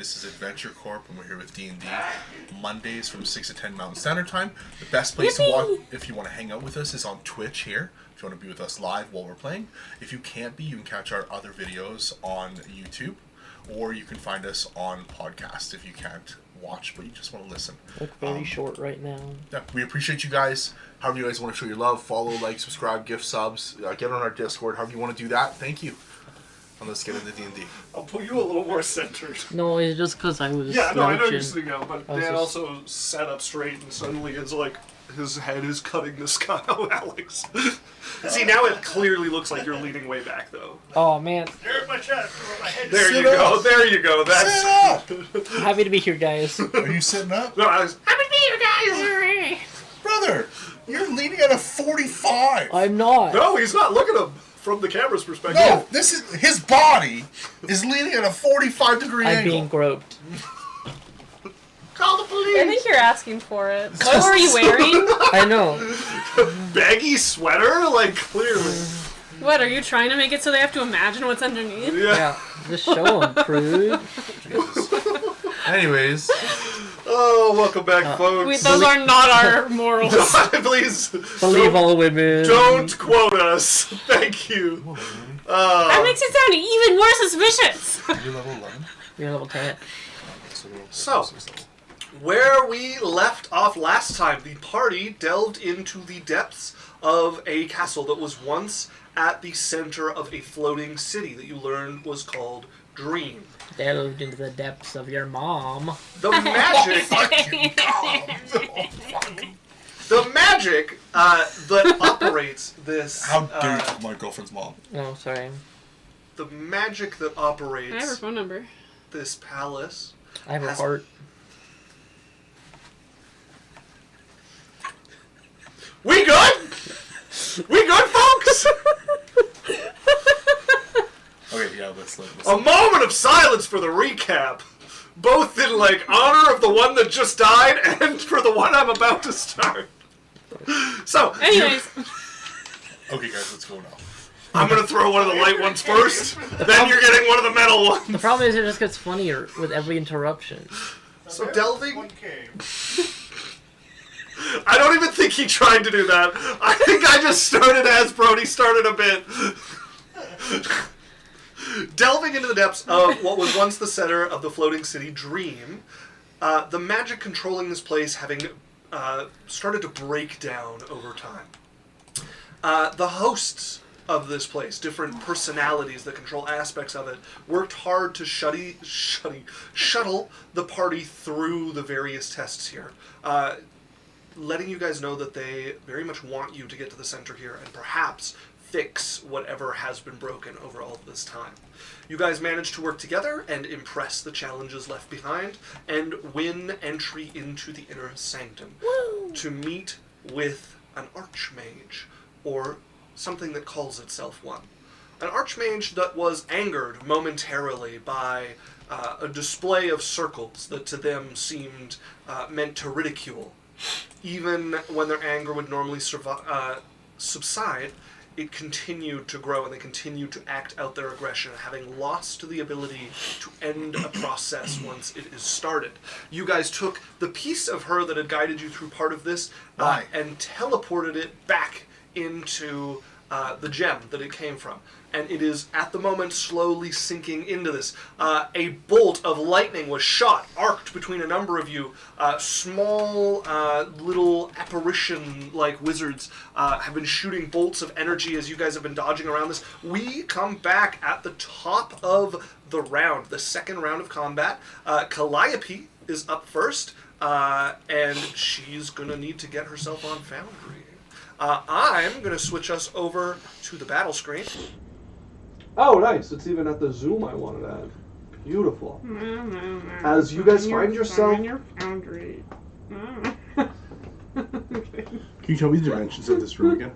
This is Adventure Corp, and we're here with D&D Mondays from 6 to 10 Mountain Standard Time. The best place to watch, if you want to hang out with us, is on Twitch here. If you want to be with us live while we're playing. If you can't be, you can catch our other videos on YouTube, or you can find us on podcast if you can't watch, but you just want to listen. Look very short right now. Yeah, we appreciate you guys. However you guys want to show your love, follow, like, subscribe, gift subs, get on our Discord, however you want to do that. Thank you. And let's get into D&D. I'll put you a little more centered. No, it's just because I was Yeah, no, I know slouching. you're sitting down, but Dan also sat up straight and suddenly is like, his head is cutting the sky out, Alex. See, now it clearly looks like you're leaning way back, though. Oh, man. There's my chest. My head. There you go, there you go. That's... Sit up! Happy to be here, guys. Are you sitting up? No, I was... Happy to be here, guys! Brother, you're leaning at a 45. I'm not. No, he's not. Look at him from the camera's perspective. No, this is his body is leaning at a 45-degree I'm angle. being groped. Call the police! I think you're asking for it. What were you wearing? I know. Baggy sweater? Like, clearly. What, are you trying to make it so they have to imagine what's underneath? Yeah. Just show them, prude. Anyways, Oh, welcome back, folks. Those are not our morals. Please. Believe all women. Don't quote us. Thank you. That makes it sound even more suspicious. you're level 11. You're level 10. So, where we left off last time, the party delved into the depths of a castle that was once at the center of a floating city that you learned was called Dream. Delved into the depths of your mom. The magic, the magic that operates this. How dare you talk my girlfriend's mom? Oh, sorry. The magic that I have her operates phone number. this palace. I have a Has- heart. We good? We good, folks? Okay, yeah, let's A moment of silence for the recap. Both in, like, honor of the one that just died and for the one I'm about to start. So, Anyways, Okay, guys, let's go now. I'm going to throw one of the light ones first, then you're getting one of the metal The ones. problem is it just gets funnier with every interruption. So delving... One cave. I don't even think he tried to do that. I think I just started as Brody started a bit. Delving into the depths of what was once the center of the floating city Dream, the magic controlling this place having started to break down over time. The hosts of this place, different personalities that control aspects of it, worked hard to shuttle the party through the various tests here. Letting you guys know that they very much want you to get to the center here and perhaps fix whatever has been broken over all of this time. You guys managed to work together and impress the challenges left behind and win entry into the inner sanctum to meet with an archmage, or something that calls itself one. An archmage that was angered momentarily by a display of circles that to them seemed meant to ridicule. Even when their anger would normally subside, it continued to grow and they continued to act out their aggression, having lost the ability to end a process once it is started. You guys took the piece of her that had guided you through part of this and teleported it back into the gem that it came from. And it is, at the moment, slowly sinking into this. A bolt of lightning was shot, arced between a number of you. Small, little apparition-like wizards have been shooting bolts of energy as you guys have been dodging around this. We come back at the top of the round, the second round of combat. Calliope is up first, and she's going to need to get herself on Foundry. I'm going to switch us over to the battle screen. Oh, nice. It's even at the zoom I wanted at. Beautiful. As you guys find yourself... Can you tell me the dimensions of this room again?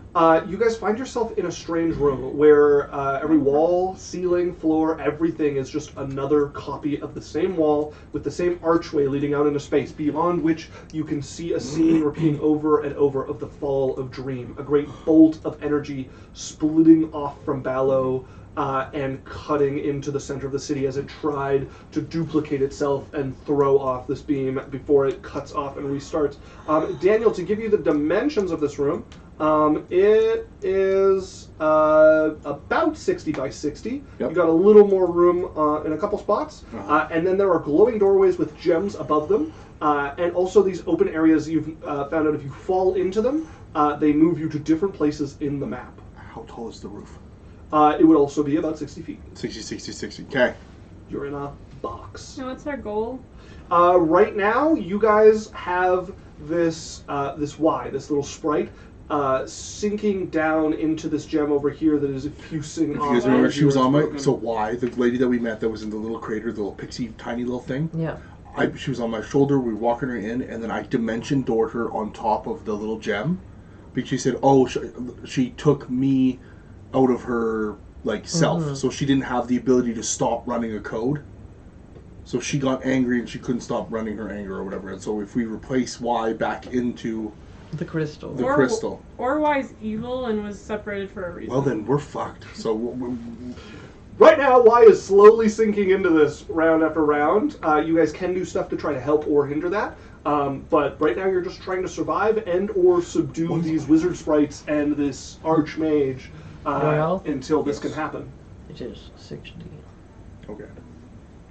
You guys find yourself in a strange room where every wall, ceiling, floor, everything is just another copy of the same wall with the same archway leading out into space, beyond which you can see a scene repeating over and over of the fall of Dream. A great bolt of energy splitting off from Balo, and cutting into the center of the city as it tried to duplicate itself and throw off this beam before it cuts off and restarts. Daniel, to give you the dimensions of this room, it is about 60 by 60. Yep. You got a little more room in a couple spots, and then there are glowing doorways with gems above them, and also these open areas you've found out if you fall into them, they move you to different places in the map. How tall is the roof? It would also be about 60 feet. 60, 60, 60. Okay. You're in a box. So what's our goal? Right now, you guys have this this little sprite, sinking down into this gem over here that is effusing. If you guys remember, she was on my... So Y, the lady that we met that was in the little crater, the little pixie, tiny little thing. Yeah. She was on my shoulder, we were walking her in, and then I dimension doored her on top of the little gem. Because she said, oh, she took me out of her, like, self. So she didn't have the ability to stop running a code. So she got angry and she couldn't stop running her anger or whatever. And so if we replace Y back into The crystal. the crystal, Or Y's evil and was separated for a reason. well, then we're fucked. So Right now, Y is slowly sinking into this round after round. You guys can do stuff to try to help or hinder that. But right now, you're just trying to survive and or subdue these wizard sprites and this archmage until this can happen. It is 60. okay.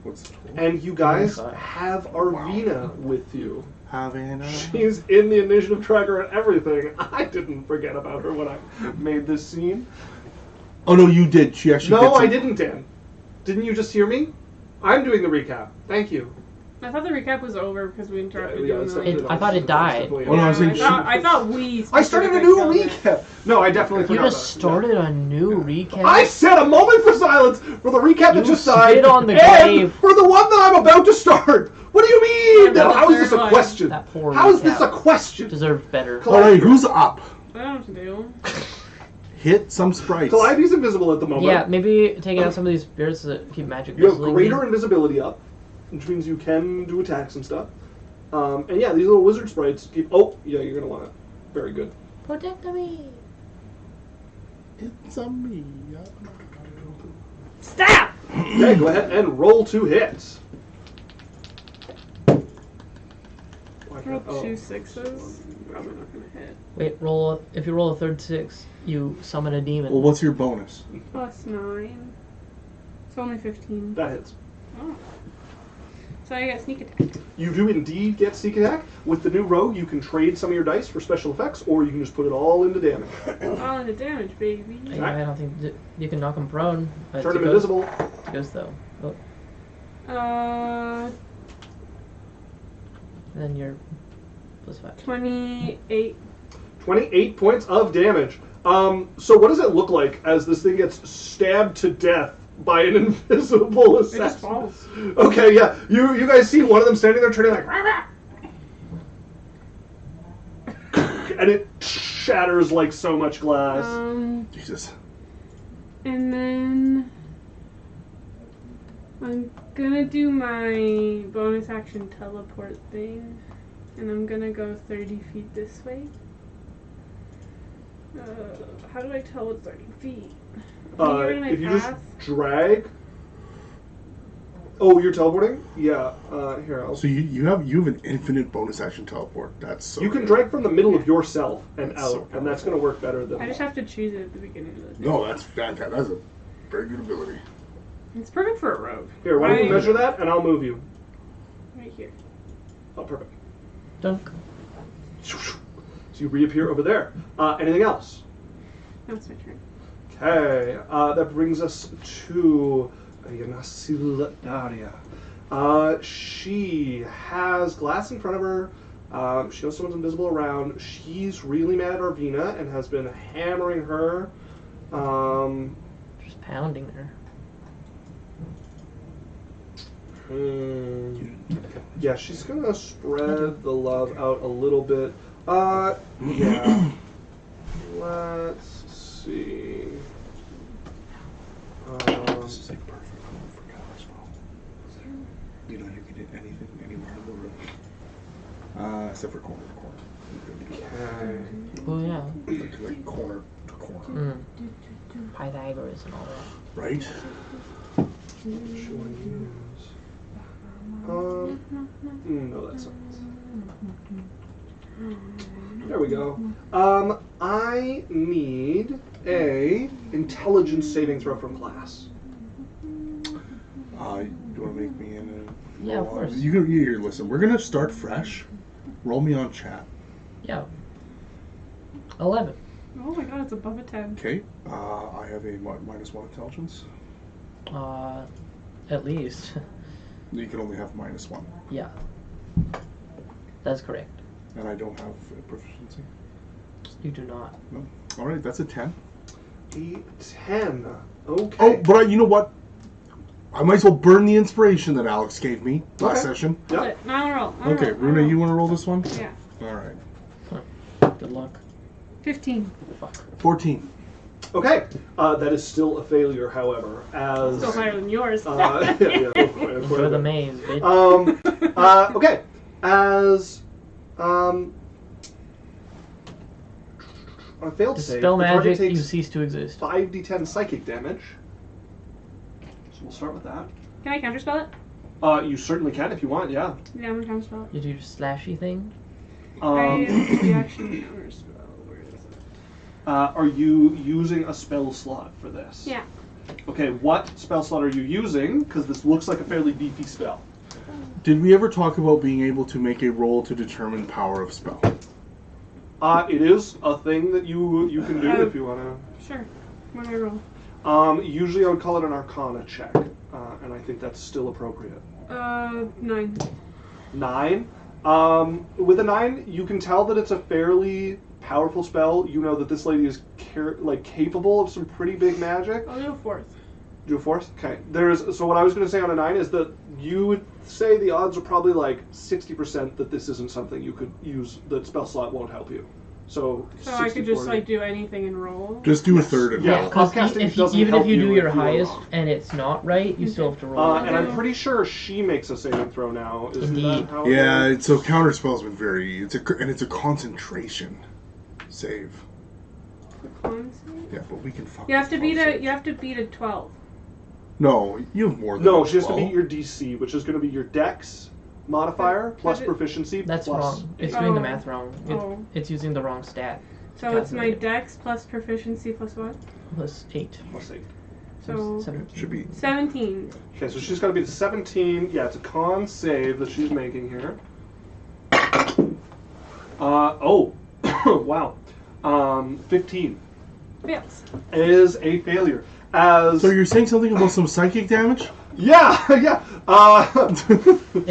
What's the total? And you guys have Arvina with you. Having She's in the initiative tracker and everything. I didn't forget about her when I made this scene. Oh no, you did. She actually. No, I didn't, Dan. Didn't you just hear me? I'm doing the recap. Thank you. I thought the recap was over because we interrupted Yeah, doing it's the definitely- I thought it died. Oh, no, I was saying I thought we. I started a new recap. No, I definitely You forgot. just started a new recap? I said a moment for silence for the recap that You just died, spit on the and grave. for the one that I'm about to start. What do you mean? Yeah, How is this third a one. question? That poor How is this a recap. question? Deserved better. All right, who's up? I don't know what to do. Hit some sprites. Calliope's invisible at the moment. Yeah, maybe taking out some of these spirits that keep magic You have whistling. greater invisibility up, which means you can do attacks and stuff. And yeah, these little wizard sprites keep. Oh, yeah, you're gonna want it. Very good. Protect me. It's a me. Stop! Okay, go ahead and roll 2 hits. Roll 2 sixes. Probably not gonna hit. Wait, if you roll a third 6, you summon a demon. Well, what's your bonus? Plus 9. It's only 15. That hits. Oh. So I get sneak attack. You do indeed get sneak attack. With the new rogue, you can trade some of your dice for special effects, or you can just put it all into damage. All into damage, baby. Yeah, I don't think you can knock him prone. But Turn it him goes- invisible. It goes though. Oh, then you're plus 5. 28. 28 points of damage. So what does it look like as this thing gets stabbed to death by an invisible It just assassin? falls. Okay, yeah. You guys see one of them standing there turning like rah, rah. And it shatters like so much glass. Jesus. And then I'm gonna do my bonus action teleport thing, and I'm gonna go 30 feet this way. How do I tell it's 30 feet? Can you get rid of my If you path? just drag. Oh, you're teleporting? Yeah. Here, I'll. So you have an infinite bonus action teleport. That's so. You can good. drag from the middle of yourself and That's out, so and that's powerful. going to work better than. I just have to choose it at the beginning of the thing. No, that's fantastic. That's a very good ability. It's perfect for a rogue. Here, why don't you Right- measure that, and I'll move you. Right here. Oh, perfect. Dunk. So you reappear over there. Anything else? Now it's my turn. Okay, that brings us to Yanasilaria. She has glass in front of her. She knows someone's invisible around. She's really mad at Arvina and has been hammering her. Just pounding her. Yeah, she's gonna spread the love out a little bit. Yeah. Let's see. This is like perfect home for God as well. You can hit anything anywhere in the room. Except for corner to corner. Okay. Oh yeah. Like corner to corner. Pythagoras and all that. Right? Showing use. No, that's not. There we go. I need a intelligence saving throw from class. You want to make me in a... Yeah, of course. You here, listen. We're going to start fresh. Roll me on chat. Yeah. 11. Oh my god, it's above a 10. Okay. I have a -1 intelligence. At least. You can only have -1. Yeah. That's correct. And I don't have a proficiency. You do not. No. All right, that's a 10. A 10. Okay. Oh, but you know what? I might as well burn the inspiration that Alex gave me last Okay. session. Yep. Okay, now I'll roll. Okay, Runa, you want to roll this one? Yeah. All right. Good luck. 15. Fuck. 14. Okay. That is still a failure, however, as... Still higher than yours. yeah, Enjoy the maze, bitch. Okay. As... on a failed save, Dispel the target magic, you takes cease to exist. 5d10 psychic damage. So we'll start with that. Can I counterspell it? You certainly can if you want, yeah. Yeah, I'm gonna counterspell it. You do your slashy thing? I reaction counterspell. Where is it? Are you using a spell slot for this? Yeah. Okay, what spell slot are you using? Because this looks like a fairly beefy spell. Did we ever talk about being able to make a roll to determine power of spell? It is a thing that you can do if you want to. Sure. When I roll. Usually I would call it an Arcana check, and I think that's still appropriate. 9. 9. With a 9, you can tell that it's a fairly powerful spell. You know that this lady is capable of some pretty big magic. I'll do a 4th. Do a 4th? Okay. So what I was going to say on a 9 is that you would say the odds are probably like 60% that this isn't something you could use, that spell slot won't help you. So I could just do anything and roll? Just do a third of Yeah, it. because podcasting doesn't even help if you do you your if you roll highest wrong. and it's not right, you still have to roll. And I'm pretty sure she makes a saving throw now. Isn't that Indeed. how it Yeah, goes? so counterspell's been it's a concentration save. Con save? Yeah, but we can fuck. You have to beat con a. save. You have to beat a 12. No, you have more than No, a she has to 12. beat your DC, which is going to be your Dex modifier plus proficiency. That's plus... wrong. It's doing the Oh. math wrong. Oh. It's using the wrong stat. So it's my Calculate it. dex plus proficiency plus what? Plus 8. Plus 8. So 17. Should be 17. Okay, so she's got to be the 17. Yeah, it's a con save that she's making here. Wow. 15 Fails. is a failure. As So you're saying something about some psychic damage? yeah. If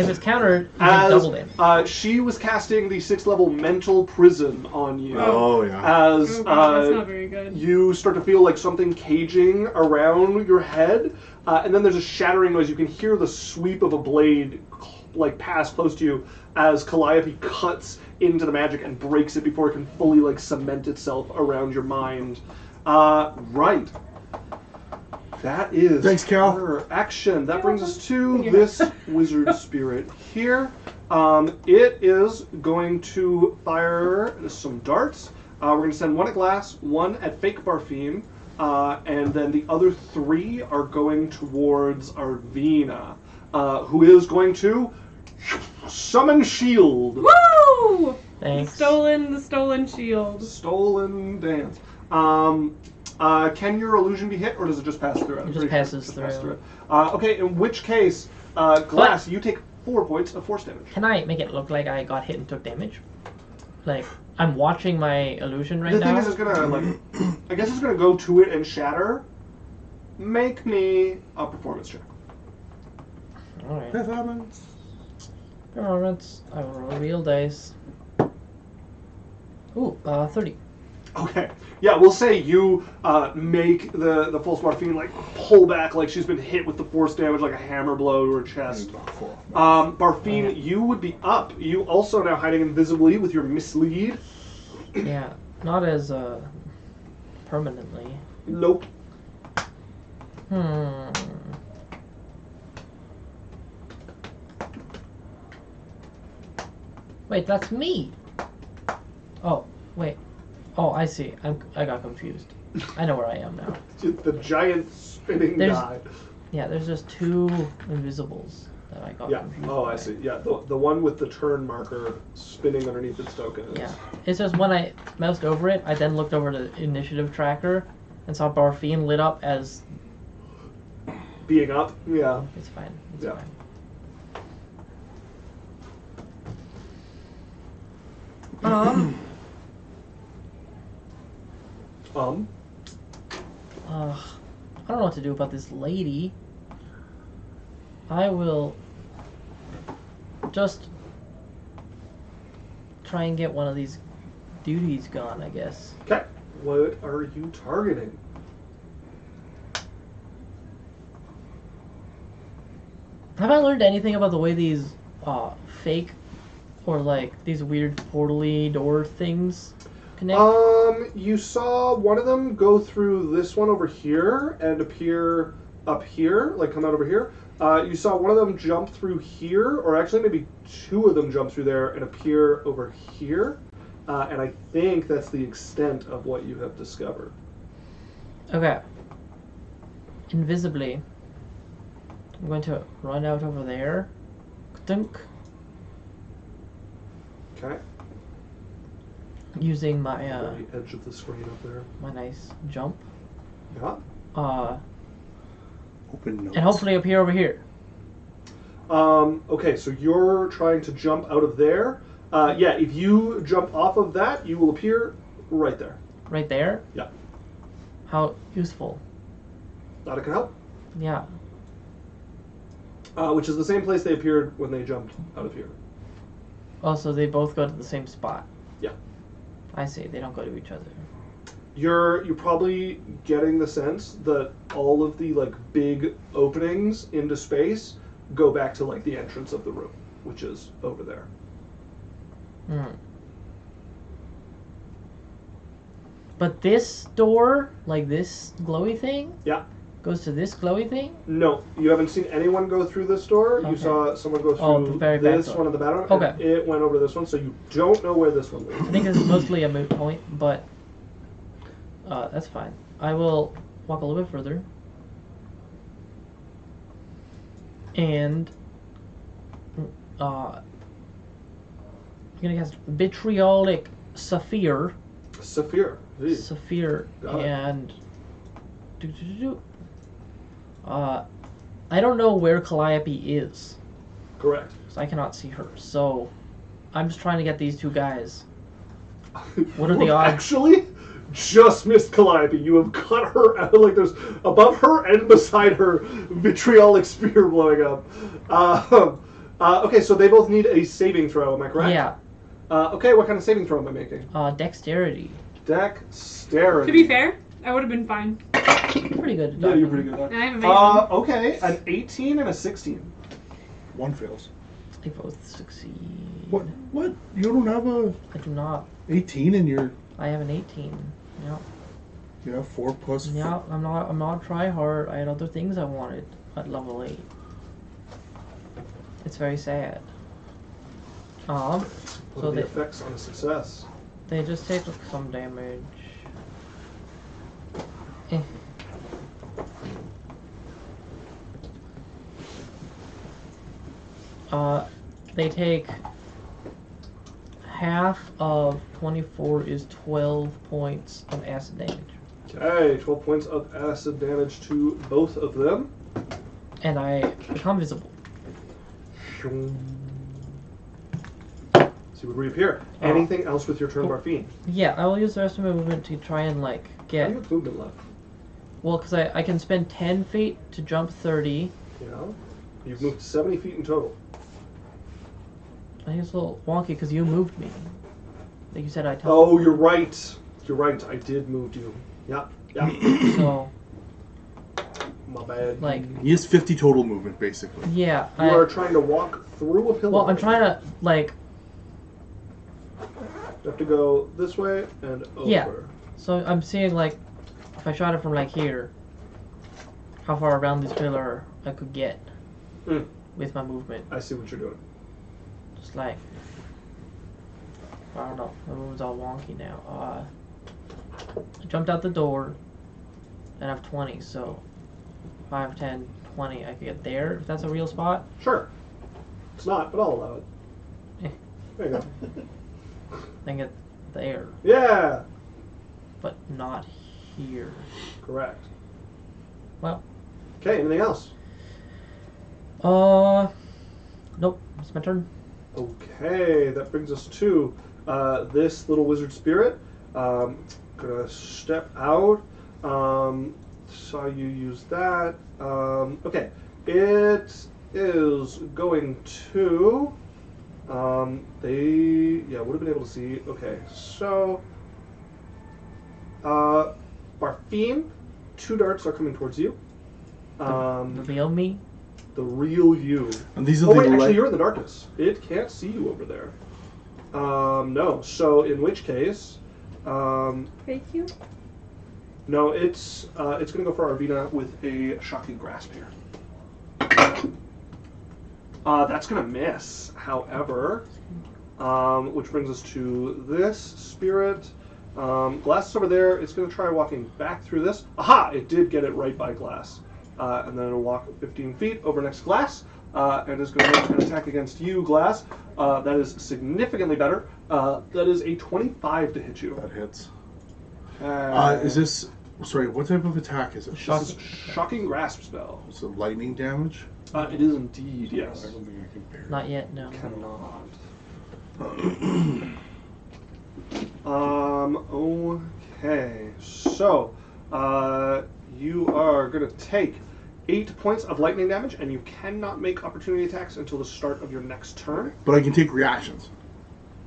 it's countered, you get double damage. She was casting the 6th level mental prison on you. Oh yeah. As Oh god, that's not very good. you start to feel like something caging around your head, and then there's a shattering noise. You can hear the sweep of a blade pass close to you as Calliope cuts into the magic and breaks it before it can fully cement itself around your mind. Right. That is Thanks, Cal. her action. That brings us to Yeah. this wizard spirit here. It is going to fire some darts. We're going to send one at Glass, one at Fake Barfine, and then the other 3 are going towards Arvina, who is going to summon shield. Woo! Thanks. The stolen shield. Stolen dance. Can your illusion be hit, or does it just pass through? It just passes through. Okay, in which case, Glass, you take 4 points of force damage. Can I make it look like I got hit and took damage? Like, I'm watching my illusion right The now. thing is, it's gonna I guess it's gonna go to it and shatter. Make me a performance check. Alright. Performance. Performance. I will roll real dice. Ooh, 30. Okay. Yeah, we'll say you make the false Barfine pull back like she's been hit with the force damage like a hammer blow to her chest. Barfine, you would be up. You also now hiding invisibly with your mislead. Yeah, not as permanently. Nope. Wait, that's me. Oh, Wait. Oh, I see. I got confused. I know where I am now. The giant spinning There's- guy. Yeah, there's just two invisibles that I got Yeah. confused Oh, by. I see. Yeah, the one with the turn marker spinning underneath its token. Is... Yeah. It's just when I moused over it, I then looked over the initiative tracker and saw Barfine lit up as... Being up. Yeah. It's fine. It's Yeah. fine. I don't know what to do about this lady. I will just try and get one of these duties gone, I guess. Okay. What are you targeting? Have I learned anything about the way these fake or like these weird portal-y door things connect? You saw one of them go through this one over here and appear up here, like come out over here. You saw one of them jump through here, or actually maybe two of them jump through there and appear over here. And I think that's the extent of what you have discovered. Okay. Invisibly, I'm going to run out over there. Dunk. Okay. Using my On the edge of the screen up there. my nice jump. Yeah. Open notes. And hopefully appear over here. Okay, so you're trying to jump out of there. Yeah, if you jump off of that, you will appear right there. Right there? Yeah. How useful. That can help. Yeah. Which is the same place they appeared when they jumped out of here. Also, they both go to the same spot. Yeah. I see. They don't go to each other. You're probably getting the sense that all of the like big openings into space go back to like the entrance of the room, which is over there. Hmm. But this door, like this glowy thing, Yeah. goes to this glowy thing? No, you haven't seen anyone go through this door. You Okay. saw someone go Oh, the through very back this door. one and the back one. Okay. And it went over this one, so you don't know where this one I leads. think this is mostly a moot point, but that's fine. I will walk a little bit further. And I'm gonna cast Vitriolic Saphir. Saphir. Gee. Saphir Got it. and I don't know where Calliope is, Correct. so I cannot see her. So I'm just trying to get these two guys. What are the You odds? Actually, just missed Calliope. You have cut her out. Like there's above her and beside her, vitriolic spear blowing up. Okay, so they both need a saving throw. Am I correct? Yeah, Okay, what kind of saving throw am I making? Dexterity. Dexterity. To be fair, I would have been fine. Pretty good. at Yeah, you're dodging. pretty good at And I have that. amazing. Okay, an 18 and a 16. One fails. They both succeed. What? What? You don't have a I do not. 18 in your... I have an 18. Yeah. You have 4 plus... Yeah, I'm not try hard. I had other things I wanted at level 8. It's very sad. What So are the they effects on a success? they just take some damage. Eh. They take half of 24 is 12 points of acid damage. Okay, 12 points of acid damage to both of them. And I become visible. So you would reappear. Oh. Anything else with your turn, Oh. Barfine? Yeah, I will use the rest of my movement to try and like How get... do you have movement left? Well, because I can spend 10 feet to jump 30. You know? You've moved 70 feet in total. I think it's a little wonky because you moved me. Like you said, I Oh, you're right. You're right. I did move you. Yeah. Yeah. So, My bad. like, He has 50 total movement, basically. yeah. You are trying to walk through a pillar. Well, I'm trying to, like, You have to go this way and over. Yeah. so I'm seeing, like, if I shot it from, like, here, how far around this pillar I could get Mm. with my movement. I see what you're doing. Just like, I don't know. The room's all wonky now. I jumped out the door, and I have 20, so 5, 10, 20. I could get there if that's a real spot. Sure. It's not, but I'll allow it. Eh. There you go. Then get there, Yeah. but not here. Correct. Well, Okay. Anything else? nope. It's my turn. Okay. That brings us to this little wizard spirit. Gonna step out. Saw you use that. Okay. It is going to. They would have been able to see. Okay, so Barfine, 2 darts are coming towards you. Reveal me. The real you. And these are Oh the wait, actually light- you're in the darkness. It can't see you over there. No. So in which case, Fake you? no, it's gonna go for Arvina with a shocking grasp here. That's gonna miss. However, which brings us to this spirit. Glass is over there. It's gonna try walking back through this. Aha! It did get it right by Glass, and then it'll walk 15 feet over next to Glass, and is going to make an attack against you, Glass. That is significantly better. That is a 25 to hit you. That hits. Uh, Is this... Sorry, what type of attack is it? This is shocking grasp spell. Is it lightning damage? It is indeed, yes. I don't think I can bear it. Not yet. No. Cannot. Okay. So, you are going to take 8 points of lightning damage, and you cannot make opportunity attacks until the start of your next turn, But I can take reactions.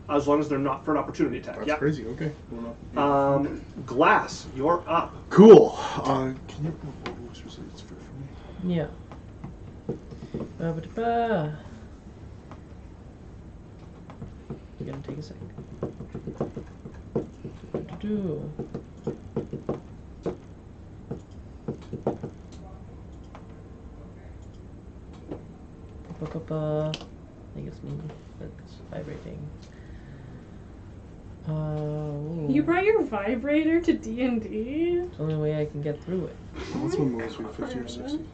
as long as they're not for an opportunity attack. That's Yep. crazy. Okay. Well, no. Glass, you're up. Cool. Can you... It's fair for me. Yeah. Ba-ba-da-ba. We're gonna take a second. Do-do-do. Ba-ba-ba. I think it's me that's vibrating. You brought your vibrator to D&D? It's the only way I can get through it. What's my movement speed? 50 or 60?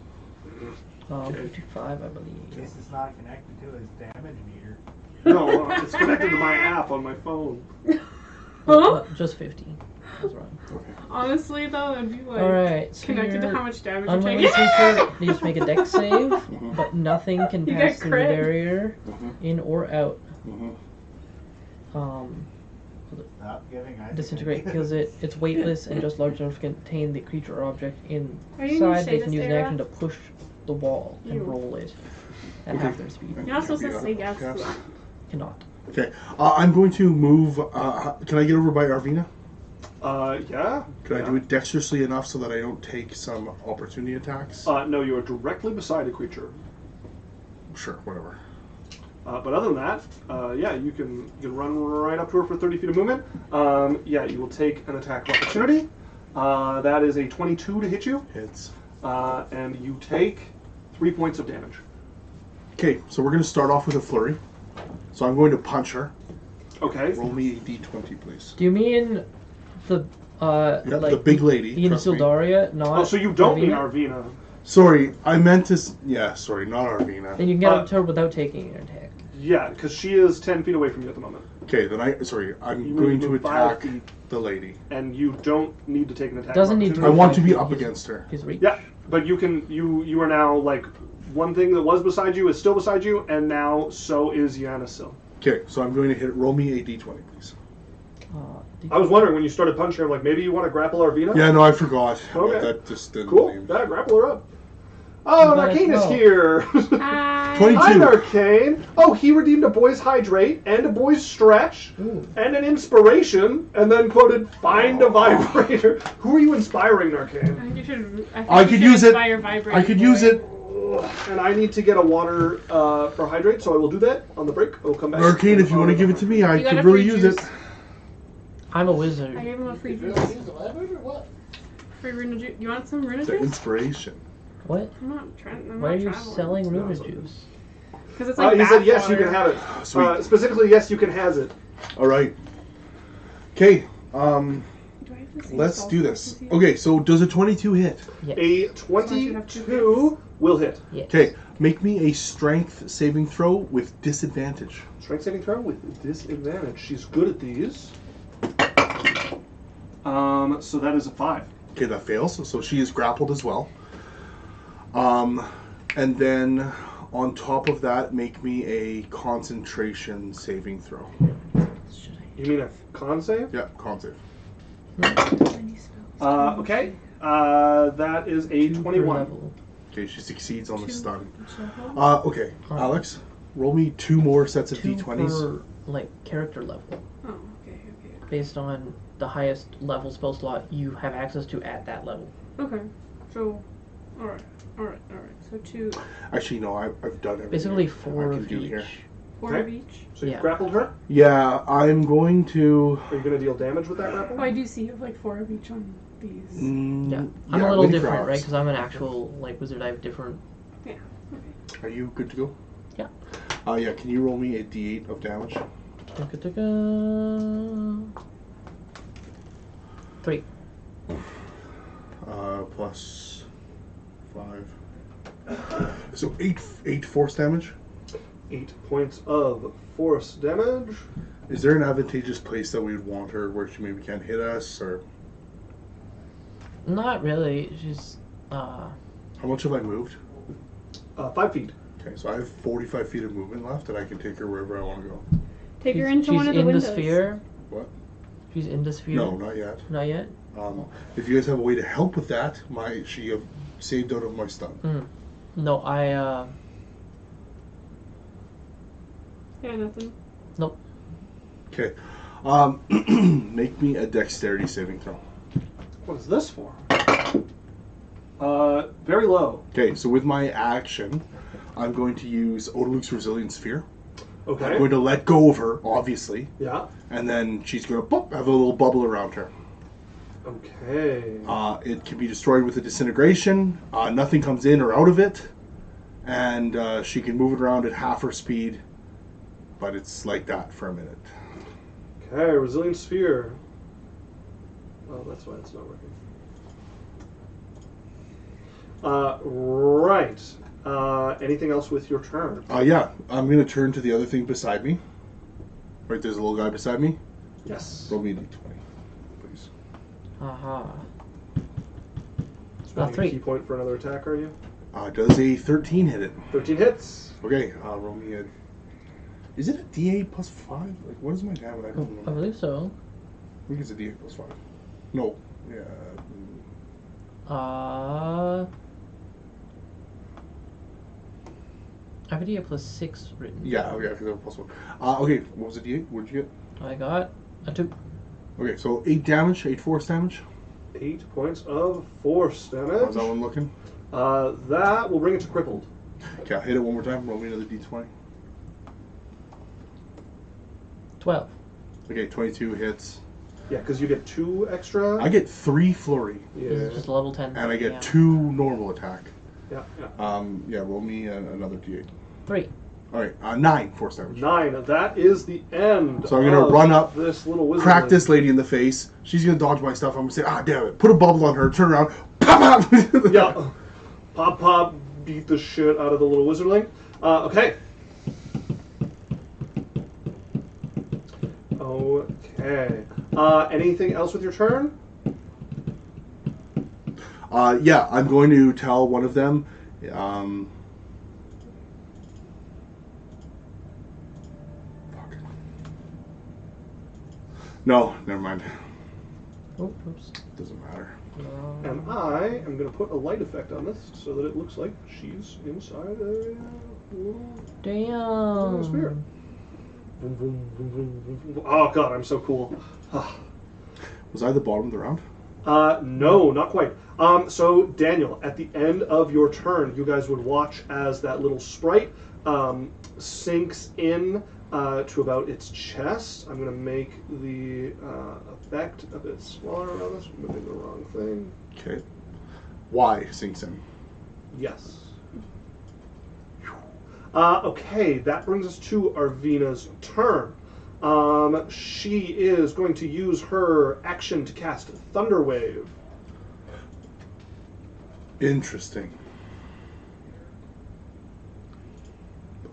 55, I believe. Guess it's not connected to his damage meter. No, it's connected to my app on my phone. Huh? Just 50. I was wrong. Okay. Honestly, though, that'd be like Alright, so connected to your how much damage you're unwilling taking. creature needs to make a dex save, but nothing can You pass got through the crit. barrier, Mhm. in or out. Mhm. Not giving Isaac Disintegrate any- kills it. It's weightless and just large enough to contain the creature or object Are you in inside. They your can use an status action to push the wall and You. roll it at half their speed. You're not supposed to say yes to that. Cannot. Okay. I'm going to move... can I get over by Arvina? Yeah. Can yeah. I do it dexterously enough so that I don't take some opportunity attacks? No, you are directly beside a creature. Sure, whatever. But other than that, you can run right up to her for 30 feet of movement. You will take an attack of opportunity. That is a 22 to hit you, Hits. and you take 3 points of damage. Okay, so we're going to start off with a flurry. So I'm going to punch her. Okay. Roll me a d20, please. Do you mean the Yeah, like the big lady. in trust me. Sildaria? Not. Oh, so you don't mean Arvina? Arvina. Sorry, I meant to... Yeah, sorry, not Arvina. Then you can get up to her without taking an attack. Yeah, because she is 10 feet away from you at the moment. Okay, then I'm You going need to to move 5 attack feet. the lady. And you don't need to take an attack. Doesn't of need to I opportunity. want to be He's- up against her. His reach. Yeah, but you are now, like, one thing that was beside you is still beside you, and now so is Yanasil. Okay, so I'm going to hit... Roll me a d20, please. I was wondering when you started punching her, like, maybe you want to grapple Arvina? Yeah, no, I forgot. Okay. That just didn't... Cool. leave. Yeah, grapple her up. Oh, Might as Narcane is well. here. Hi. 22. Hi, Narcane. Oh, he redeemed a boy's hydrate and a boy's stretch Ooh. and an inspiration, and then quoted "Find a vibrator." Who are you inspiring, I Narcane? think you should. I could use it. Your vibrator I could boy. use it. And I need to get a water for hydrate, so I will do that on the break. I'll come back. Arcane, if you want to give it to me, I You got could a really free use juice. it. I'm a wizard. I gave him a free juice. Free runa juice. You want some runa The juice? inspiration. What? I'm not trying. I'm Why not are you traveling. selling Runa juice? Because it's like He said yes, you bathwater. can have it. Sweet. Specifically, yes, you can has it. All right. Okay. Do I have the same Let's spell do slot this. as you? Okay, so does a 22 hit? Yes. A have two 22 will hit. Yes. Okay, make me a strength saving throw with disadvantage. Strength saving throw with disadvantage. She's good at these. So that is a 5. Okay, that fails. So she is grappled as well. And then on top of that, make me a concentration saving throw. Should I? You mean a con save? Yeah, con save. Any spells? Okay. That is a 2 per 21. level. Okay, she succeeds on the Two. stun. So, Okay, Alex, roll me 2 more sets of 2 d20s. per, like, character level. oh, okay. Based on the highest level spell slot you have access to at that level. Okay. So, alright. So 2, Actually, no, I've done everything Basically I 4 can of do each. here. 4 of each. So you've Yeah. grappled her? Yeah, I'm going to. Are you going to deal damage with that grapple? Oh, I do see you have like 4 of each on these. Yeah. I'm yeah, a little waiting for different, right? Alex. Because I'm an actual, like, wizard. I have different... Yeah. Okay. Are you good to go? Yeah. Yeah, can you roll me a d8 of damage? 3. Plus 5. So 8 force damage. 8 points of force damage. Is there an advantageous place that we would want her where she maybe can't hit us, or Not really. She's... how much have I moved? 5 feet. Okay, so I have 45 feet of movement left, and I can take her wherever I want to go. Take her she's into one of the in windows. the sphere. What? She's in the sphere. No, not yet. Not yet? If you guys have a way to help with that, she have saved out of my stun. No, Yeah, nothing. Nope. Okay. Make me a dexterity saving throw. What is this for? Very low. Okay, so with my action, I'm going to use Odaluk's Resilient Sphere. Okay. I'm going to let go of her, obviously, Yeah. and then she's going to have a little bubble around her. Okay. It can be destroyed with a disintegration. Nothing comes in or out of it. And she can move it around at half her speed. But it's like that for a minute. Okay, resilient sphere. Oh, that's why it's not working. Right. Anything else with your turn? Yeah, I'm going to turn to the other thing beside me. Right, there's a little guy beside me. Yes. Roll me a d20, please. Aha. Spending a 3. key point for another attack, are you? Does a 13 hit it? 13 hits. Okay, roll me a... Is it a d8 plus 5? Like, what is my damage? I don't I know. believe so. I think it's a d8 plus 5. No. Yeah. I have a D8 plus 6 written. Yeah, okay, because I have plus 1. Okay, what was the d8? What did you get? I got a 2. Okay, so 8 damage, 8 force damage. 8 points of force damage. How's that one looking? That will bring it to crippled. Okay, I'll hit it one more time. Roll me another d20. 12. Okay, 22 hits. Yeah, because you get 2 extra. I get 3 flurry, Yeah. This is just a level 10. and I get yeah. 2 normal attack. Yeah. Yeah, roll me another d8. 3. All right, 9 force damage. 9. That is the end. So I'm gonna of run up, this little wizard. Crack this lady in the face. She's gonna dodge my stuff. I'm gonna say, damn it! Put a bubble on her. Turn around. Pop, pop. Yeah. Pop, beat the shit out of the little wizardling. Okay. Okay. Anything else with your turn? Yeah, I'm going to tell one of them. Fuck. No, never mind. Oh, oops. Doesn't matter. And I am going to put a light effect on this so that it looks like she's inside a little Damn. sphere. Oh god, I'm so cool. Was I the bottom of the round? No, not quite. So Daniel, at the end of your turn, you guys would watch as that little sprite sinks in to about its chest. I'm going to make the effect a bit smaller on this. I'm moving the wrong thing. Okay. Y sinks in. Yes. Okay, that brings us to Arvina's turn. She is going to use her action to cast Thunder Wave. Interesting.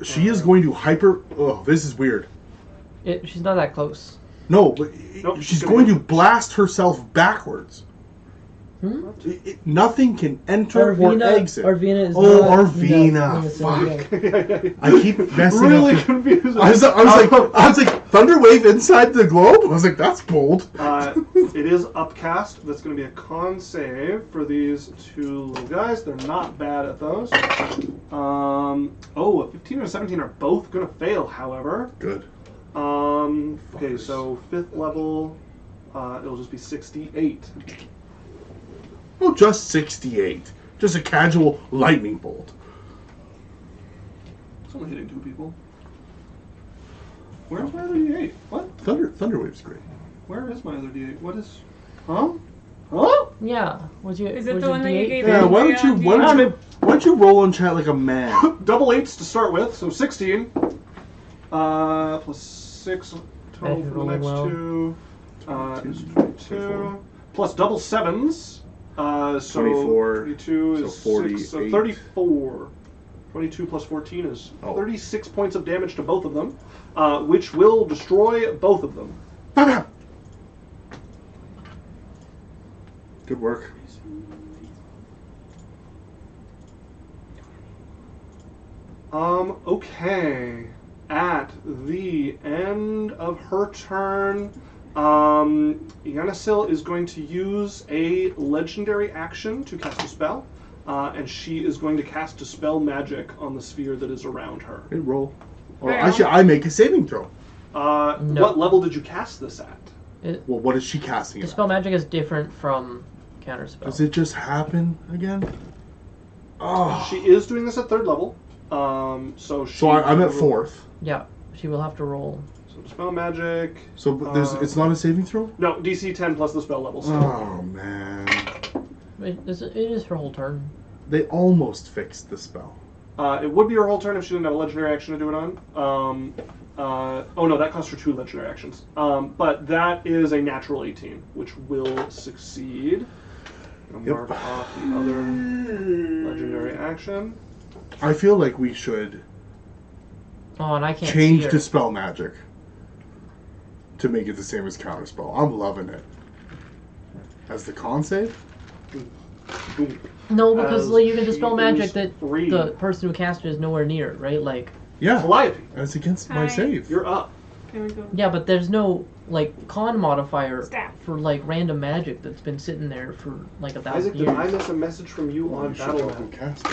She is going to hyper... Oh, this is weird. She's not that close. No, but Nope, she's going to blast herself backwards. Nothing can enter or exit. Arvina is Arvina. Fuck. I keep messing really up. confusing. I was like, Thunder Wave inside the globe? I was like, that's bold. It is upcast. That's going to be a con save for these two little guys. They're not bad at those. A 15 or 17 are both going to fail, however. Good. Okay, so 5th level, it'll just be 68. Oh, just 68. Just a casual lightning bolt. It's only hitting 2 people. Where's my other D8? What? Thunder Wave's great. Where is my other D8? What is... Huh? Huh? Yeah. Was Is it the one that you gave Yeah, me? why don't you roll on chat like a man? Double 8s to start with, so 16. Plus 6 total for the next two. Is 22. Plus double 7s. So 24. 22 is So 48. 6, so 34. 22 plus 14 is 36 points of damage to both of them, which will destroy both of them. Good work. Okay. At the end of her turn, Yanasil is going to use a legendary action to cast a spell, and she is going to cast Dispel Magic on the sphere that is around her. Good roll. Or actually, I make a saving throw. No. What level did you cast this at? Well, what is she casting? Dispel Magic is different from Counterspell. Does it just happen again? Oh. She is doing this at 3rd level. So I'm at 4th. Yeah, she will have to roll. So Dispel Magic. So it's not a saving throw? No, DC 10 plus the spell level. So. Oh, man. It is her whole turn. They almost fixed the spell. It would be her whole turn if she didn't have a legendary action to do it on. Oh no, that costs her 2 legendary actions. But that is a natural 18, which will succeed. I'm gonna mark off the other legendary action. I feel like we should and I can't change see her. Dispel Magic to make it the same as Counterspell. I'm loving it. As the con save? No, because As you can she Dispel Magic is that 3. the person who cast it is nowhere near, right? Like, Yeah. Calliope, And it's against my Hi. save. you're up. Can we go? yeah, but there's no con modifier Staff. for random magic that's been sitting there for 1,000 Isaac, years. did I miss a message from you on You should know who Battle.net? cast it.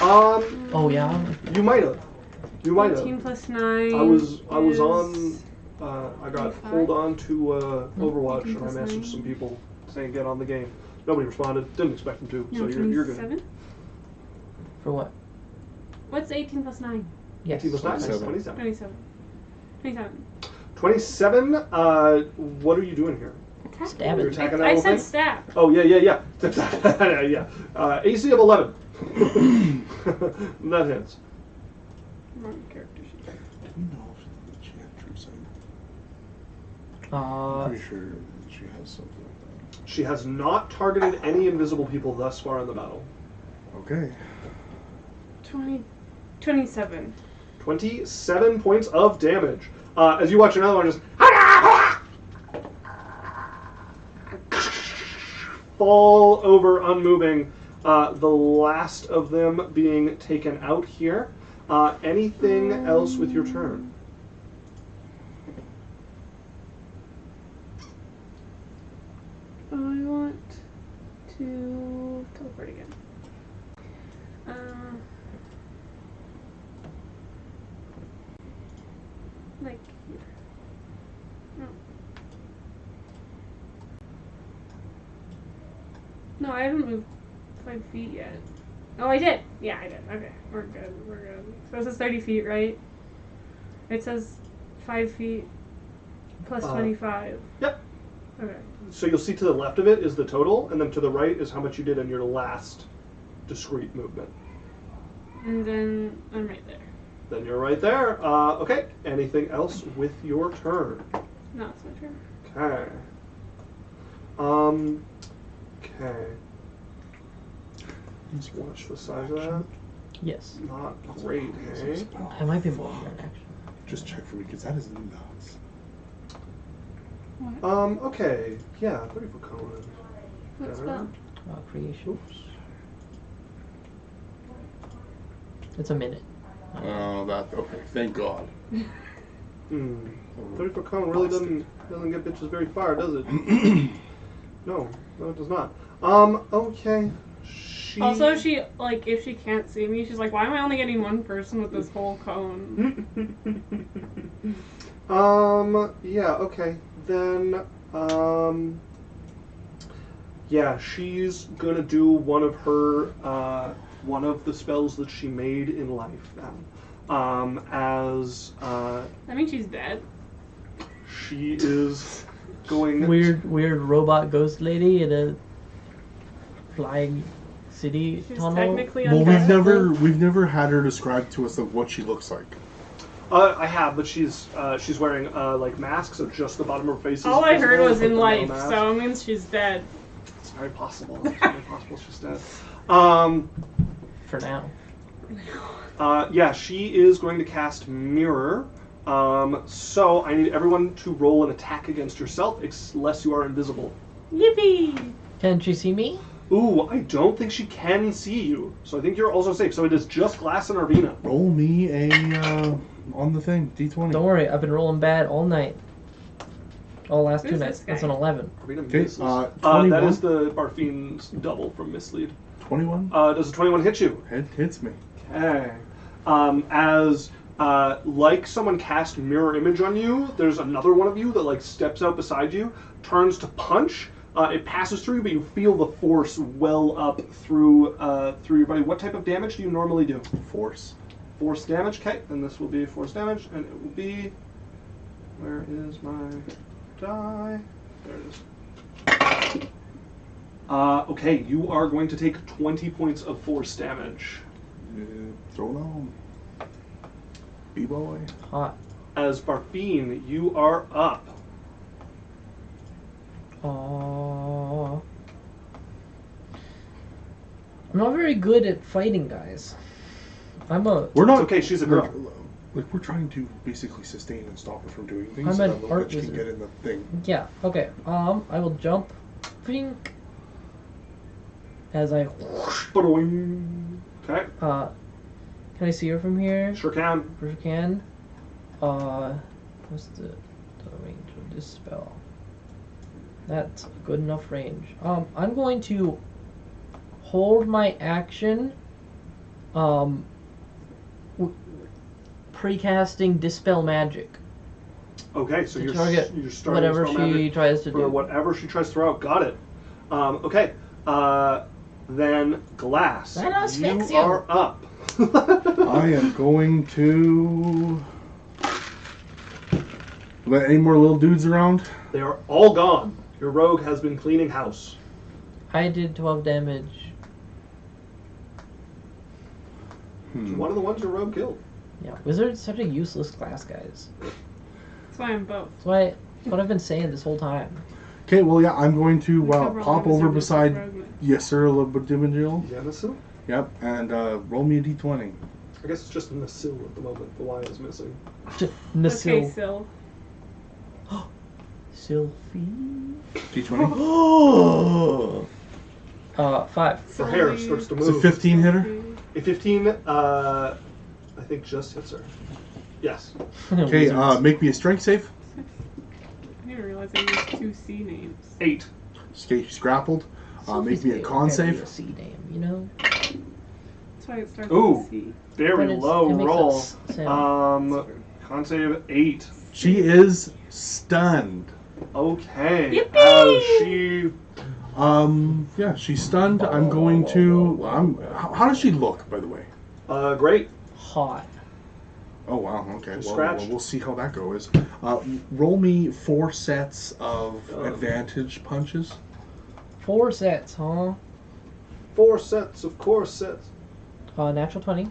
Oh yeah. You might have. You might have. 18 plus 9. I was is on. I got 25? pulled on to Overwatch, 18 and I plus messaged 9. some people saying get on the game. Nobody responded. Didn't expect them to. No, So you're good. 27? For what? What's 18 plus 9? Yes. 18 plus 9 is 27. 27. 27. 27. What are you doing here? Stab You're it. attacking that I little said thing? stab. Oh yeah. Yeah. AC of 11. That hits. Wrong character sheet. Do we know if she had true sight? Pretty sure she has something like that. She has not targeted any invisible people thus far in the battle. Okay. 27. 27 points of damage. As you watch another one just fall over unmoving. The last of them being taken out here. Anything else with your turn? I want to teleport again. Like here. No. No, I haven't moved 5 feet yet. Oh, I did. Yeah, I did. Okay, we're good. We're good. So this is 30 feet, right? It says 5 feet plus 25. Yep. Okay. So you'll see to the left of it is the total, and then to the right is how much you did in your last discrete movement. And then I'm right there. Then you're right there. Okay. Anything else with your turn? No, it's my turn. Okay. Okay. Let's watch the size of that. Yes. Not great, hey? I might be more than actually. Just check for me, because that is nuts. What? Okay. Yeah, 30-foot cone. What Better. spell? Creation. It's a minute. Oh, that okay. Thank God. 30-foot cone really doesn't get bitches very far, does it? No, it does not. Okay. Also, she, like, if she can't see me, she's like, why am I only getting one person with this whole cone? Yeah, okay. Then, yeah, she's gonna do one of her, one of the spells that she made in life now. I mean, she's dead. She is going... Weird robot ghost lady in a flying city She's tunnel. technically Well, undead. we've never had her describe to us what she looks like. I have, but she's wearing, like, masks, so just the bottom of her face is All I heard visible, was but in no life, mask. so it means she's dead. It's very possible. It's very possible she's dead. For now. Yeah, she is going to cast Mirror. So I need everyone to roll an attack against yourself, unless you are invisible. Yippee! Can she see me? Ooh, I don't think she can see you. So I think you're also safe. So it is just Glass and Arvina. Roll me a on the thing D20. Don't worry, I've been rolling bad all night. All last Who's 2 this nights. guy? That's an 11. Arvina Okay, misses. 21. That is the Barfine's double from Mislead. 21. Does a 21 hit you? Head hits me. Okay. Like someone cast mirror image on you, there's another one of you that like steps out beside you, turns to punch. It passes through you, but you feel the force well up through your body. What type of damage do you normally do? Force. Force damage. Okay, then this will be force damage, and it will be. Where is my die? There it is. Okay, you are going to take 20 points of force damage. Throw it on. B-boy. Hot. As Barfine, you are up. Aww. I'm not very good at fighting, guys. We're not. It's okay, she's a girl. We're trying to basically sustain and stop her from doing things I'm so an that little art bitch can wizard. get in the thing. Yeah, okay. I will jump. Pink. As I... Okay, can I see her from here? sure can. Sure can. What's the range of this spell? That's a good enough range. I'm going to hold my action. Precasting Dispel Magic. Okay, so To you're target you're starting whatever to spell she magic tries to for do. whatever she tries to throw out. Got it. Okay. Then Glass, Let us you fix you. are up. I am going to let any more little dudes around. They are all gone. Your rogue has been cleaning house. I did 12 damage. One of the ones your rogue killed. Yeah, Wizard's such a useless class, guys. That's why I'm both. That's what I've been saying this whole time. Okay, well, yeah, I'm going to Cover all pop the over wizard beside rogue. yes, sir, Labadimajil. Yanasil? Yep, and roll me a d20. I guess it's just Nasil at the moment. The Y is missing. Okay, Nasil. Sil. Sylphie. D20. 5. Her hair starts to It's a move. 15 hitter. A 15, I think just hits her. Yes. Okay, make me a strength save. I didn't realize I used 2 C names. 8. Okay, she's grappled. Make me a con save. A C name, you know? That's why it starts Ooh. with C. Very But it's- low it makes roll. us sound- Con save 8. She is stunned. Okay. Yippee! As she. Yeah, she's stunned. I'm going to. How does she look, by the way? Great. Hot. Oh wow. Okay. She's Well, scratched. we'll see how that goes. Roll me 4 sets of advantage punches. 4 sets, huh? 4 sets of course sets. Natural 20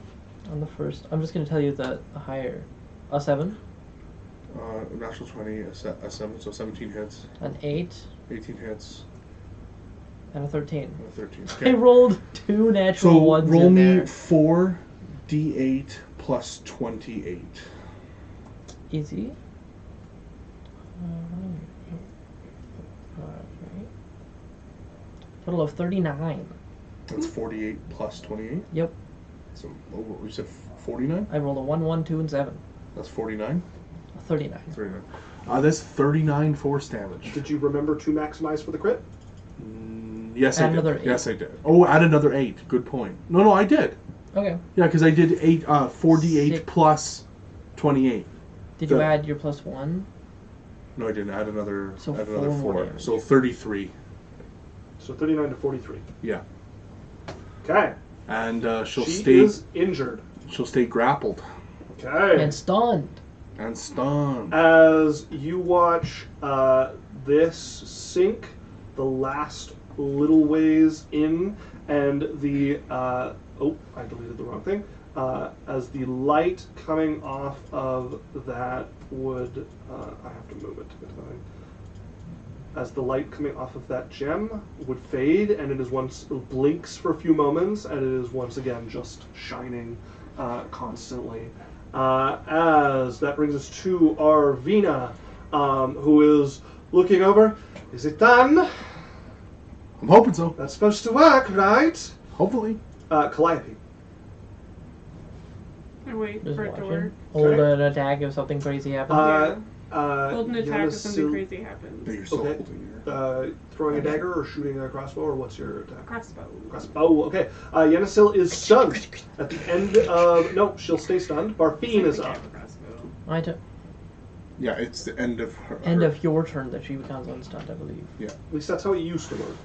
on the first. I'm just gonna tell you the higher. A 7. Natural 20, a 7, so 17 hits. An 8 18 hits. and a 13. And a 13. I Okay. rolled 2 natural So ones roll in me there. 4d8 plus 28. Easy. Alright. Total of 39. That's 48 plus 28. Yep. So we said 49. I rolled a 1, 1, 2, and 7. That's 49. 39. 39. That's 39 force damage. Did you remember to maximize for the crit? Yes, Add I did. another 8. Yes, I did. Oh, add another 8. Good point. No, I did. Okay. Yeah, because I did 4d8 Six. plus 28. Did you The- add your +1? No, I didn't. Add another. So add another 4 more 4. damage. So 33. So 39 to 43. Yeah. Okay. And she'll She stay. is injured. She'll stay grappled Okay. And stunned. and stunned. As you watch this sink the last little ways in, and the I deleted the wrong thing. As the light coming off of that would, I have to move it to get to the thing. As the light coming off of that gem would fade, and it blinks for a few moments, and it is once again just shining constantly. As that brings us to Arvina, who is looking over. Is it done? I'm hoping so. That's supposed to work, right? Hopefully. Calliope. I wait Just for it to watching. work. Hold Okay. an attack if something crazy happens. Hold an attack if something Yanasil- crazy Yeah, happens. you're still Okay. holding your. Throwing a dagger or shooting a crossbow, or what's your attack? Crossbow. Crossbow. Okay. Yanasil is stunned. At the end of she'll stay stunned. Barfine is up. Crossbow. I took Yeah, it's the end of her. end of your turn that she becomes unstunned, I believe. At least that's how it used to work.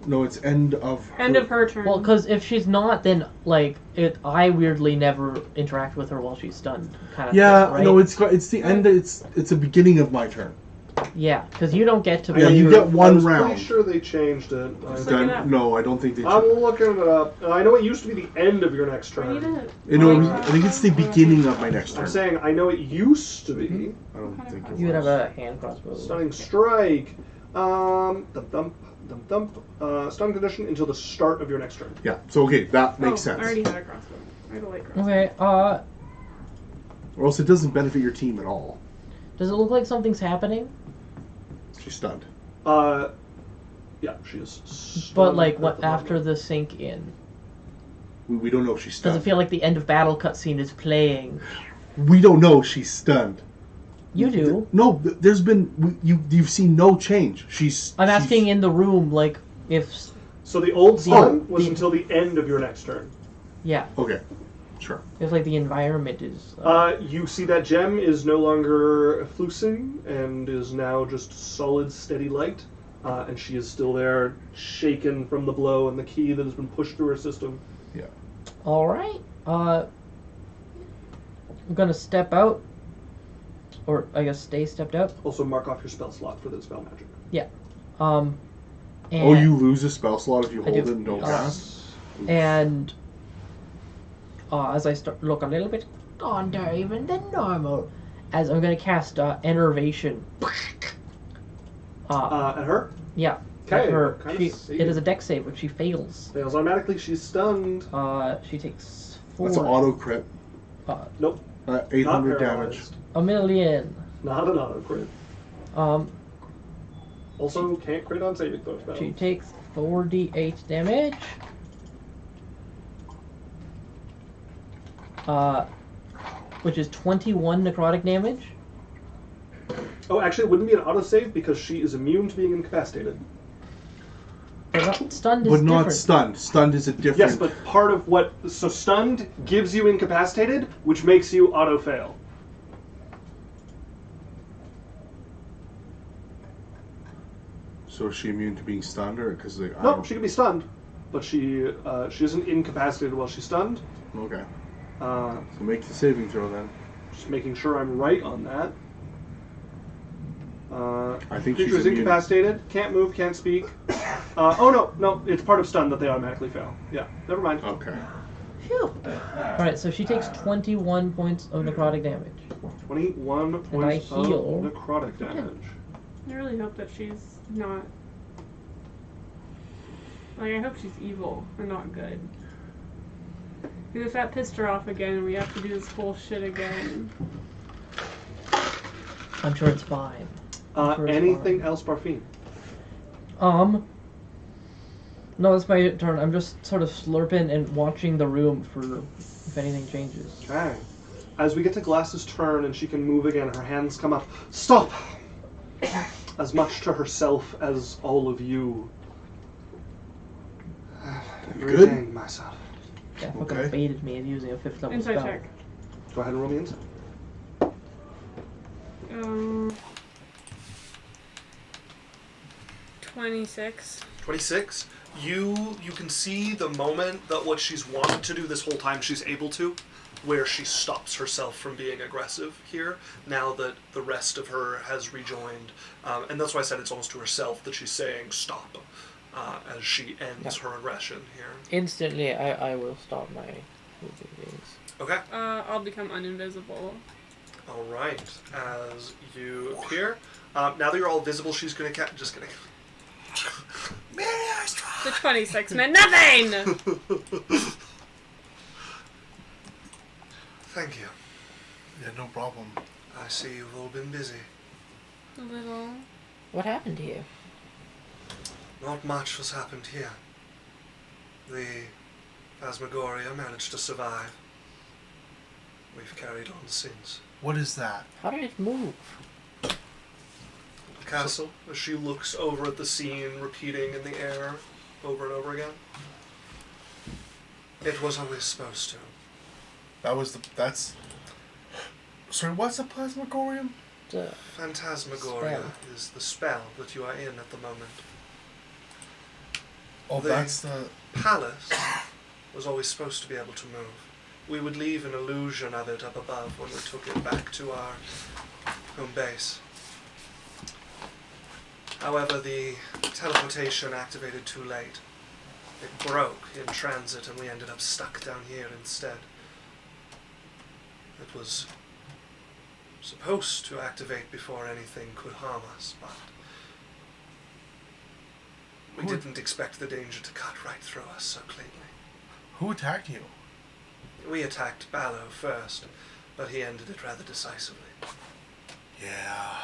No, it's end of. End of her turn. Well, because if she's not, then I weirdly never interact with her while she's stunned. Kind of. Yeah, thing, right? no, it's the end. It's the beginning of my turn. Yeah, because you don't get to. Yeah, play you her- get one I was round. pretty sure they changed it. Just look it up. No, I don't think they. I'm looking it up. I know it used to be the end of your next I need turn. it. You know, I think it's the beginning of my next I'm turn. saying I know it used to be. I don't think it You would was. have a hand crossbow. Stunning strike. Stun condition until the start of your next turn. Yeah. So okay, that makes I already sense. had a crossbow. I had a light crossbow. Okay. Or else it doesn't benefit your team at all. Does it look like something's happening? She's stunned. Yeah, she is. Stunned But like, at what the after moment. the sink in? We don't know if she's Does stunned. it feel like the end of battle cutscene is playing? We don't know if she's stunned. You do. No, there's been you've seen no change. I'm asking in the room, like if. So the old stun was the- until the end of your next turn. Yeah, Okay, sure. if like the environment is. You see that gem is no longer flusing and is now just solid, steady light. And she is still there, shaken from the blow and the key that has been pushed through her system. Yeah. All right. I'm gonna step out, or I guess stay stepped out. Also, mark off your spell slot for the spell magic. And, Oh, you lose a spell slot if you I hold it do. and don't cast? And as I start look a little bit under even than normal, as I'm gonna cast Enervation. At her? Yeah. Okay, at her. what kind of save? It is a dex save, but she fails. Fails automatically, she's stunned. She takes 4. That's an auto crit. Nope, 800 not damage. paralyzed. A million. Not an auto crit. Also, can't crit on saving throw spells. She takes 4d8 damage. Which is 21 necrotic damage. Oh, actually, it wouldn't be an autosave because she is immune to being incapacitated. But not, stunned is But not different. stunned. Stunned is a different. Yes, but part of what... So stunned gives you incapacitated, which makes you auto-fail. So is she immune to being stunned, or because they? No, she can be stunned, but she isn't incapacitated while she's stunned. Okay. Uh, So make the saving throw then. just making sure I'm right on that. I think Creature she's is immune. incapacitated, can't move, can't speak. Oh no, it's part of stun that they automatically fail. Yeah, never mind. Okay. Phew. Alright, so she takes 21 points of necrotic damage. 21 I points heal. of necrotic damage. I really hope that she's not. Like, I hope she's evil and not good. Because if that pissed her off again and we have to do this whole shit again. I'm sure it's fine. Anything else, Barfine? No, it's my turn. I'm just sort of slurping and watching the room for if anything changes. Okay. As we get to Glass's turn and she can move again, her hands come up. Stop! As much to herself as all of you. Regained myself. Yeah, fucking Okay. baited me at using a 5th level Insight spell. check. Go ahead and roll me insight. 26. 26. You can see the moment that what she's wanted to do this whole time she's able to, where she stops herself from being aggressive here, now that the rest of her has rejoined. And that's why I said it's almost to herself that she's saying stop as she ends her aggression here. Instantly, I will stop my moving things. Okay. I'll become uninvisible. All right. As you appear, now that you're all visible, she's gonna just gonna. The 26 meant nothing! Thank you. Yeah, no problem. I see you've all been busy. A little. What happened to you? Not much has happened here. The Phasmagoria managed to survive. We've carried on since. What is that? How did it move? The castle, as she looks over at the scene, repeating in the air over and over again. It was always supposed to. That's... Sorry, what's a plasmagorium? Phantasmagoria Spell. is the spell that you are in at the moment. Oh, The- that's the... Palace was always supposed to be able to move. We would leave an illusion of it up above when we took it back to our home base. However, the teleportation activated too late. It broke in transit and we ended up stuck down here instead. It was supposed to activate before anything could harm us, but we didn't expect the danger to cut right through us so cleanly. Who attacked you? We attacked Balo first, but he ended it rather decisively. Yeah.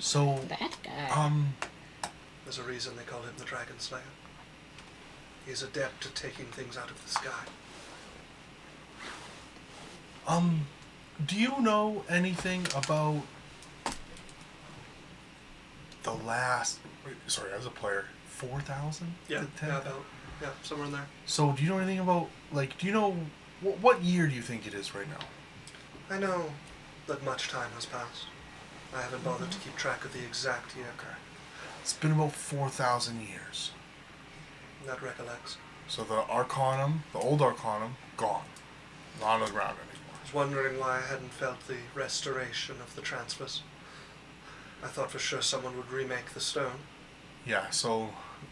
So, That guy. There's a reason they call him the Dragon Slayer. He's adept at taking things out of the sky. do you know anything about the last... Sorry, as a player, 4,000? Yeah, to 10? yeah, somewhere in there. So, do you know anything about, like, do you know... What year do you think it is right now? I know that much time has passed. I haven't bothered to keep track of the exact year. Okay. It's been about 4,000 years. That recollects. So the Arcanum, the old Arcanum, gone. Not on the ground anymore. I was wondering why I hadn't felt the restoration of the transfers. I thought for sure someone would remake the stone. Yeah, so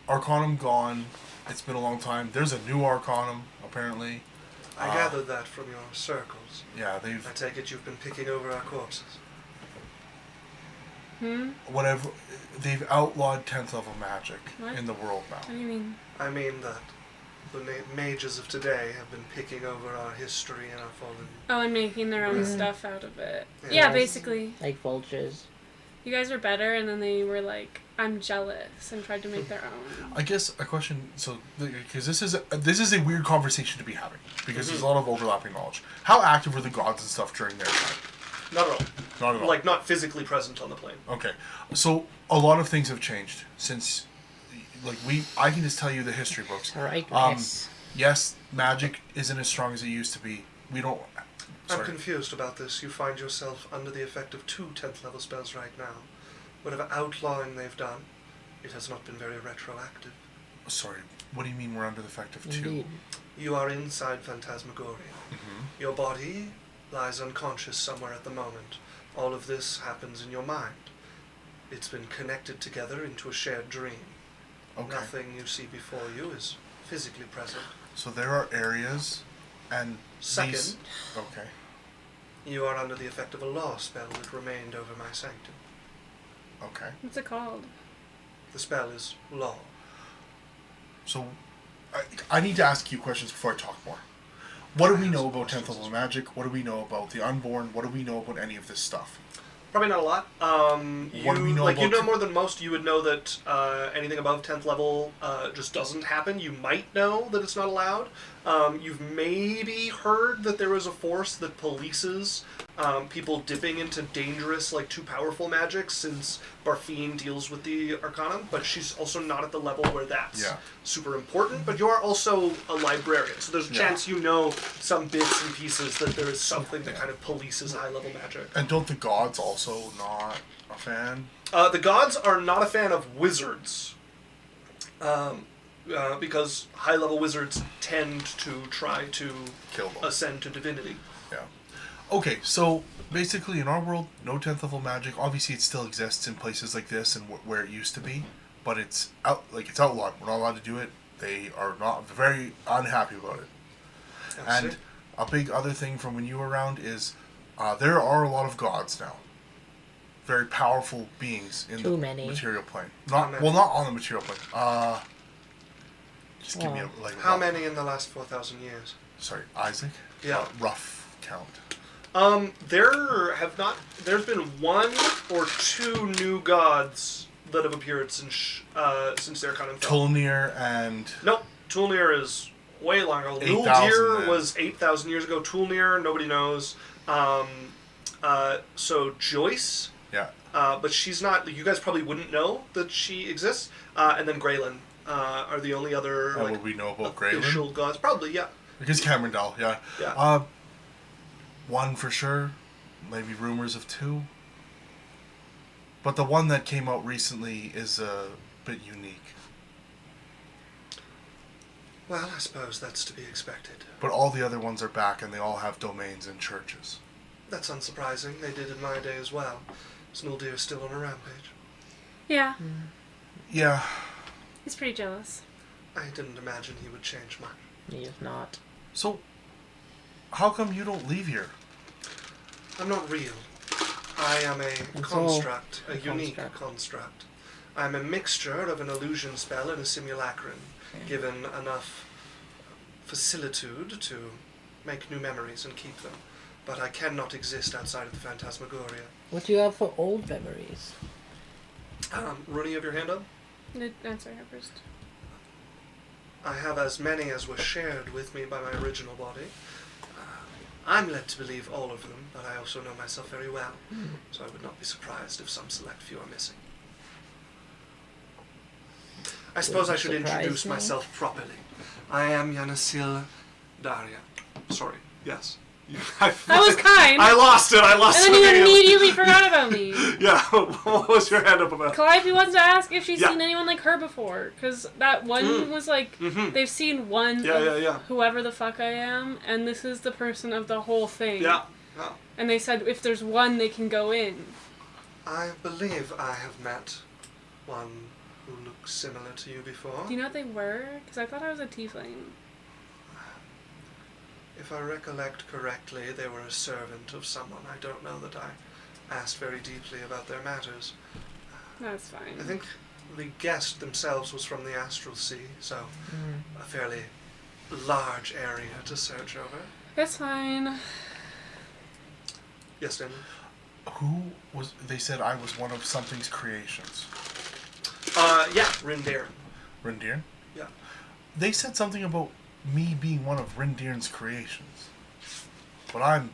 Arcanum gone. It's been a long time. There's a new Arcanum, apparently. I gathered that from your circles. Yeah, they've... I take it you've been picking over our corpses. Whatever. They've outlawed 10th level magic What? in the world now. What do you mean? I mean that the mages of today have been picking over our history and our fallen. Oh, and making their own Yeah. stuff out of it. Yeah. Yeah, basically. Like vultures. You guys are better, and then they were like, I'm jealous, and tried to make their own. I guess a question. So, because this is a weird conversation to be having because there's a lot of overlapping knowledge. How active were the gods and stuff during their time? Not at all. Not at all. Like, not physically present on the plane. Okay, so a lot of things have changed since. Like I can just tell you the history books. Alright, yes. Yes, magic isn't as strong as it used to be. We don't. I'm Sorry. confused about this. You find yourself under the effect of 2 10th level spells right now. Whatever outlawing they've done, it has not been very retroactive. Sorry. What do you mean we're under the effect of 2? Indeed. You are inside Phantasmagoria. Mm-hmm. Your body lies unconscious somewhere at the moment. All of this happens in your mind. It's been connected together into a shared dream. Okay. Nothing you see before you is physically present. So there are areas And Second, these... Okay. you are under the effect of a law spell that remained over my sanctum. Okay. What's it called? The spell is law. So, I need to ask you questions before I talk more. What do we know about 10th level magic? What do we know about the unborn? What do we know about any of this stuff? Probably not a lot. What do we know you about know more than most. You would know that anything above 10th level just doesn't happen. You might know that it's not allowed. You've maybe heard that there is a force that polices people dipping into dangerous, like, too powerful magic, since Barfine deals with the Arcanum, but she's also not at the level where that's super important. But you are also a librarian, so there's a chance you know some bits and pieces that there is something that kind of polices high-level magic. And don't the gods also not a fan? The gods are not a fan of wizards. Because high-level wizards tend to try to Kill them. ascend to divinity. Yeah. Okay, so basically in our world, no 10th level magic. Obviously, it still exists in places like this and where it used to be, but it's it's outlawed. We're not allowed to do it. They are not very unhappy about it. And a big other thing from when you were around is there are a lot of gods now. Very powerful beings in the material plane. Not on the material plane. Just give me a How many in the last 4,000 years? Sorry, Isaac? Yeah. Rough count. There's been one or two new gods that have appeared since their kind of Tulnir and... Nope, Tulnir is way longer. 8,000 Uldir then. was 8,000 years ago. Tulnir, nobody knows. So Joyce... Yeah. But she's not... You guys probably wouldn't know that she exists. And then Graylin are the only other would we know about Graylin? official gods. Probably, yeah. Because Cameron Doll, yeah. Yeah. One for sure. Maybe rumors of two. But the one that came out recently is a bit unique. Well, I suppose that's to be expected. But all the other ones are back and they all have domains in churches. That's unsurprising. They did in my day as well. Snuldir is still on a rampage. Yeah. Yeah. He's pretty jealous. I didn't imagine he would change much. He is not. So, how come you don't leave here? I'm not real. I am a construct, a unique construct. I'm a mixture of an illusion spell and a simulacrum, given enough facilitude to make new memories and keep them. But I cannot exist outside of the Phantasmagoria. What do you have for old memories? Rooney, you have your hand up? Answer her first. I have as many as were shared with me by my original body. I'm led to believe all of them, but I also know myself very well, so I would not be surprised if some select few are missing. I suppose I should introduce myself properly. I am Yanasil Daria. Sorry, yes. That was kind. I lost it. And then you immediately forgot about me. Yeah, what was your hand up about? Calliope wants to ask if she's seen anyone like her before. Because that one was like, they've seen one of whoever the fuck I am, and this is the person of the whole thing. Yeah. And they said if there's one, they can go in. I believe I have met one who looks similar to you before. Do you know what they were? Because I thought I was a tiefling. If I recollect correctly, they were a servant of someone. I don't know that I asked very deeply about their matters. That's fine. I think the guest themselves was from the Astral Sea, so a fairly large area to search over. That's fine. Yes, Dan? Who was... They said I was one of something's creations. Yeah, Rindir. Rindir? Yeah. They said something about me being one of Rindir's creations. But I'm...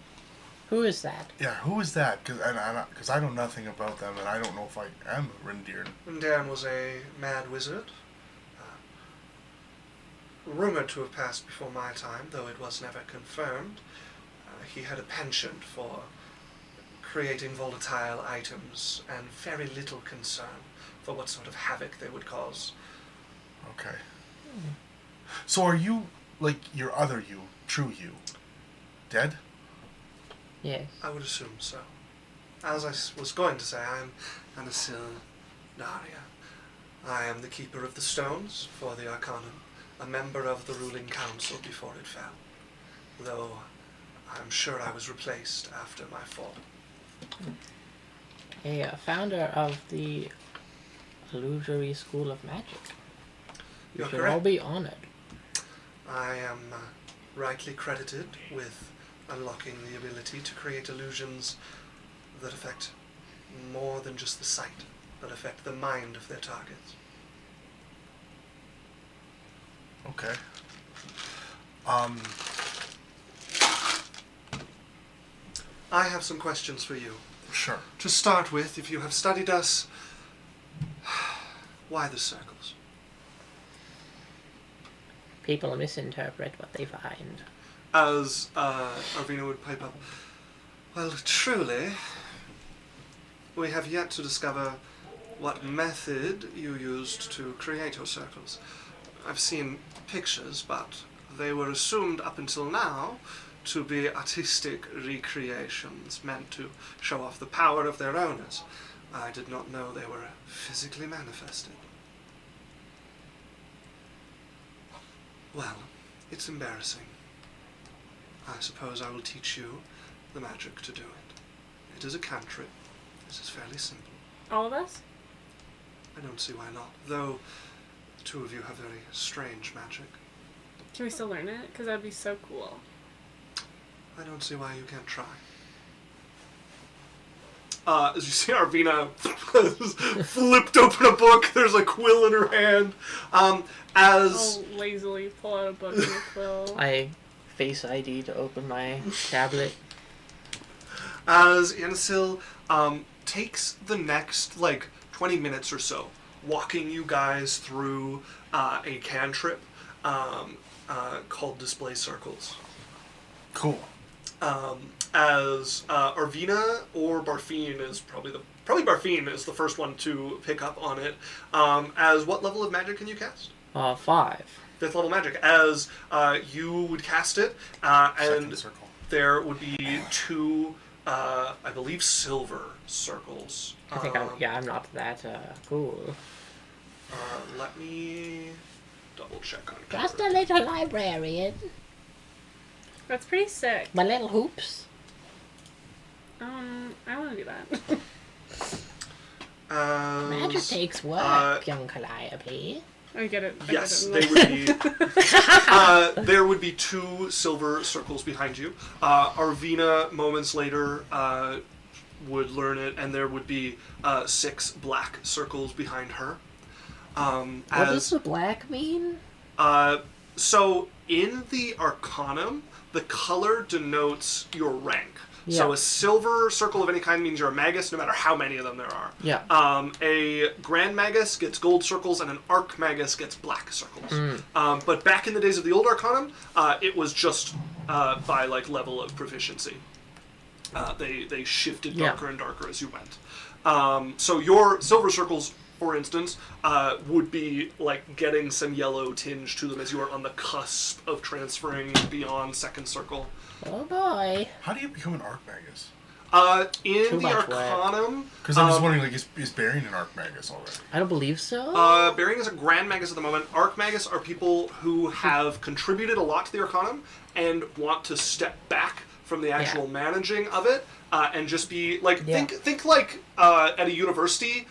Who is that? Yeah, who is that? Because I know nothing about them, and I don't know if I am Rindir. Rindir was a mad wizard. Rumored to have passed before my time, though it was never confirmed. He had a penchant for creating volatile items, and very little concern for what sort of havoc they would cause. Okay. So are you, like, your other you, true you, dead? Yes. I would assume so. As I was going to say, I am Anasil Daria. I am the keeper of the stones for the Arcanum, a member of the ruling council before it fell. though I'm sure I was replaced after my fall. A founder of the Illusory School of Magic. You You're should correct. all be honored. I am rightly credited with unlocking the ability to create illusions that affect more than just the sight, but affect the mind of their targets. Okay. I have some questions for you. Sure. To start with, if you have studied us, why the circles? People misinterpret what they find. As Arvina would pipe up, well, truly, we have yet to discover what method you used to create your circles. I've seen pictures, but they were assumed up until now to be artistic recreations meant to show off the power of their owners. I did not know they were physically manifested. Well, it's embarrassing. I suppose I will teach you the magic to do it. It is a cantrip. This is fairly simple. All of us? I don't see why not, though the two of you have very strange magic. Can we still learn it? Because that'd be so cool. I don't see why you can't try. As you see Arvina flipped open a book, there's a quill in her hand. As I'll lazily pull out a book and a quill. I face ID to open my tablet. as Yanasil takes the next, 20 minutes or so, walking you guys through a cantrip called Display Circles. Cool. As Arvina or Barfine is probably Barfine is the first one to pick up on it. As what level of magic can you cast? 5. 5th level magic. As you would cast it, and Second circle. there would be 2, I believe, silver circles. I think I'm not that cool. Let me double check on Just cover. a little librarian. That's pretty sick. My little hoops. I want to do that. Magic takes work, young Calliope. I get it. Yes, I get they it. would be. There would be 2 silver circles behind you. Arvina, moments later, would learn it, and there would be 6 black circles behind her. What does the black mean? So in the Arcanum, the color denotes your rank. Yeah. So a silver circle of any kind means you're a magus, no matter how many of them there are. Yeah. A Grand Magus gets gold circles, and an Arch Magus gets black circles. But back in the days of the old Arcanum, it was just by level of proficiency. They shifted darker and darker as you went. So your silver circles, for instance, would be getting some yellow tinge to them as you are on the cusp of transferring beyond second circle. Oh boy. How do you become an Archmagus? In Too the much work. Arcanum, Because I'm just wondering, is Barian an Archmagus already? I don't believe so. Barian is a Grand Magus at the moment. Archmagus are people who have contributed a lot to the Arcanum and want to step back from the actual managing of it and just be think at a university,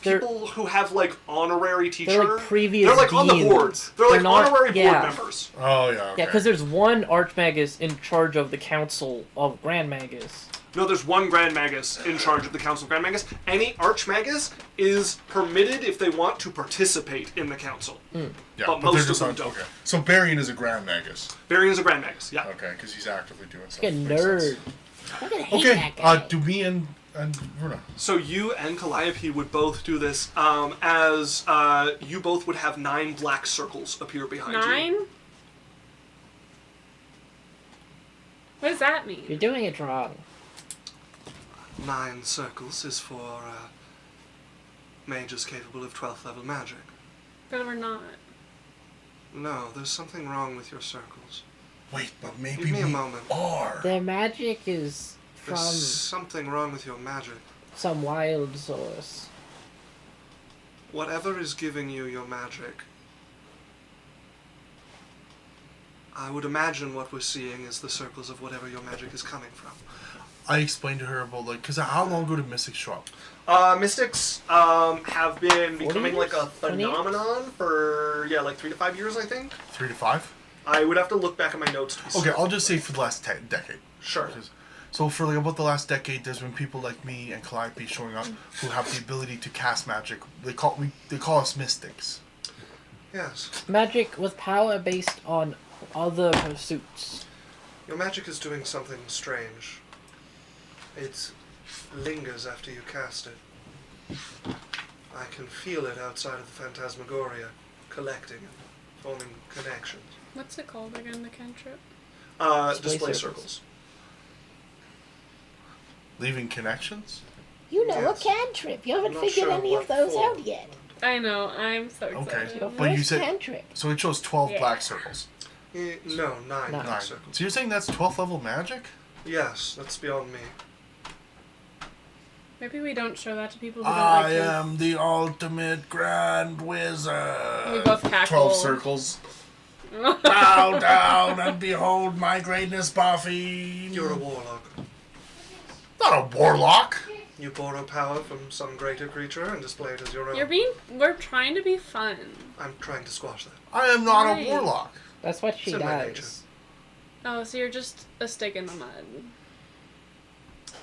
people who have honorary teachers. They're previous They're on the deans. boards. They're not- honorary board yeah. members. Oh, yeah, okay. Yeah, because there's one Archmagus in charge of the Council of Grand Magus. No, there's one Grand Magus in charge of the Council of Grand Magus. Any Archmagus is permitted if they want to participate in the Council. Yeah, but they're most just of them not- don't. Okay. So Barian is a Grand Magus. Barian is a Grand Magus, yeah. Okay, because he's actively doing stuff. Like a Makes sense. nerd. I'm gonna hate Okay, that guy. do me and Runa. So you and Calliope would both do this, as you both would have 9 black circles appear behind you. 9? What does that mean? You're doing it wrong. 9 circles is for mages capable of 12th level magic. But we're not. No, there's something wrong with your circles. Wait, but maybe Give me a we moment. are. Their magic is from There's something wrong with your magic. some wild source. Whatever is giving you your magic I would imagine what we're seeing is the circles of whatever your magic is coming from. I explained to her about, like, because how long ago did Mystics show up? Mystics have been 40 becoming like a years? 28? phenomenon for, like 3 to 5 years, I think. 3 to 5? I would have to look back at my notes to be Okay, certain. I'll just say for the last decade. Sure. So for like about the last decade, there's been people like me and Calliope showing up who have the ability to cast magic. They call us mystics. Yes. Magic with power based on other pursuits. Your magic is doing something strange. It lingers after you cast it. I can feel it outside of the Phantasmagoria, collecting and forming connections. What's it called again, the cantrip? Display circles. Leaving connections? You know Yes. a cantrip. You haven't I'm not figured sure any of what those for. out yet. I know, I'm so Okay. excited. Your But you first said- cantrip. So it shows 12 Yeah. black circles. No, 9 Nine. 9. circles. So you're saying that's 12th level magic? Yes, that's beyond me. Maybe we don't show that to people who don't like to. am the ultimate grand wizard. We both cackle. 12 circles. Bow down and behold my greatness, Buffy. You're a warlock. Not a warlock. You borrow power from some greater creature and display it as your own. We're trying to be fun. I'm trying to squash that. I am not Right. a warlock. That's what she It's in my nature. does. Oh, so you're just a stick in the mud.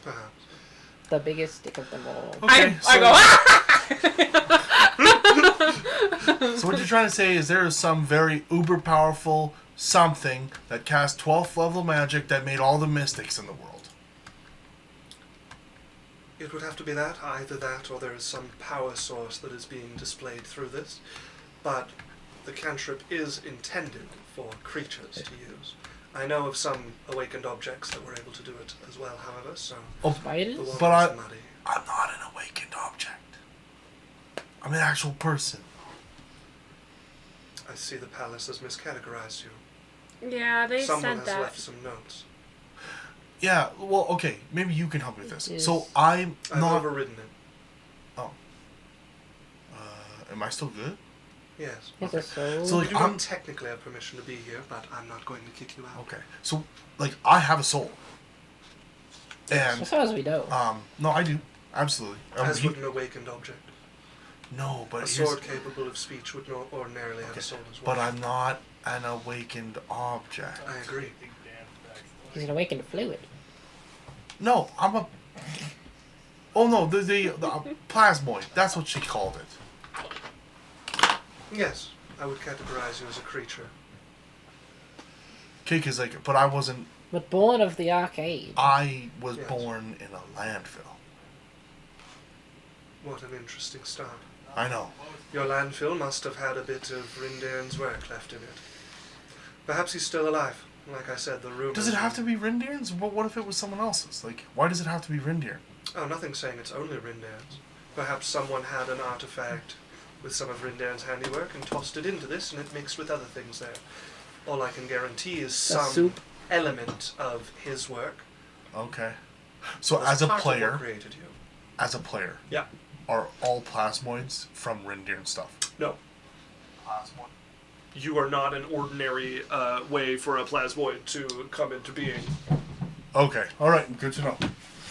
Perhaps. The biggest stick of them all. Okay, I go, So what you're trying to say is there is some very uber powerful something that cast 12th level magic that made all the mystics in the world. It would have to be that, either that or there is some power source that is being displayed through this. But the cantrip is intended for creatures to use. I know of some awakened objects that were able to do it as well, however, so the Spiders? water But is muddy. I'm not an awakened object. I'm an actual person. I see the palace has miscategorized you. yeah, they Someone said has that. left some notes. Yeah, well, okay, maybe you can help me with this. Yes. So I'm I've not... overridden it. am I still good? Yes. It's a soul. So, You like, do I'm... not technically have permission to be here, but I'm not going to kick you out. Okay, so, like, I have a soul. And, As far as we know. no, I do. Absolutely. As would an awakened object. No, but A here's... sword capable of speech would not ordinarily have a soul as well. But I'm not an awakened object. I agree. He's an awakened fluid. No, I'm a... Oh, no, the plasmoid. That's what she called it. Yes, I would categorize you as a creature. Okay, because, like, but I wasn't... But born of the arcade. I was Yes. born in a landfill. What an interesting start. I know. Your landfill must have had a bit of Rindairn's work left in it. Perhaps he's still alive. Like I said, the rumors... Does it have to be Rindairn's? What if it was someone else's? Like, why does it have to be Rindair? Oh, nothing's saying it's only Rindair's. Perhaps someone had an artifact with some of Rindair's handiwork and tossed it into this and it mixed with other things there. All I can guarantee is some soup. element of his work. Okay. So was as a part of what player, created you. yeah, Yeah. are all plasmoids from Rindair and stuff? No. You are not an ordinary way for a plasmoid to come into being. Okay. All right. Good to know.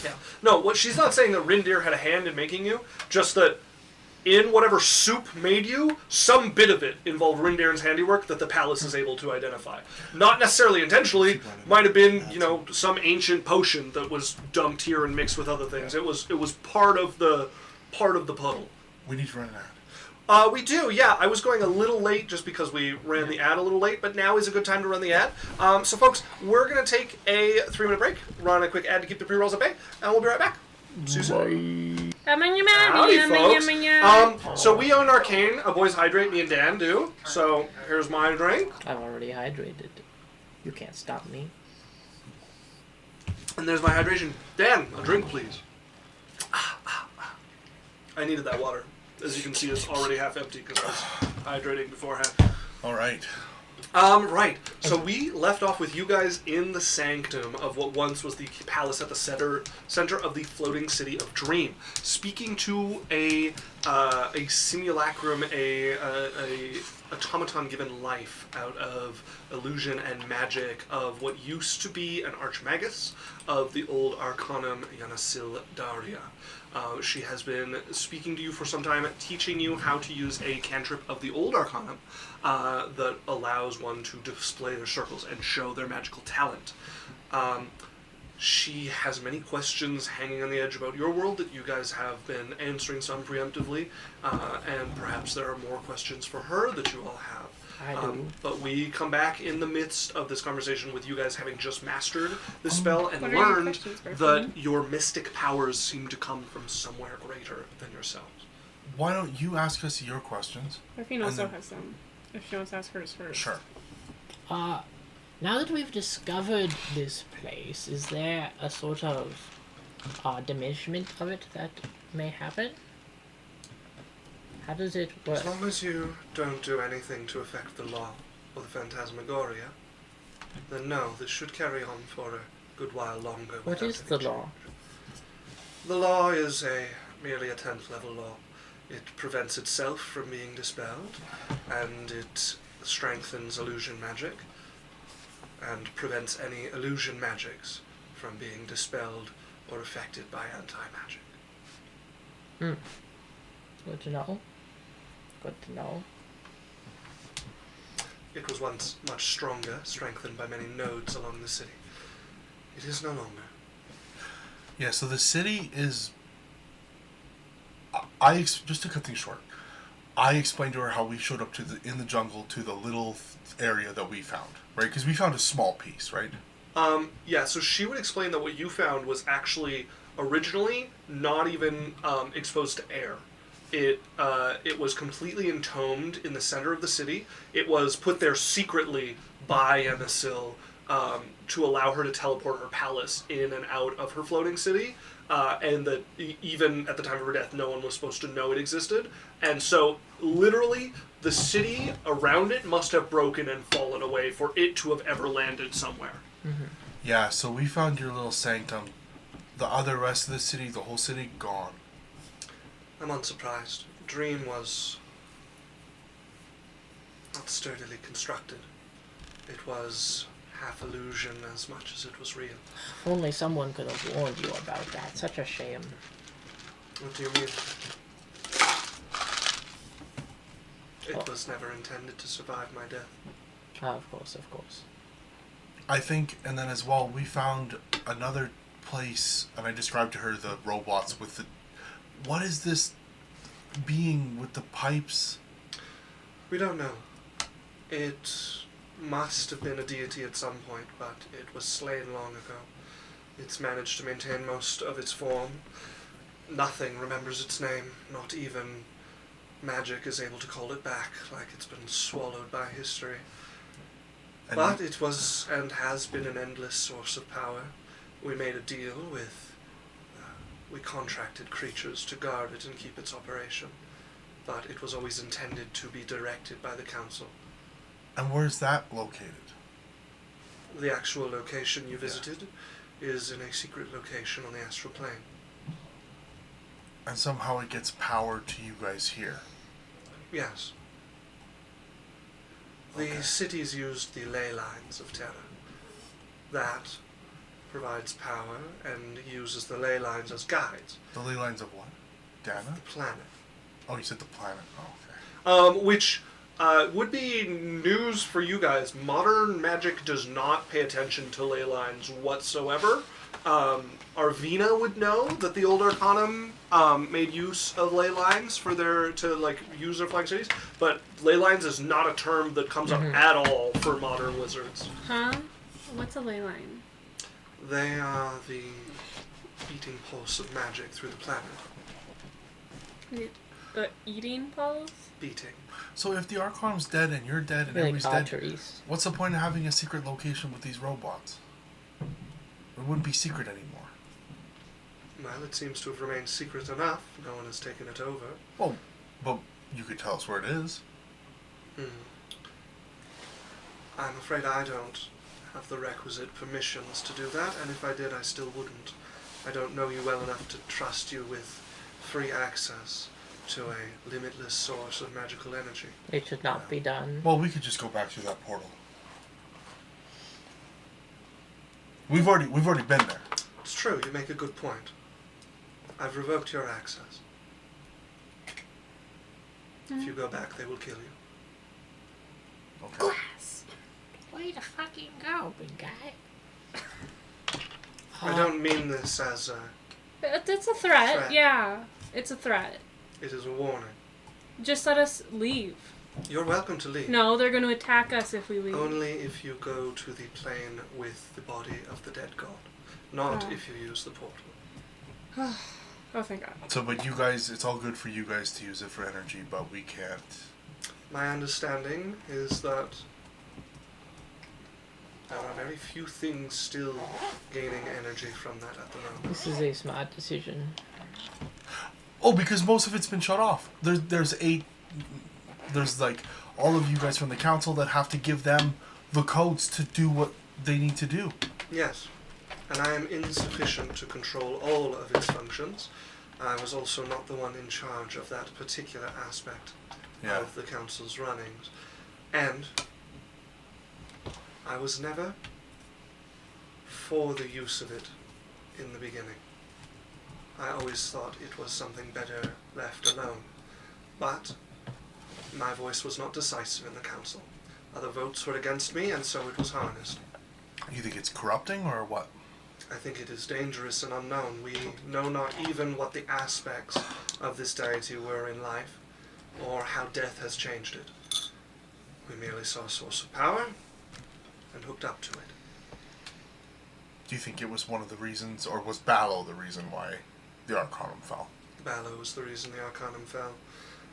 Yeah. No, what she's not saying that Rindir had a hand in making you, just that in whatever soup made you, some bit of it involved Rindir's handiwork that the palace is able to identify. Not necessarily intentionally, might have been, some ancient potion that was dumped here and mixed with other things. It was part of the puddle. We need to run an ad. We do, yeah. I was going a little late just because we ran the ad a little late, but now is a good time to run the ad. So, folks, we're going to take a 3-minute break, run a quick ad to keep the pre-rolls at bay, and we'll be right back. See you soon. Howdy, folks. So we own Arcane. Boys Hydrate, me and Dan do. So, here's my drink. I'm already hydrated. You can't stop me. And there's my hydration. Dan, a drink, please. I needed that water. As you can see, it's already half empty because I was hydrating beforehand. All right. Right. So we left off with you guys in the sanctum of what once was the palace at the center of the floating city of Dream, speaking to a a simulacrum, a automaton given life out of illusion and magic of what used to be an archmagus of the old Arcanum Yanasil Daria. She has been speaking to you for some time, teaching you how to use a cantrip of the old Arcanum that allows one to display their circles and show their magical talent. She has many questions hanging on the edge about your world that you guys have been answering some preemptively, and perhaps there are more questions for her that you all have. I do. But we come back in the midst of this conversation with you guys having just mastered the spell and What are your learned questions, that Griffin? your mystic powers seem to come from somewhere greater than yourselves. Why don't you ask us your questions? Griffin also then- has some. If she wants to ask hers first. Sure. Now that we've discovered this place, is there a sort of diminishment of it that may happen? How does it work? As long as you don't do anything to affect the law or the phantasmagoria, then no, this should carry on for a good while longer. What without is any the change. law? The law is merely a 10th level law. It prevents itself from being dispelled, and it strengthens illusion magic, and prevents any illusion magics from being dispelled or affected by anti-magic. Good to know. Good to know. It was once much stronger, strengthened by many nodes along the city. It is no longer. Yeah, so the city is... just to cut things short, I explained to her how we showed up in the jungle to the little area that we found, right? Because we found a small piece, right? Yeah, so she would explain that what you found was actually originally not even exposed to air. It was completely entombed in the center of the city. It was put there secretly by Anasil to allow her to teleport her palace in and out of her floating city, and that even at the time of her death, no one was supposed to know it existed. And so, literally, the city around it must have broken and fallen away for it to have ever landed somewhere. Yeah, so we found your little sanctum. The other rest of the city, the whole city, gone. I'm unsurprised. Dream was not sturdily constructed. It was half illusion as much as it was real. If only someone could have warned you about that. Such a shame. What do you mean? It was never intended to survive my death. Of course, of course. I think, and then as well, we found another place, and I described to her the robots with the... What is this being with the pipes? We don't know. It must have been a deity at some point, but it was slain long ago. It's managed to maintain most of its form. Nothing remembers its name, not even magic is able to call it back, like it's been swallowed by history. And But it was and has been an endless source of power. We made a deal with... we contracted creatures to guard it and keep its operation. But it was always intended to be directed by the council. And where's that located? The actual location you visited is in a secret location on the astral plane. And somehow it gets power to you guys here. Yes. The Okay. cities used the ley lines of terror. That provides power and uses the ley lines as guides. The ley lines of what? Dana? The planet. Oh, you said the planet. Oh, okay. Which would be news for you guys. Modern magic does not pay attention to ley lines whatsoever. Arvina would know that the old Arcanum made use of ley lines for use their flying cities, but ley lines is not a term that comes up at all for modern wizards. Huh? What's a ley line? They are the beating pulse of magic through the planet. The eating pulse? Beating. So if the Arcanum's dead and you're dead and Like everybody's dead, arteries. what's the point of having a secret location with these robots? It wouldn't be secret anymore. Well, it seems to have remained secret enough. No one has taken it over. Well, but you could tell us where it is. I'm afraid I don't have the requisite permissions to do that, and if I did, I still wouldn't. I don't know you well enough to trust you with free access to a limitless source of magical energy. It should not be done. Well, we could just go back through that portal. We've already been there. It's true, you make a good point. I've revoked your access. If you go back, they will kill you. Okay. Glass! Way to fucking go, big guy. I don't mean this as a... It's a threat. Threat. Yeah. It's a threat. It is a warning. Just let us leave. You're welcome to leave. No, they're going to attack us if we leave. Only if you go to the plane with the body of the dead god. Not Oh. if you use the portal. Oh, thank God. So, but you guys, it's all good for you guys to use it for energy, but we can't. My understanding is that there are very few things still gaining energy from that at the moment. This is a smart decision. Oh, because most of it's been shut off. There's like all of you guys from the council that have to give them the codes to do what they need to do. Yes, and I am insufficient to control all of its functions. I was also not the one in charge of that particular aspect of the council's runnings. And I was never for the use of it in the beginning. I always thought it was something better left alone. But my voice was not decisive in the council. Other votes were against me, and so it was harnessed. You think it's corrupting or what? I think it is dangerous and unknown. We know not even what the aspects of this deity were in life, or how death has changed it. We merely saw a source of power, and hooked up to it. Do you think it was one of the reasons, or was Balo the reason why the Arcanum fell? Balo was the reason the Arcanum fell,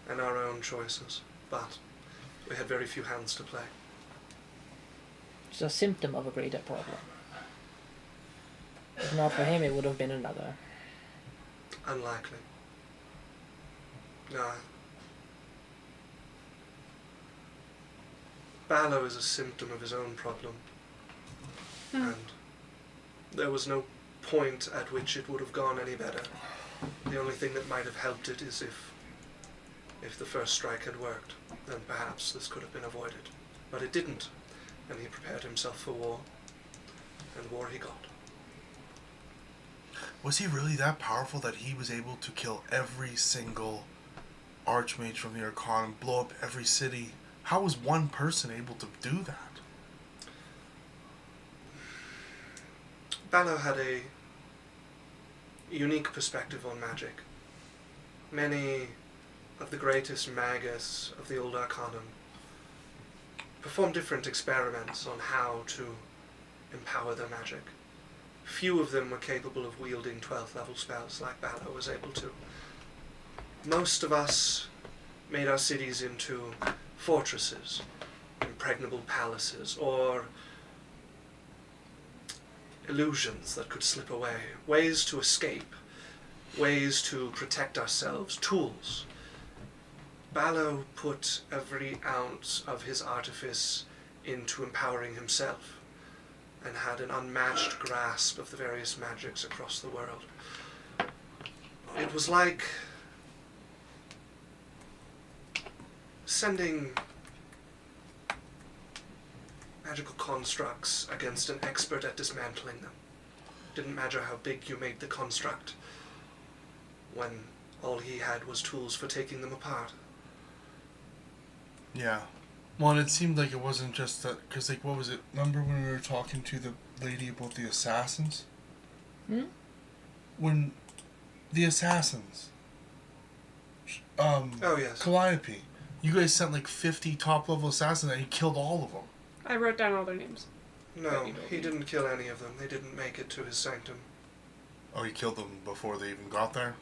and our own choices. But we had very few hands to play. It's a symptom of a greater problem. If not for him, it would have been another. Unlikely. No. Balo is a symptom of his own problem. And there was no point at which it would have gone any better. The only thing that might have helped it is if the first strike had worked, then perhaps this could have been avoided. But it didn't, and he prepared himself for war, and war he got. Was he really that powerful that he was able to kill every single archmage from the Arcanum, blow up every city? How was one person able to do that? Balo had a unique perspective on magic. Many of the greatest magus of the old Arcanum performed different experiments on how to empower their magic. Few of them were capable of wielding 12th level spells like Balo was able to. Most of us made our cities into fortresses, impregnable palaces, or illusions that could slip away, ways to escape, ways to protect ourselves, tools. Balo put every ounce of his artifice into empowering himself, and had an unmatched grasp of the various magics across the world. It was like sending magical constructs against an expert at dismantling them. Didn't matter how big you made the construct, when all he had was tools for taking them apart. Yeah. Well, and it seemed like it wasn't just that, because, like, what was it? Remember when we were talking to the lady about the assassins? When the assassins, Oh yes. Calliope, you guys sent like 50 top-level assassins and he killed all of them. I wrote down all their names. No, he didn't kill any of them. They didn't make it to his sanctum. Oh, he killed them before they even got there?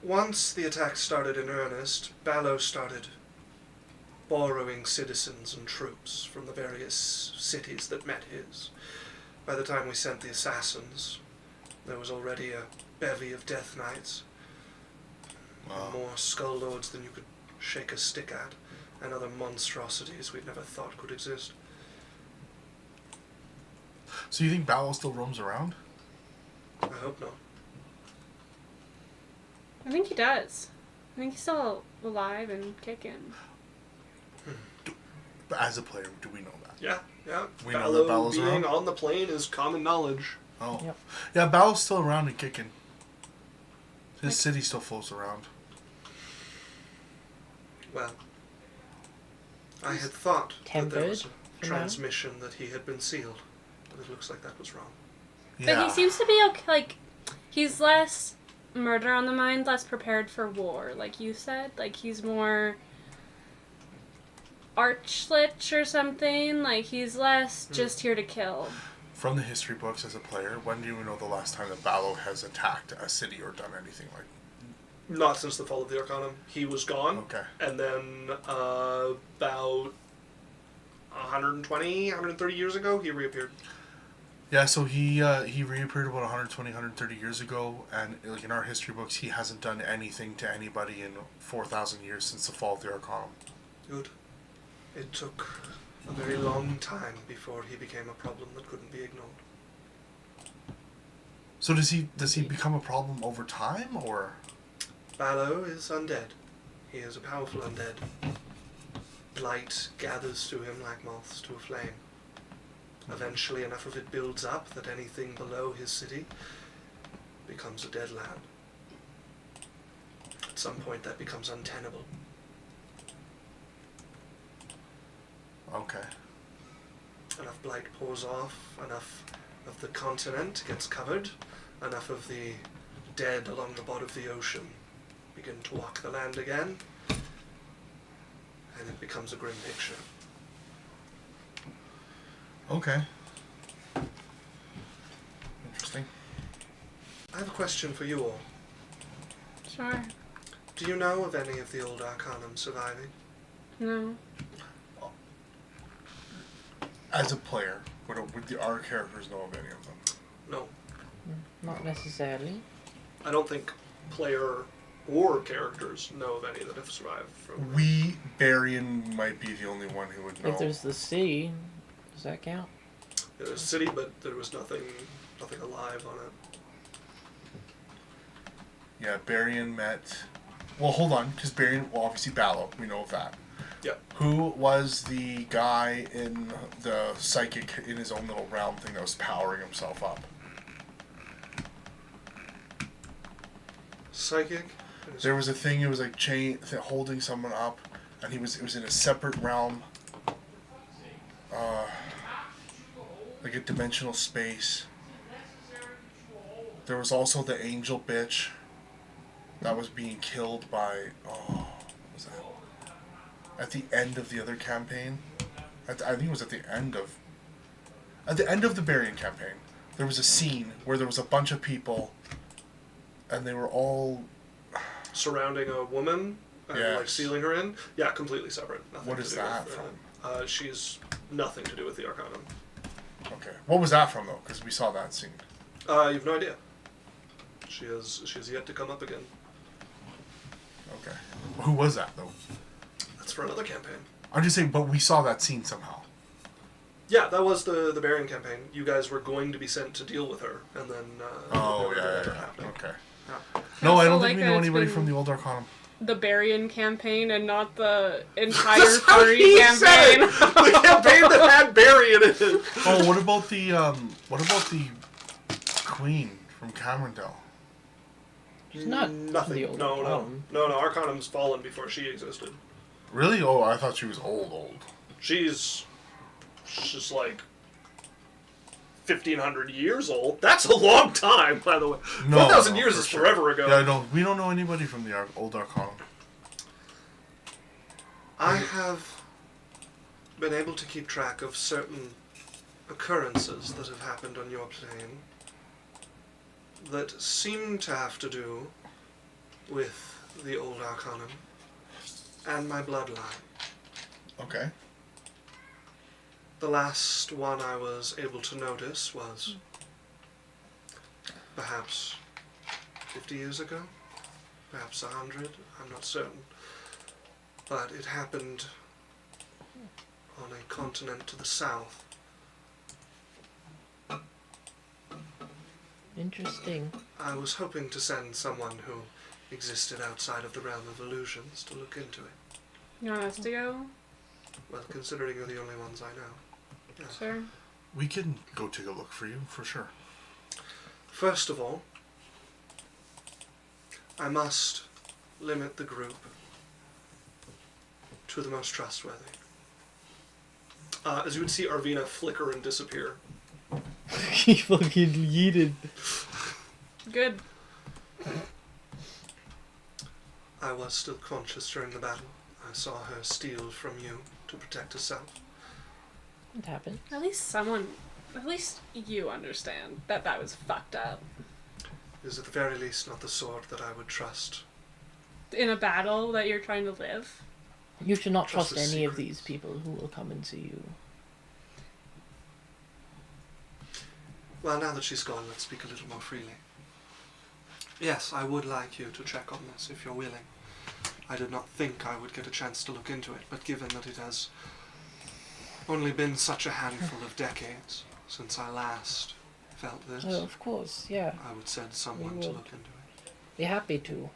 Once the attack started in earnest, Balo started borrowing citizens and troops from the various cities that met his. By the time we sent the assassins, there was already a bevy of death knights, more skull lords than you could shake a stick at, and other monstrosities we'd never thought could exist. So you think Balo still roams around? I hope not. I think he does. I think he's still alive and kicking. But as a player, do we know that? Yeah. We know that Balo Balo's being around? on the plane is common knowledge. Oh. Yep. Yeah, Balo's still around and kicking. His Like- city still floats around. Well, I had thought that there was a Tempered for now. transmission that he had been sealed, but it looks like that was wrong. But he seems to be okay. Like, he's less murder on the mind, less prepared for war, like you said. Like, he's more archlich or something. Like, he's less just here to kill. From the history books as a player, when do you know the last time that Balo has attacked a city or done anything like Not since the fall of the Arcanum. He was gone. Okay. And then about 120, 130 years ago, he reappeared. Yeah, so he reappeared about 120, 130 years ago, and like in our history books, he hasn't done anything to anybody in 4,000 years since the fall of the Arcanum. Good. It took a very long time before he became a problem that couldn't be ignored. So does he become a problem over time, or? Balo is undead. He is a powerful undead. Light gathers to him like moths to a flame. Eventually enough of it builds up that anything below his city becomes a dead land. At some point that becomes untenable. Okay. Enough blight pours off, enough of the continent gets covered, enough of the dead along the bottom of the ocean begin to walk the land again, and it becomes a grim picture. Okay. Interesting. I have a question for you all. Sure. Do you know of any of the old Arcanum surviving? No. As a player, would our characters know of any of them? No. Not necessarily. I don't think player or characters know of any that have survived from... We, Barian, might be the only one who would know. If there's the sea, does that count? There was a city, but there was nothing alive on it. Yeah, Barian met... Well, hold on, because Barian... Well, obviously Balo, we know of that. Yeah. Who was the guy in the psychic, in his own little realm thing that was powering himself up? Psychic? There was a thing, it was like holding someone up, and it was in a separate realm. Like a dimensional space. There was also the angel bitch that was being killed by, what was that? At the end of the other campaign. I think it was at the end of the Barian campaign. There was a scene where there was a bunch of people, and they were all surrounding a woman and Yes. like sealing her in. Yeah, completely separate. Nothing What to is do that with, from? She's nothing to do with the Arcanum. Okay. What was that from, though? Because we saw that scene. You have no idea. She has yet to come up again. Okay. Who was that, though? That's for another campaign. I'm just saying, but we saw that scene somehow. Yeah, that was the Barian campaign. You guys were going to be sent to deal with her, and then Oh, that yeah. ended up happening. Okay. Yeah. No, I also don't like think we that know it's anybody been- from the old Arcanum. The Barian campaign and not the entire That's how party he said campaign. it! The campaign that had Barian in it. Oh, what about the Queen from Camerondale? She's not Nothing. the old No. Arcanum. No, Arcanum's fallen before she existed. Really? Oh, I thought she was old. She's like 1,500 years old. That's a long time, by the way. No, 1,000 no, years for is sure. forever ago. Yeah, we don't know anybody from the old Arcanum. I have been able to keep track of certain occurrences that have happened on your plane that seem to have to do with the old Arcanum and my bloodline. Okay. The last one I was able to notice was perhaps 50 years ago, perhaps 100, I'm not certain. But it happened on a continent to the south. Interesting. I was hoping to send someone who existed outside of the realm of illusions to look into it. You want us to go? Well, considering you're the only ones I know. Yeah. Sure. We can go take a look for you, for sure. First of all, I must limit the group to the most trustworthy. As you would see Arvina flicker and disappear. He fucking yeeted. Good. I was still conscious during the battle. I saw her steal from you to protect herself. What happened? At least you understand that was fucked up. It is at the very least not the sword that I would trust. In a battle that you're trying to live. You should not Trust trust the any of secret. these people who will come and see you. Well, now that she's gone, let's speak a little more freely. Yes, I would like you to check on this if you're willing. I did not think I would get a chance to look into it, but given that it has only been such a handful of decades since I last felt this, Oh, of course, yeah. I would send someone We to would. look into it. Be happy to.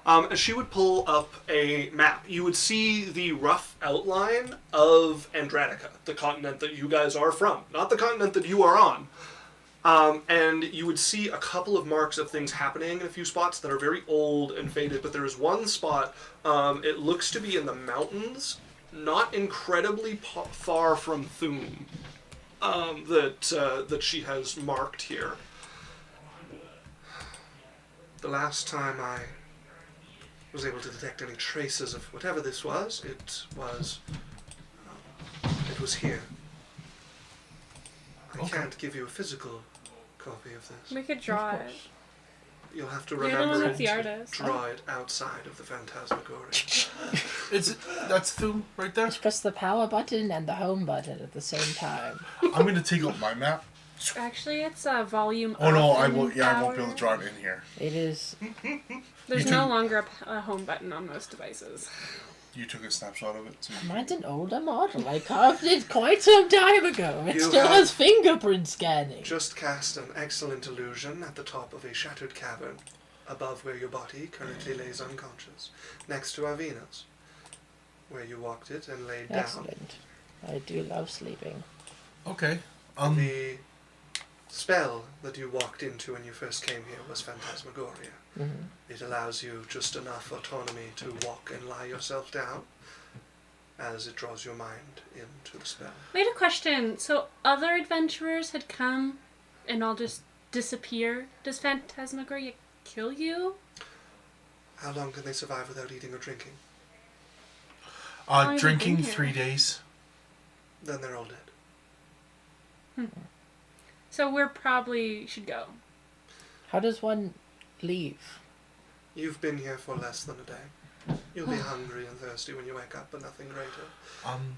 As she would pull up a map, you would see the rough outline of Andratica, the continent that you guys are from, not the continent that you are on. And you would see a couple of marks of things happening in a few spots that are very old and faded, but there is one spot, it looks to be in the mountains, not incredibly far from Thum, that she has marked here. The last time I was able to detect any traces of whatever this was, it was here. I Okay. can't give you a physical copy of this. We could draw Of it. course. You'll have to You're the one remember that's the to artist. draw it outside of the Phantasmagoria. That's Thum right there. Just press the power button and the home button at the same time. I'm going to take out my map. Actually, it's a volume. Oh no, up I in will. Yeah, I won't be power. able to draw it in here. It is. There's You no took- longer a home button on most devices. You took a snapshot of it. So Mine's an older model. I carved it quite some time ago. It You still have- has fingerprint scanning. Just cast an excellent illusion at the top of a shattered cavern, above where your body currently lays unconscious, next to Arvina's, where you walked it and laid down. Excellent. I do love sleeping. okay. The spell that you walked into when you first came here was Phantasmagoria. Hmm. It allows you just enough autonomy to walk and lie yourself down as it draws your mind into the spell. Wait, a question. So other adventurers had come and all just disappear. Does Phantasmagoria kill you? How long can they survive without eating or drinking? long have you Drinking been here? 3 days. Then they're all dead. So we're probably should go. How does one leave? You've been here for less than a day. You'll be hungry and thirsty when you wake up, but nothing greater.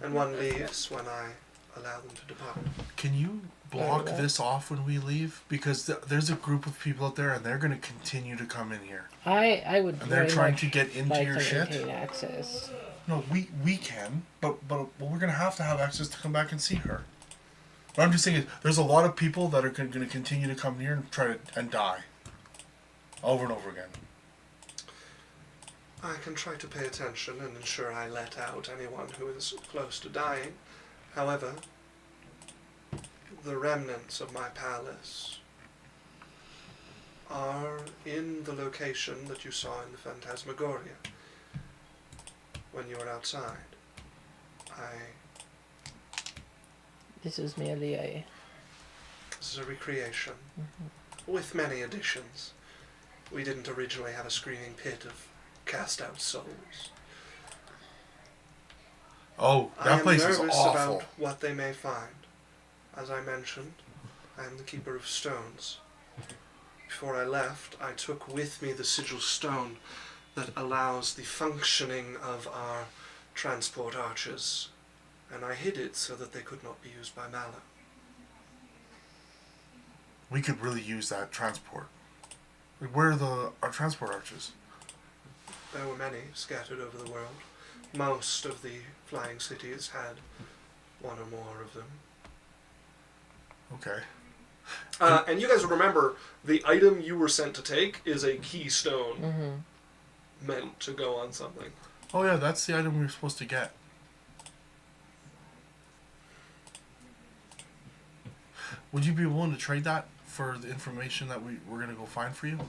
And one leaves when I allow them to depart. Can you block Alright. this off when we leave? Because there's a group of people out there, and they're going to continue to come in here. I would And they're very trying much to get into like your to shit. maintain access. No, we can, but we're going to have access to come back and see her. What I'm just saying is, there's a lot of people that are going to continue to come here and try to and die, over and over again. I can try to pay attention and ensure I let out anyone who is close to dying. However, the remnants of my palace are in the location that you saw in the Phantasmagoria when you were outside. This is merely a... This is a recreation with many additions. We didn't originally have a screaming pit of cast out souls. Oh, I that am place is nervous awful. about what they may find. As I mentioned, I am the keeper of stones. Before I left, I took with me the sigil stone that allows the functioning of our transport archers, and I hid it so that they could not be used by Balo. We could really use that transport. Like, where are our transport arches? There were many scattered over the world. Most of the flying cities had one or more of them. Okay. And you guys remember, the item you were sent to take is a keystone. meant to go on something. Oh yeah, that's the item we were supposed to get. Would you be willing to trade that for the information that we're gonna go find for you?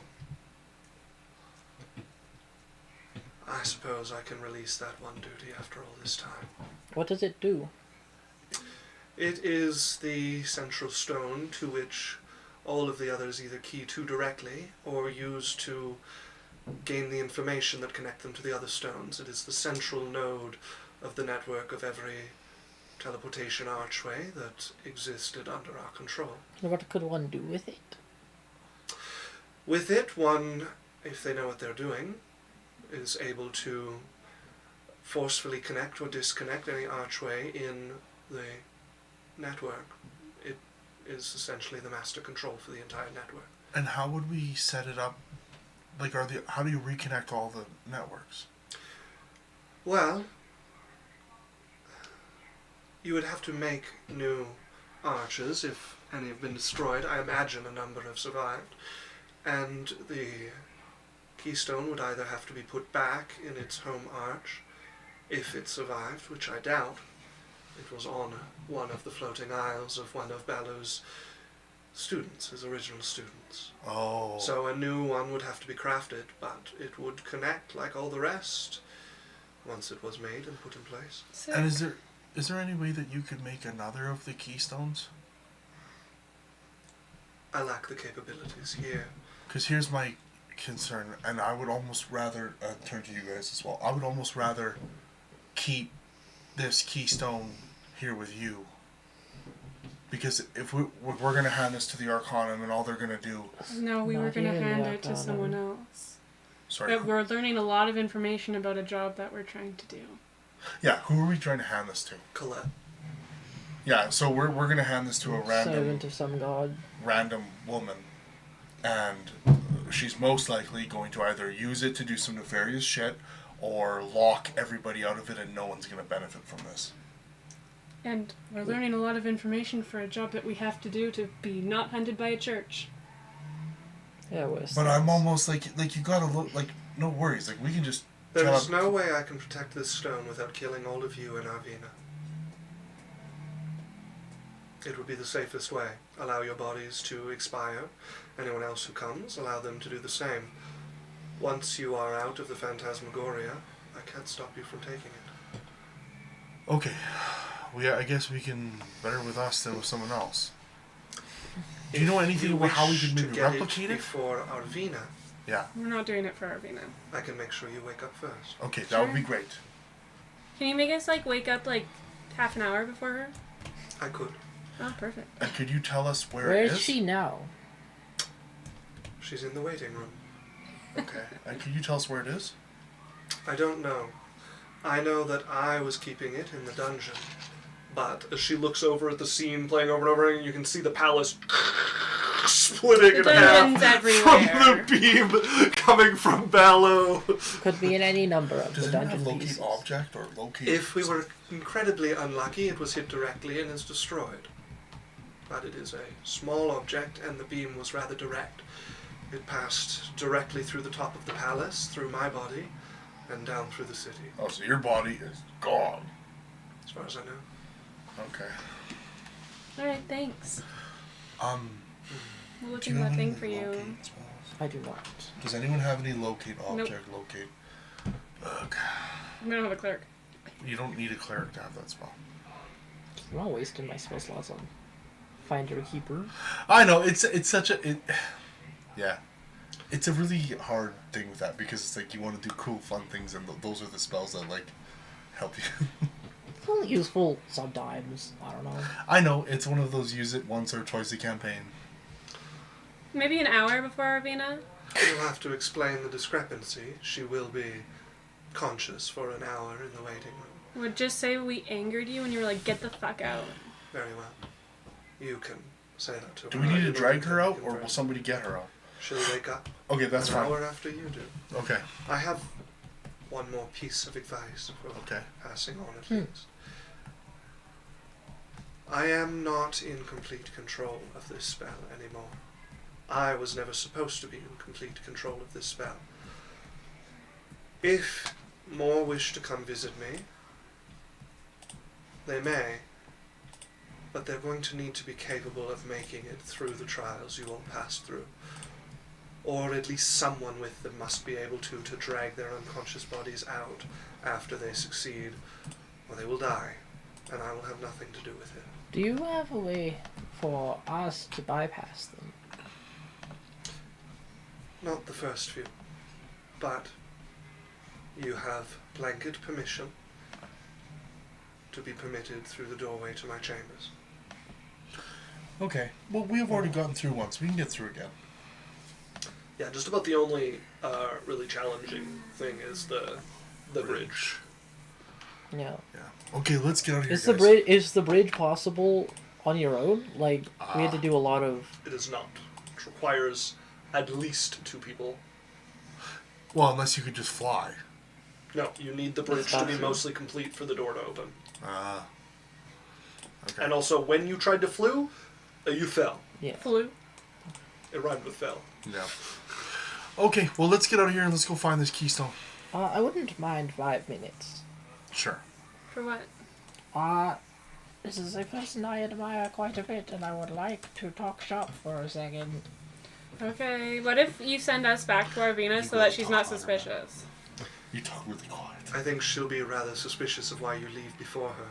I suppose I can release that one duty after all this time. What does it do? It is the central stone to which all of the others either key to directly or use to gain the information that connect them to the other stones. It is the central node of the network of every teleportation archway that existed under our control. What could one do with it? With it, one, if they know what they're doing, is able to forcefully connect or disconnect any archway in the network. It is essentially the master control for the entire network. And how would we set it up? Like, how do you reconnect all the networks? Well, you would have to make new arches if any have been destroyed. I imagine a number have survived. And the keystone would either have to be put back in its home arch, if it survived, which I doubt. It was on one of the floating isles of one of Balo's students, his original students. Oh. So a new one would have to be crafted, but it would connect like all the rest once it was made and put in place. So, And is there any way that you could make another of the keystones? I lack the capabilities here. Because here's my concern, and I would almost rather turn to you guys as well. I would almost rather keep this keystone here with you, because if we're going to hand this to the Arcanum, and all they're going to do. no, we were Not going to even hand the it to Arcanum. someone else. Sorry. But we're learning a lot of information about a job that we're trying to do. Yeah. Who are we trying to hand this to? Colette. Yeah. So we're going to hand this to a Servant of some god. random woman, and she's most likely going to either use it to do some nefarious shit or lock everybody out of it, and no one's going to benefit from this. And we're learning a lot of information for a job that we have to do to be not hunted by a church. Yeah, it But I'm almost like you gotta look like, no worries, like we can just There tell is no way I can protect this stone without killing all of you and Arvina. It would be the safest way. Allow your bodies to expire. Anyone else who comes, allow them to do the same. Once you are out of the Phantasmagoria, I can't stop you from taking it. Okay, I guess we can better with us than with someone else. Do you know anything about how we could maybe replicate it? Before Arvina, Yeah. We're not doing it for Arvina. I can make sure you wake up first. Okay, that would be great. Can you make us wake up half an hour before her? I could. Oh, perfect. And could you tell us where Where it is is? she now? She's in the waiting room. Okay. And could you tell us where it is? I don't know. I know that I was keeping it in the dungeon. But as she looks over at the scene playing over and over again, you can see the palace splitting in dungeon's half everywhere. from the beam coming from Balo. Could be in any number of Does the it have dungeon locate pieces. object or locate? If we were incredibly unlucky, it was hit directly and is destroyed. But it is a small object, and the beam was rather direct. It passed directly through the top of the palace, through my body, and down through the city, Oh, so your body is gone. as far as I know. Okay. Alright, thanks. We'll We'll look do you into have that thing any for you. locate spells? I do not. Does anyone have any locate object? Locate. Ugh. We don't have a cleric. You don't need a cleric to have that spell. I'm not wasting my spell slots on Finder Keeper. I know it's such a yeah, it's a really hard thing with that because it's like you want to do cool, fun things, and those are the spells that help you. It's only useful sometimes. I don't know. I know it's one of those use it once or twice a campaign. Maybe an hour before Arvina? You'll have to explain the discrepancy. She will be conscious for an hour in the waiting room. Would just say we angered you and you were like, get the fuck out. Very well. You can say that to her. Do we need to You drag can her out, or convert. will somebody get her out? She'll wake up Okay, that's an fine. hour after you do. Okay, I have one more piece of advice for okay. passing on at least. I am not in complete control of this spell anymore. I was never supposed to be in complete control of this spell. If more wish to come visit me, they may, but they're going to need to be capable of making it through the trials you all pass through. Or at least someone with them must be able to drag their unconscious bodies out after they succeed, or they will die, and I will have nothing to do with it. Do you have a way for us to bypass them? Not the first few, but you have blanket permission to be permitted through the doorway to my chambers. Okay. Well, we have already gotten through once. We can get through again. Yeah, just about the only really challenging thing is the bridge. Yeah. Yeah. Okay, let's get out of here, Is guys. the bridge possible on your own? Like we had to do a lot of. It is not. It requires at least 2 people. Well, unless you could just fly. No, you need the bridge to be mostly complete for the door to open. Okay. And also, when you tried to flew, you fell. Yeah. Flew. It rhymed with fell. Yeah. Okay, well, let's get out of here and let's go find this keystone. I wouldn't mind 5 minutes. Sure. For what? This is a person I admire quite a bit, and I would like to talk shop for a second. Okay, what if you send us back to Arvina so that she's not suspicious? You talk really quiet. I think she'll be rather suspicious of why you leave before her.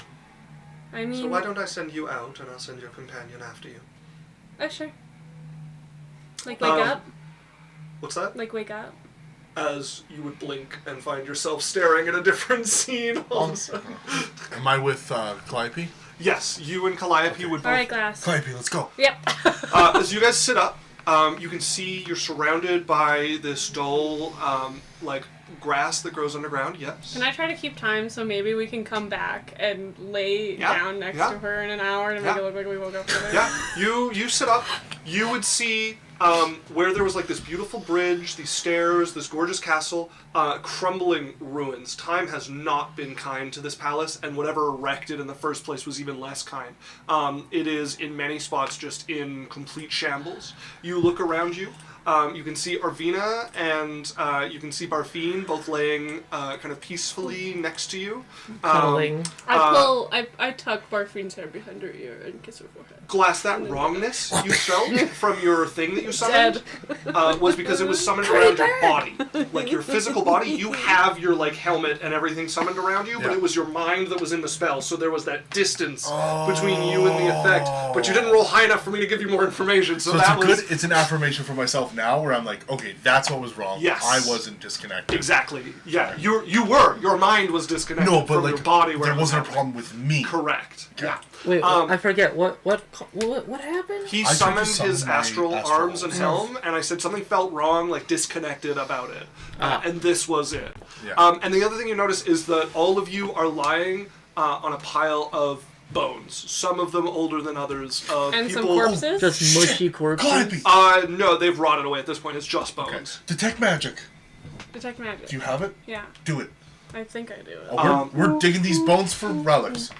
I mean... So why don't I send you out and I'll send your companion after you? Oh, sure. Like, wake up? What's that? Like, wake up? As you would blink and find yourself staring at a different scene all of a sudden. Am I with Calliope? Yes, you and Calliope would both... Alright, Glass. Calliope, let's go. Yep. As you guys sit up, you can see you're surrounded by this dull, grass that grows underground, yes. Can I try to keep time so maybe we can come back and lay down next to her in an hour to make it look like we woke up together? Yeah, you sit up, you would see where there was like this beautiful bridge, these stairs, this gorgeous castle, crumbling ruins. Time has not been kind to this palace, and whatever erected in the first place was even less kind. It is in many spots just in complete shambles. You look around you. You can see Arvina and you can see Barfine both laying kind of peacefully next to you. Cuddling. I tuck Barfine's hair behind her ear and kiss her forehead. Glass, that wrongness you felt from your thing that you summoned was because it was summoned around your body. Like your physical body, you have your like helmet and everything summoned around you, but it was your mind that was in the spell, so there was that distance between you and the effect. But you didn't roll high enough for me to give you more information, so that was... It's an affirmation for myself now where I'm like, okay, that's what was wrong. Yes. I wasn't disconnected. Exactly. Yeah, you were. Your mind was disconnected from your body. Where there wasn't a problem with me. Correct. Yeah. Wait, I forget what happened. He I tried to summoned summon his my astral astral arms and helm, and I said something felt wrong, like disconnected about it, and this was it. Yeah. And the other thing you notice is that all of you are lying on a pile of bones. Some of them older than others. And people... some corpses? Just mushy corpses. Calliope! No, they've rotted away at this point. It's just bones. Okay. Detect magic. Detect magic. Do you have it? Yeah, Do it. I think I do it. Oh, we're digging these bones for relics.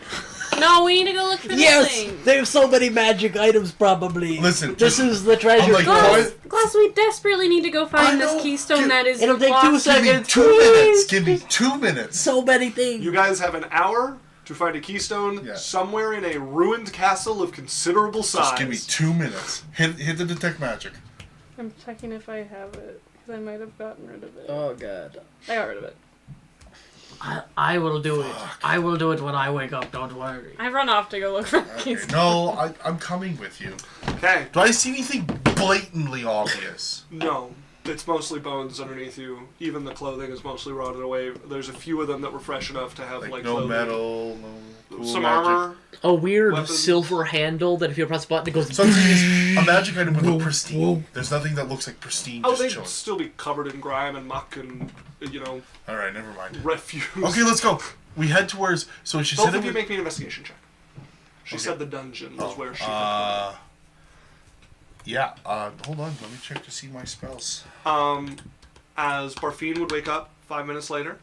No, we need to go look for this thing. There's so many magic items. Probably. Listen, this is the treasure. I'm like, Glass, we desperately need to go find this keystone that is It'll take locked. 2 seconds. Give me 2 minutes. Give me 2 minutes. So many things. You guys have an hour to find a keystone somewhere in a ruined castle of considerable size. Just give me 2 minutes. Hit the detect magic. I'm checking if I have it, because I might have gotten rid of it. Oh god. I got rid of it. I will do it. I will do it when I wake up. Don't worry. I run off to go look for the Okay, keystone. no, I'm coming with you. Okay. Do I see anything blatantly obvious? No. It's mostly bones underneath you. Even the clothing is mostly rotted away. There's a few of them that were fresh enough to have like no clothing. metal, no cool Some magic. armor. A weird Weapons. silver handle that if you press a button it goes. So the thing is, a magic item would look pristine. There's nothing that looks like pristine. Oh, Just they'd chilling. still be covered in grime and muck and, All right, never mind. refuse. Okay, let's go. We head towards. So she Both said of it you was, make me an investigation check. She Okay. said the dungeon was where she had Yeah. Hold on. Let me check to see my spells. as Barfine would wake up 5 minutes later.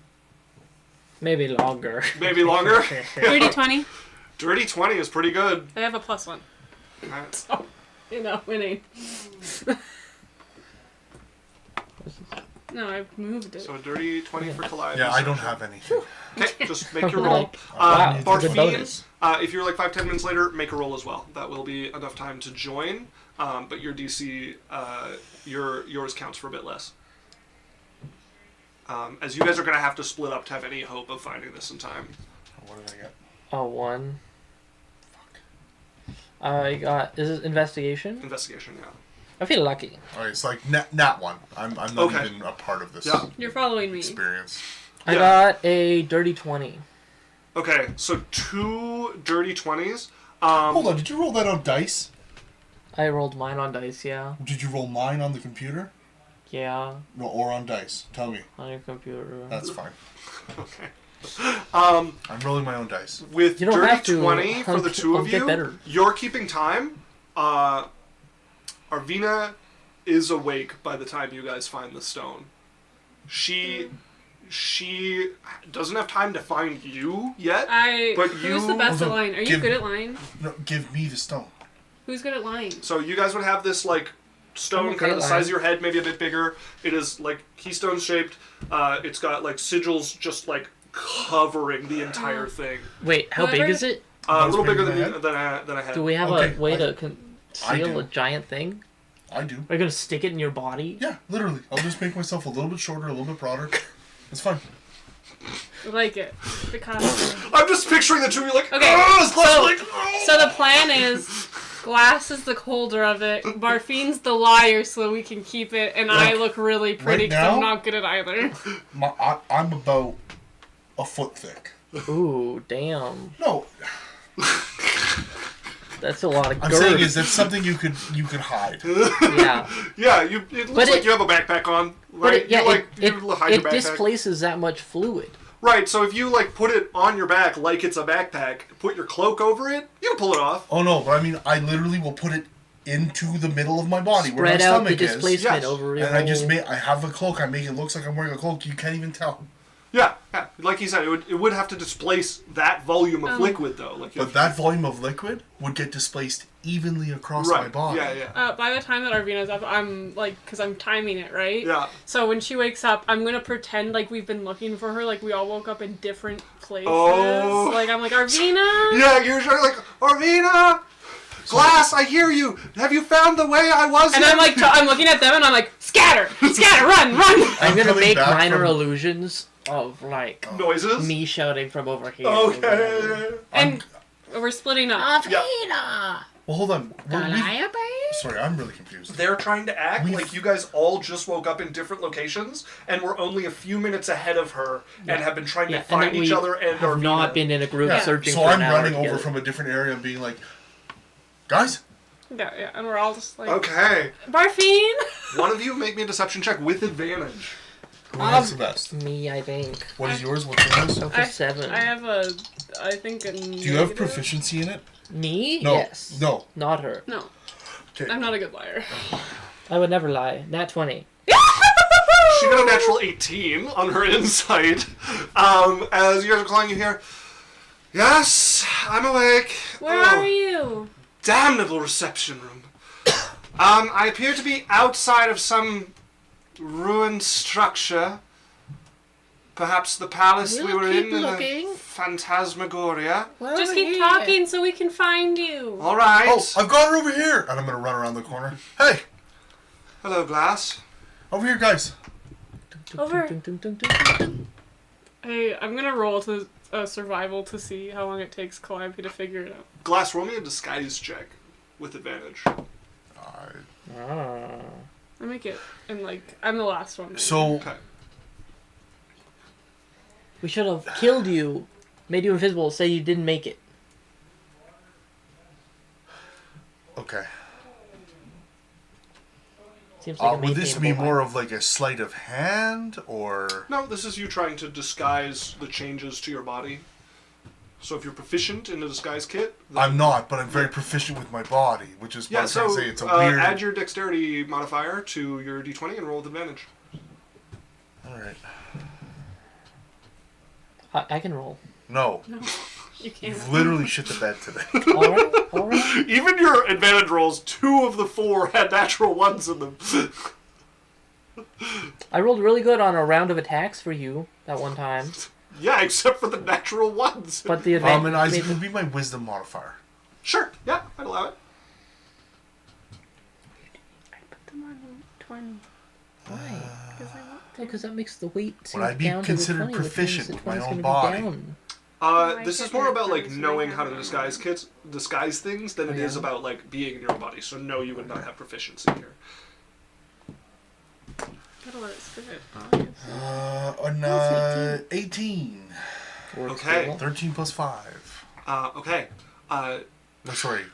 Maybe longer. Maybe longer. Dirty 20. Dirty 20 is pretty good. I have a +1. Alright. You know, winning. No, I've moved it. So a dirty 20 for collide. Yeah, I don't have anything. Okay, just make your roll. Wow, it's a good Barfine, bonus. if you're like 5-10 minutes later, make a roll as well. That will be enough time to join, but your DC, yours counts for a bit less. As you guys are going to have to split up to have any hope of finding this in time. What did I get? Oh, 1. I got. Is it investigation? Investigation, yeah. I feel lucky. Alright, it's like nat 1. I'm not Okay. even a part of this Yeah. You're following me. experience. I Yeah. got a dirty 20. Okay, so 2 dirty 20s. Hold on, did you roll that on dice? I rolled mine on dice, yeah. Did you roll mine on the computer? Yeah, No, or on dice? Tell me. on your computer. That's fine. Okay. I'm rolling my own dice. With You don't dirty have to. 20 for the two I'll of get you, better. you're keeping time. Arvina is awake by the time you guys find the stone. She doesn't have time to find you yet. But But who's you- the best at Hold on, lying? Are you give- good at lying? No, give me the stone. Who's good at lying? So you guys would have this like stone, I'm kind of okay the at size of your head, maybe a bit bigger. It is like keystone shaped. It's got like sigils just like covering the entire thing. Wait, how big Whoever- is it? A little bigger bigger than than my than I had. Do we have Okay, a way I to do. conceal a giant thing? I do. Are you gonna stick it in your body? Yeah, literally. I'll just make myself a little bit shorter, a little bit broader. It's fine. I like it. The costume. I'm just picturing the two of you like, Okay, "Oh, it's Glass," so- like, "Oh." So the plan is, Glass is the holder of it, Barfine's the liar so we can keep it, and I Like, look really pretty right because I'm now? not good at either. I'm about a foot thick. Ooh, damn. No, That's a lot of I'm girth. saying is that's something you could hide. Yeah. Yeah, it looks like you have a backpack on, But right? it, yeah, you like it you hide your backpack. displaces that much fluid. Right, so if you like put it on your back like it's a backpack, put your cloak over it, you can pull it off. Oh no, but I mean, I literally will put it into the middle of my body where my Spread out the stomach is, displacement Yes. over your and I just whole- make I have a cloak. I make it looks like I'm wearing a cloak. You can't even tell. Yeah, like he said, it would have to displace that volume of liquid though. Like, But that volume of liquid would get displaced evenly across my right? body. Yeah. By the time that Arvina's up, I'm like, because I'm timing it, right? Yeah. So when she wakes up, I'm gonna pretend like we've been looking for her, like we all woke up in different places. Oh. Like I'm like, Arvina! Yeah, you're like, Arvina! Glass, I hear you! Have you found the way I was? And I'm like, I'm looking at them and I'm like, scatter! Scatter! Run! Run! I'm gonna coming make back minor from- illusions of like noises? me shouting from over here. Okay. And we're splitting up. Avina! Well, hold on. Calliope? Sorry, I'm really confused. They're trying to act We've- like you guys all just woke up in different locations and we're only a few minutes ahead of her and have been trying Yeah, to find that each we other and have Arvina. not been in a group Yeah. searching So for I'm an hour running over together. from a different area and being like, guys, Yeah, and we're all just like, Okay. Barfine! One of you make me a deception check with advantage. who has the best? Me, I think. What is yours? What's yours? So for 7. I have I think a Do you have proficiency in it? Me? No. Yes. No. Not her. No, Okay. I'm not a good liar. I would never lie. Nat 20. She got a natural 18 on her insight. As you guys are calling, you hear, yes, I'm awake. Where Oh, are you? damnable reception room. I appear to be outside of some ruined structure. Perhaps the palace we We'll were keep in looking. the Phantasmagoria. We're Just over keep here. talking so we can find you. All right. Oh, I've got her over here! And I'm going to run around the corner. Hey, Hello, Glass. over here, guys. Over. Dun, dun, dun, dun, dun. Hey, I'm gonna roll to survival to see how long it takes Calliope to figure it out. Glass, roll me a disguise check with advantage. Ah. I make it, and like I'm the last one. So, Okay. We should have killed you, made you invisible, say you didn't make it. okay. Seems like a Would this be maintainable more line. of like a sleight of hand, or... No, this is you trying to disguise the changes to your body. So if you're proficient in the disguise kit, then I'm not, but I'm very proficient with my body, which is what yeah. I'm trying So to say. It's a weird... add your dexterity modifier to your d20 and roll with advantage. Alright. I can roll. No. You can't. You've literally shit the bed today. Alright, alright. Even your advantage rolls, 2 of the 4 had natural 1s in them. I rolled really good on a round of attacks for you that one time. Yeah, except for the natural ones. But the And Isaac would be my wisdom modifier. Sure, yeah, I'd allow it. I put them on 20. Why? Because I want Because that makes the weight Would I be down to considered the 20, proficient which means with my the 20's own gonna be body? down. This is more about like knowing how to disguise things than it is about like being in your body. So no, you would not have proficiency here. Gotta let it spit, obviously. 18. Okay. 13 plus 5. Okay. No, sorry.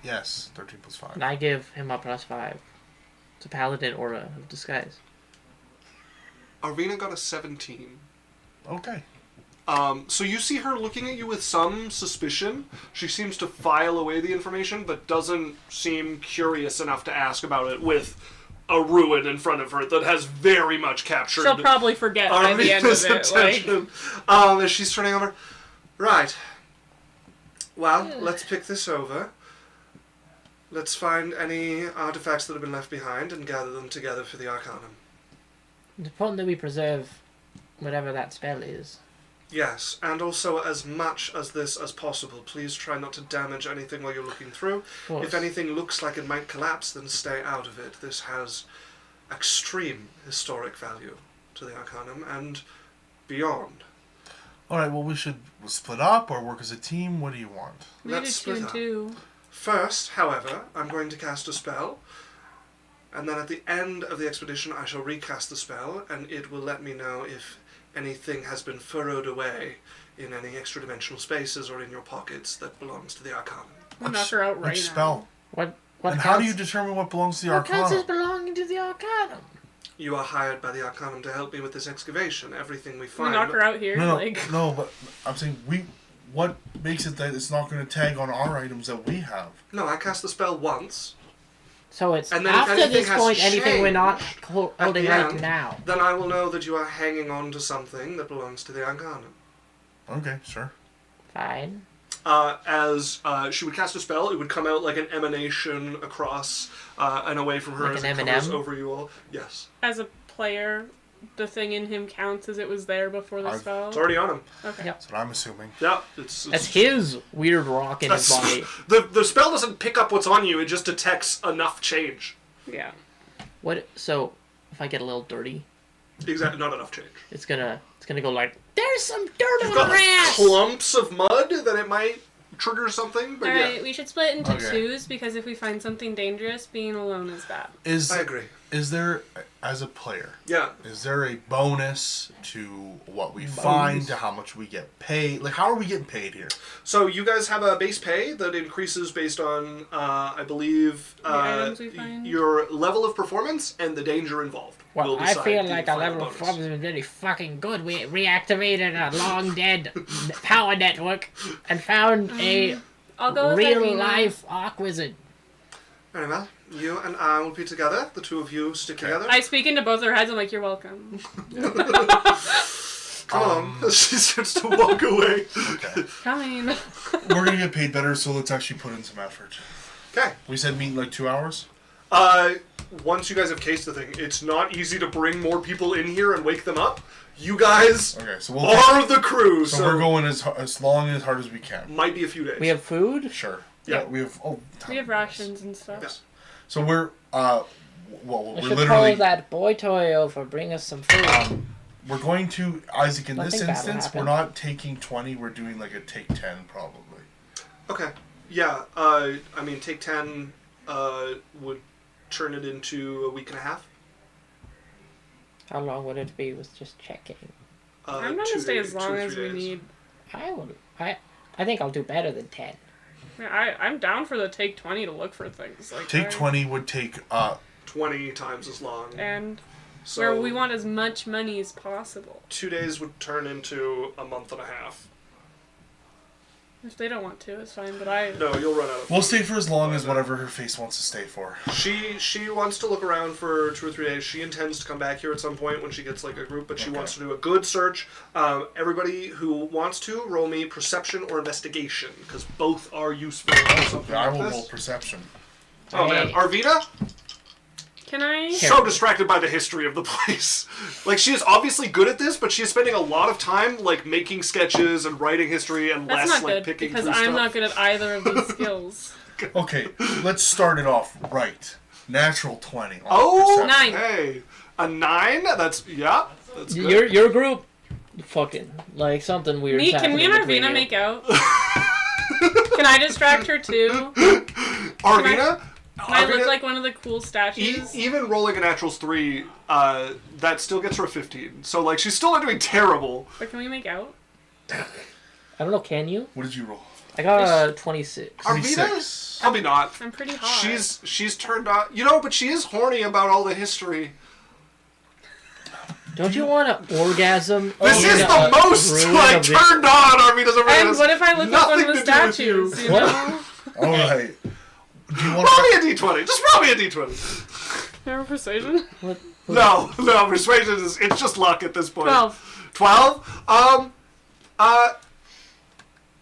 Yes, 13 plus 5. And I give him a +5. It's a paladin aura of disguise. Arena got a 17. Okay. So you see her looking at you with some suspicion. She seems to file away the information, but doesn't seem curious enough to ask about it with a ruin in front of her that has very much captured. She'll probably forget by the end of Armina's it. Like, attention. As she's turning over. Right. Well, let's pick this over. Let's find any artifacts that have been left behind and gather them together for the Arcanum. It's important that we preserve whatever that spell is. Yes, and also as much as this as possible. Please try not to damage anything while you're looking through. Of course. If anything looks like it might collapse, then stay out of it. This has extreme historic value to the Arcanum and beyond. Alright, well, we should split up or work as a team. What do you want? we did 2 and 2. First, however, I'm going to cast a spell, and then at the end of the expedition I shall recast the spell, and it will let me know if anything has been furrowed away in any extra-dimensional spaces or in your pockets that belongs to the Arcanum. We'll knock her out right Which now. spell? What And how do you determine what belongs to the What counts as Arcanum? belonging to the Arcanum? You are hired by the Arcanum to help me with this excavation. Everything we We find... knock her out here. No, Like, no, but I'm saying what makes it that it's not going to tag on our items that we have? No, I cast the spell once. So it's And then if after anything this has point, anything we're not changed holding the right end, now. Then I will know that you are hanging on to something that belongs to the Arcanum. Okay, sure. Fine. As she would cast a spell, it would come out like an emanation across and away from her Like as an it covers M&M? over you all. Yes. as a player, the thing in him counts as it was there before the I've- spell. It's already on him. Okay. Yep. That's what I'm assuming. Yeah, it's That's his weird rock in his body. the spell doesn't pick up what's on you, it just detects enough change. Yeah. What? So if I get a little dirty, Exactly, not enough change. it's gonna go like, there's some dirt You've on got the like grass. clumps of mud that it might trigger something, but Alright, yeah. we should split into Okay. 2s because if we find something dangerous, being alone is bad. Is I agree. there, as a player, Yeah. is there a bonus to what we find, to how much we get paid? Like, how are we getting paid here? So you guys have a base pay that increases based on, I believe, items we find? your level of performance and the danger involved. Well, will I decide feel the like our final level of bonus. performance has been really fucking good. We reactivated a long dead power network and found a I'll go with real Irina. life arc wizard. Very well. You and I will be together. The two of you stick together. I speak into both their heads. I'm like, you're welcome. Come on. She starts to walk away. Okay. Coming. We're going to get paid better, so let's actually put in some effort. Okay. We said meet in like 2 hours? Once you guys have cased the thing, it's not easy to bring more people in here and wake them up. You guys Okay, so we'll are the crew, so so we're going as long and as hard as we can. might be a few days. We have food. Sure. Yeah. We have We have rations and stuff. Yes. So we're well, I we're should literally call that boy toy over. Bring us some food. we're going to Isaac in this Nothing bad will instance. happen. We're not taking 20. We're doing like a take 10 probably. Okay. Yeah. I mean, take 10 would turn it into a week and a half. How long would it be? Was just checking. I'm going 2 to stay days, as 2 long or as 3 we days. need. I think I'll do better than 10. Yeah, I'm down for the take 20 to look for things. Like Take 20 would take 20 times as long. And So where we want as much money as possible. 2 days would turn into a month and a half. If they don't want to, it's fine. But No, you'll run out of. we'll stay for as long as whatever her face wants to stay for. She wants to look around for 2 or 3 days. She intends to come back here at some point when she gets like a group, but she Okay. wants to do a good search. Everybody who wants to roll me perception or investigation because both are useful for something I like will this. roll perception. Oh man, Hey. Arvita, Can I? so distracted by the history of the place. Like, she is obviously good at this, but she is spending a lot of time, like, making sketches and writing history and That's less, not like, good picking because through I'm stuff. not good at either of these skills. Okay, let's start it off right. Natural 20. On Oh, perception. 9. hey. A 9? That's good. Your group, fucking like something weird. Me, can we and Arvina make out? Can I distract her too? Arvina? Can I look like one of the cool statues? Even rolling a naturals 3, that still gets her a 15. So, like, she's still not doing terrible. But can we make out? I don't know. Can you? What did you roll? I got a 26. Arvina? 26. Probably not. I'm pretty hot. She's turned on. You know, but she is horny about all the history. Don't you want to orgasm? This is in the a most, ruin like, of the- turned on Arvina's And what if I look like one of the Nothing to do with statues? you. You know? All right. Do you want Roll me a d20. Just roll me a d20. You have persuasion? No, persuasion it's just luck at this point. 12. 12?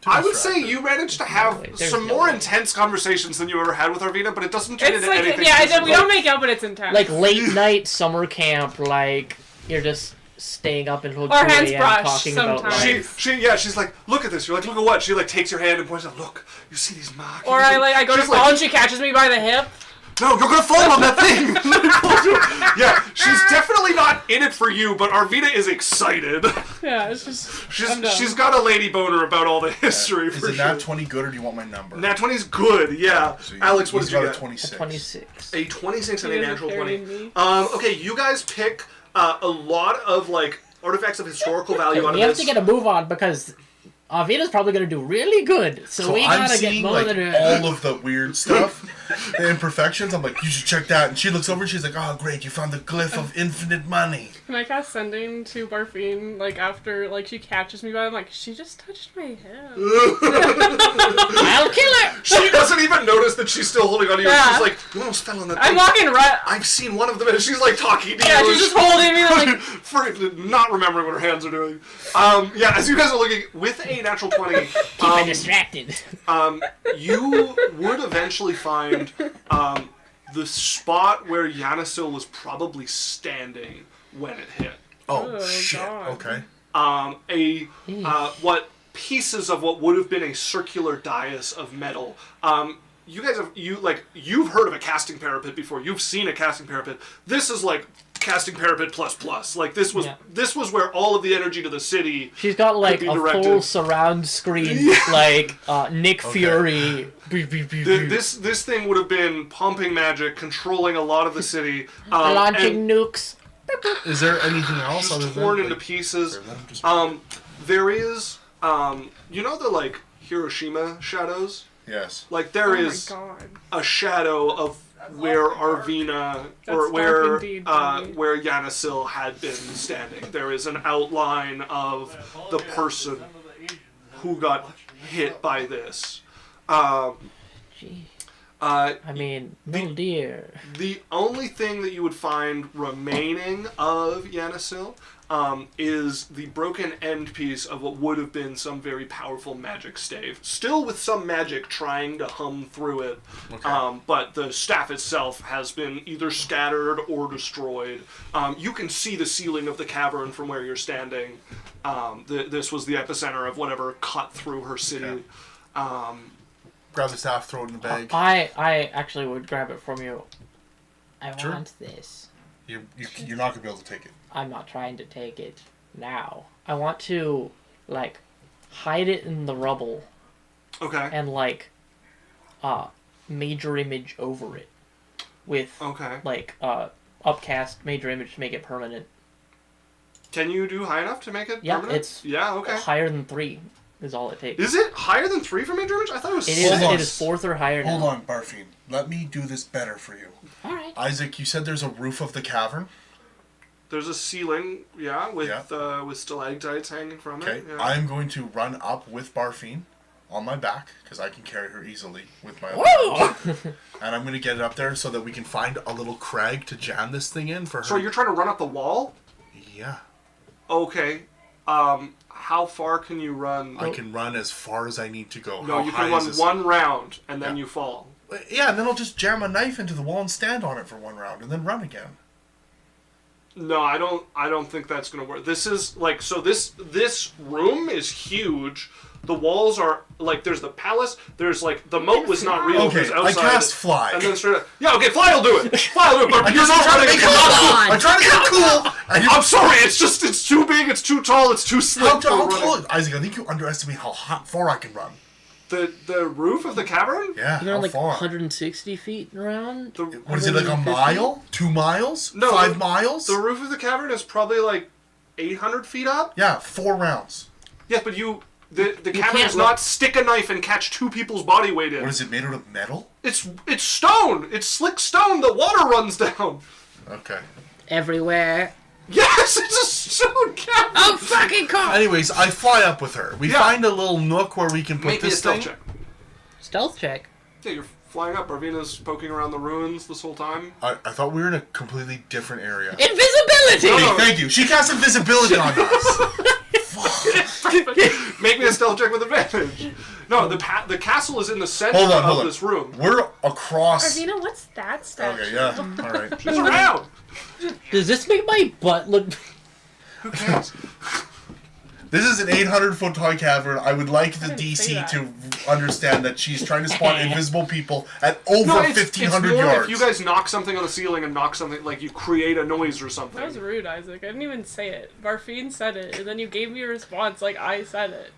to I would distract say her? you managed to have Wait, there's some no more way. intense conversations than you ever had with Arvina, but it doesn't turn It's into like, anything. yeah, physical. we don't make out, but it's intense. Like late night summer camp, like you're just staying up until 2 Or hands a.m. brush talking about sometimes. life. She's like, look at this. You're like, look at what? She like takes your hand and points out, look, you see these marks. Or I go to She's fall like, and she catches me by the hip. no, you're gonna fall on that thing. Yeah, she's definitely not in it for you, but Arvina is excited. Yeah, it's just. I'm done. She's got a lady boner about all the history Is for it sure. nat 20 good, or do you want my number? Nat 20's good, yeah. So Alex, what he's did you got get? a 26. 26. A 26 and a He doesn't natural carry 20. me. Okay, you guys pick a lot of, like, artifacts of historical value out We of have this. to get a move on because Avina's probably going to do really good. So, we I'm gotta get seeing more like than all of the weird stuff, the imperfections. I'm like, you should check that. And she looks over and she's like, oh great, you found the glyph of infinite money. Can I cast sending to Barfine, like, after, like, she catches me by I'm like, she just touched my hip. I'll kill her! She doesn't even notice that she's still holding on to you. Yeah. She's like, you almost fell on that I'm thing. walking right. I've seen one of them, and she's like talking to Yeah, you. she's just holding me, like. for not remembering what her hands are doing. Yeah, as you guys are looking, with a natural 20, Keep her distracted. you would eventually find the spot where Yanasil was probably standing when it hit. Oh, Oh, shit. God. Okay. What pieces of what would have been a circular dais of metal. You guys have you've heard of a casting parapet before. You've seen a casting parapet. This is like casting parapet plus. Like this was where all of the energy to the city. She's got like be a directed. full surround screen, like Nick Fury. This thing would have been pumping magic, controlling a lot of the city, Launching and nukes. Is there anything else other just than torn into like, pieces. let him just- There is, you know the like Hiroshima shadows. yes. Like there Oh is my god. a shadow of where Arvina or That's where dark indeed, Johnny. where Yanasil had been standing. There is an outline of the person who got hit by this. Gee. Uh, I mean, little dear. The only thing that you would find remaining of Yanasil is the broken end piece of what would have been some very powerful magic stave. Still with some magic trying to hum through it, but the staff itself has been either scattered or destroyed. You can see the ceiling of the cavern from where you're standing. This was the epicenter of whatever cut through her city. Grab the staff, throw it in the bag. I actually would grab it from you. I Sure. want this. You're not gonna be able to take it. I'm not trying to take it now. I want to, like, hide it in the rubble Okay. and, like, major image over it with, Okay. like, upcast major image to make it permanent. Can you do high enough to make it Yeah, permanent? it's Yeah, okay. higher than 3 is all it takes. Is it higher than 3 for major image? I thought it was It 6. is. on. It is 4th or higher now. Hold on, Barfine. Let me do this better for you. All right. Isaac, you said there's a roof of the cavern. There's a ceiling, with stalactites hanging from Okay. it. Yeah. I'm going to run up with Barfine on my back because I can carry her easily with my Whoa! arms. And I'm going to get it up there so that we can find a little crag to jam this thing in for her. So you're trying to run up the wall? Yeah. Okay. How far can you run? I can run as far as I need to go. No, How you high can is run this? one round and then Yeah. you fall. Yeah, and then I'll just jam a knife into the wall and stand on it for 1 round, and then run again. No, I don't think that's gonna work. This is like this room is huge. The walls are like there's the palace. There's like the moat was not real. Okay, It was I outside, cast fly. And then straight up, yeah, okay, fly will do it. Fly will do it. But you're not trying to running. make it cool. I'm trying to get cool. I'm sorry. It's too big. It's too tall. It's too slick. How for tall? running. Isaac, I think you underestimate how far I can run. The roof of the cavern? Yeah, You're how like far? 160 feet around? What is it, like a 150? mile? 2 miles? No, 5 miles? The roof of the cavern is probably like 800 feet up. Yeah, 4 rounds. Yes, but the cavern can't does not stick a knife and catch 2 people's body weight in. What is it, made out of metal? It's stone. It's slick stone that water runs down. Okay. Everywhere. Yes, it's a stone cavern. Oh, fucking car! Anyways, I fly up with her. We Yeah. find a little nook where we can put Make me a this stealth thing. check. Stealth check. Yeah, you're flying up. Arvina's poking around the ruins this whole time. I thought we were in a completely different area. Invisibility! No. Hey, thank you. She cast invisibility on us. Make me a stealth check with advantage. No, the castle is in the center Hold of on. this room. We're across. Arvina, what's that statue? Okay, yeah. All right. She's around. Does this make my butt look... Who cares? This is an 800-foot tall cavern. I would like the didn't say DC that. to understand that she's trying to spot invisible people at over No, it's 1,500 more yards. if you guys knock something on the ceiling and knock something, like you create a noise or something. That was rude, Isaac. I didn't even say it. Barfine said it, and then you gave me a response like I said it.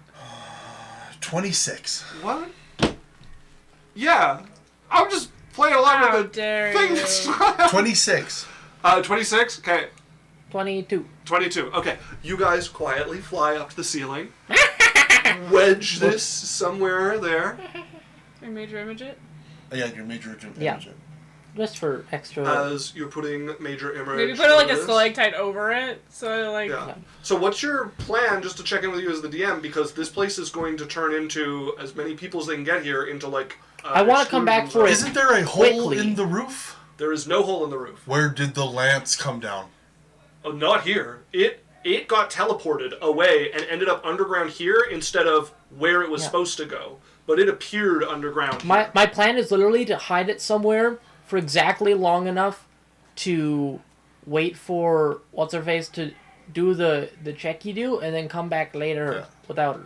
26. What? Yeah. I'm just playing along How with the dare thing. you. 26. 26? Okay. 22. 22. Okay. You guys quietly fly up to the ceiling. Wedge this somewhere there. I major image it. Yeah, your major image. Yeah. Just for extra... As you're putting major image. Maybe put like a this. stalactite over it, so like. Yeah. So what's your plan, just to check in with you as the DM, because this place is going to turn into, as many people as they can get here, into like... I wanna come back exclusion for it. zone. Isn't there a hole Quickly. in the roof? There is no hole in the roof. Where did the lance come down? Oh, not here. It got teleported away and ended up underground here instead of where it was Yeah. supposed to go. But it appeared underground. My here. my plan is literally to hide it somewhere for exactly long enough to wait for what's-her-face to do the check you do, and then come back later Yeah. without her.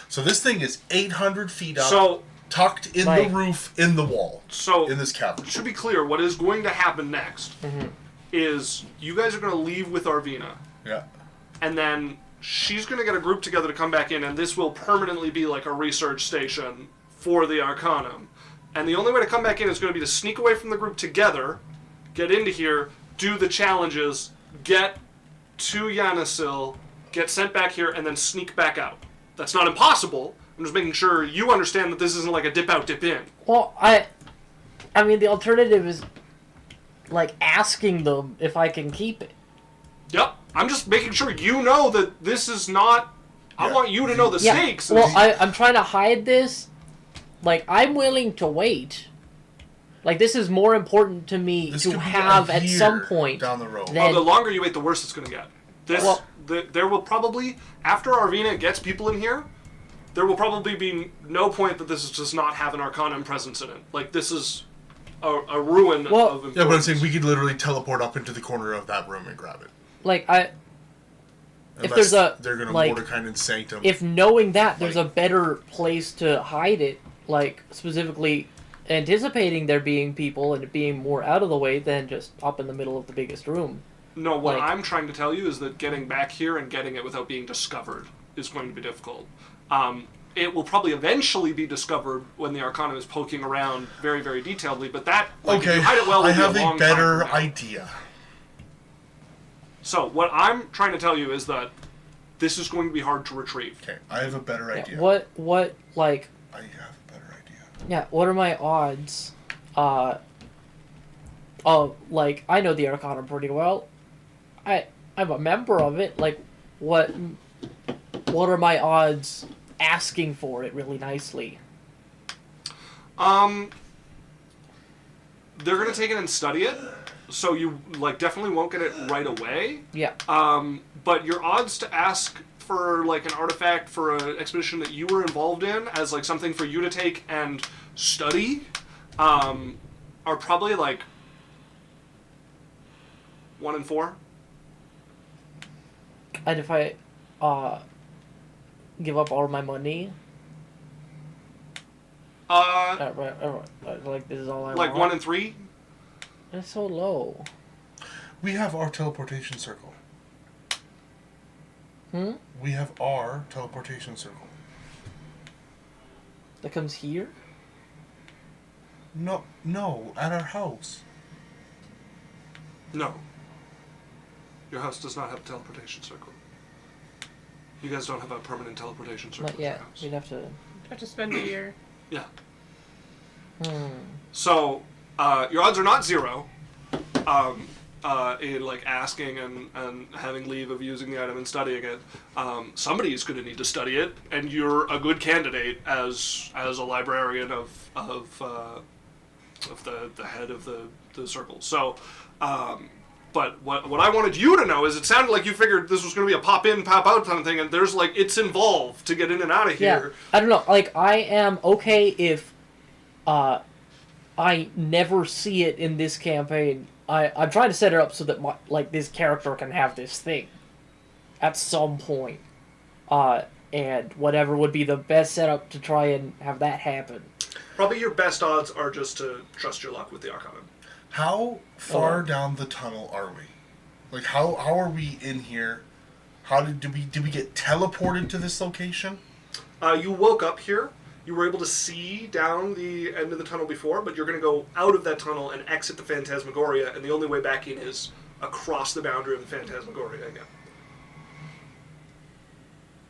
So this thing is 800 feet up, So tucked in Like- the roof, in the wall, so in this cavern. to be clear, what is going to happen next is you guys are going to leave with Arvina, Yeah. and then she's going to get a group together to come back in, and this will permanently be like a research station for the Arcanum. And the only way to come back in is going to be to sneak away from the group together, get into here, do the challenges, get to Yanasil, get sent back here, and then sneak back out. That's not impossible. I'm just making sure you understand that this isn't like a dip out, dip in. Well, I mean, the alternative is like asking them if I can keep it. Yep. I'm just making sure you know that this is not... I Yeah. want you to know the Yeah. stakes. Well, I'm trying to hide this. Like, I'm willing to wait. Like, this is more important to me This to could be have a at year some point. down the road. Then- The longer you wait, the worse it's going to get. This, Well- there will probably, after Arvina gets people in here, there will probably be no point that this does not have an Arcanum presence in it. Like, this is a ruin Well- of importance. Yeah, but I'm saying we could literally teleport up into the corner of that room and grab it. Like, If Unless there's a, they're gonna like, Mordecai and Sanctum. if knowing that there's a Like- better place to hide it, like, specifically anticipating there being people and it being more out of the way than just up in the middle of the biggest room. No, what like- I'm trying to tell you is that getting back here and getting it without being discovered is going to be difficult. It will probably eventually be discovered when the Arcanum is poking around very, very detailedly, but that, like, if okay, you hide it well, I will be have a a long time better from now. idea. So, what I'm trying to tell you is that this is going to be hard to retrieve. Okay, I have a better Yeah, idea. what, like, I have a better idea. yeah, what are my odds? Like, I know the Arcanum pretty well. I'm a member of it. Like, what are my odds asking for it really nicely? They're gonna take it and study it, so you like definitely won't get it right away. Yeah. But your odds to ask for like an artifact for an expedition that you were involved in as like something for you to take and study are probably like 1 and 4. And if I give up all my money, like this is all I like want. 1 and 3. That's so low. We have our teleportation circle. We have our teleportation circle. That comes here? No, at our house. No. Your house does not have a teleportation circle. You guys don't have a permanent teleportation circle. Not yet. We'd have to... Have to spend a year. Yeah. Hmm. So, your odds are not 0. In like asking and having leave of using the item and studying it. Somebody is going to need to study it, and you're a good candidate as a librarian of the head of the circle. So, but what I wanted you to know is it sounded like you figured this was going to be a pop in, pop out kind of thing, and there's like it's involved to get in and out of here. I don't know. Like I am okay if I never see it in this campaign. I'm trying to set it up so that like this character can have this thing at some point. And whatever would be the best setup to try and have that happen. Probably your best odds are just to trust your luck with the Arcanum. How far down the tunnel are we? Like how are we in here? How did we get teleported to this location? You woke up here. You were able to see down the end of the tunnel before, but you're going to go out of that tunnel and exit the Phantasmagoria, and the only way back in is across the boundary of the Phantasmagoria again.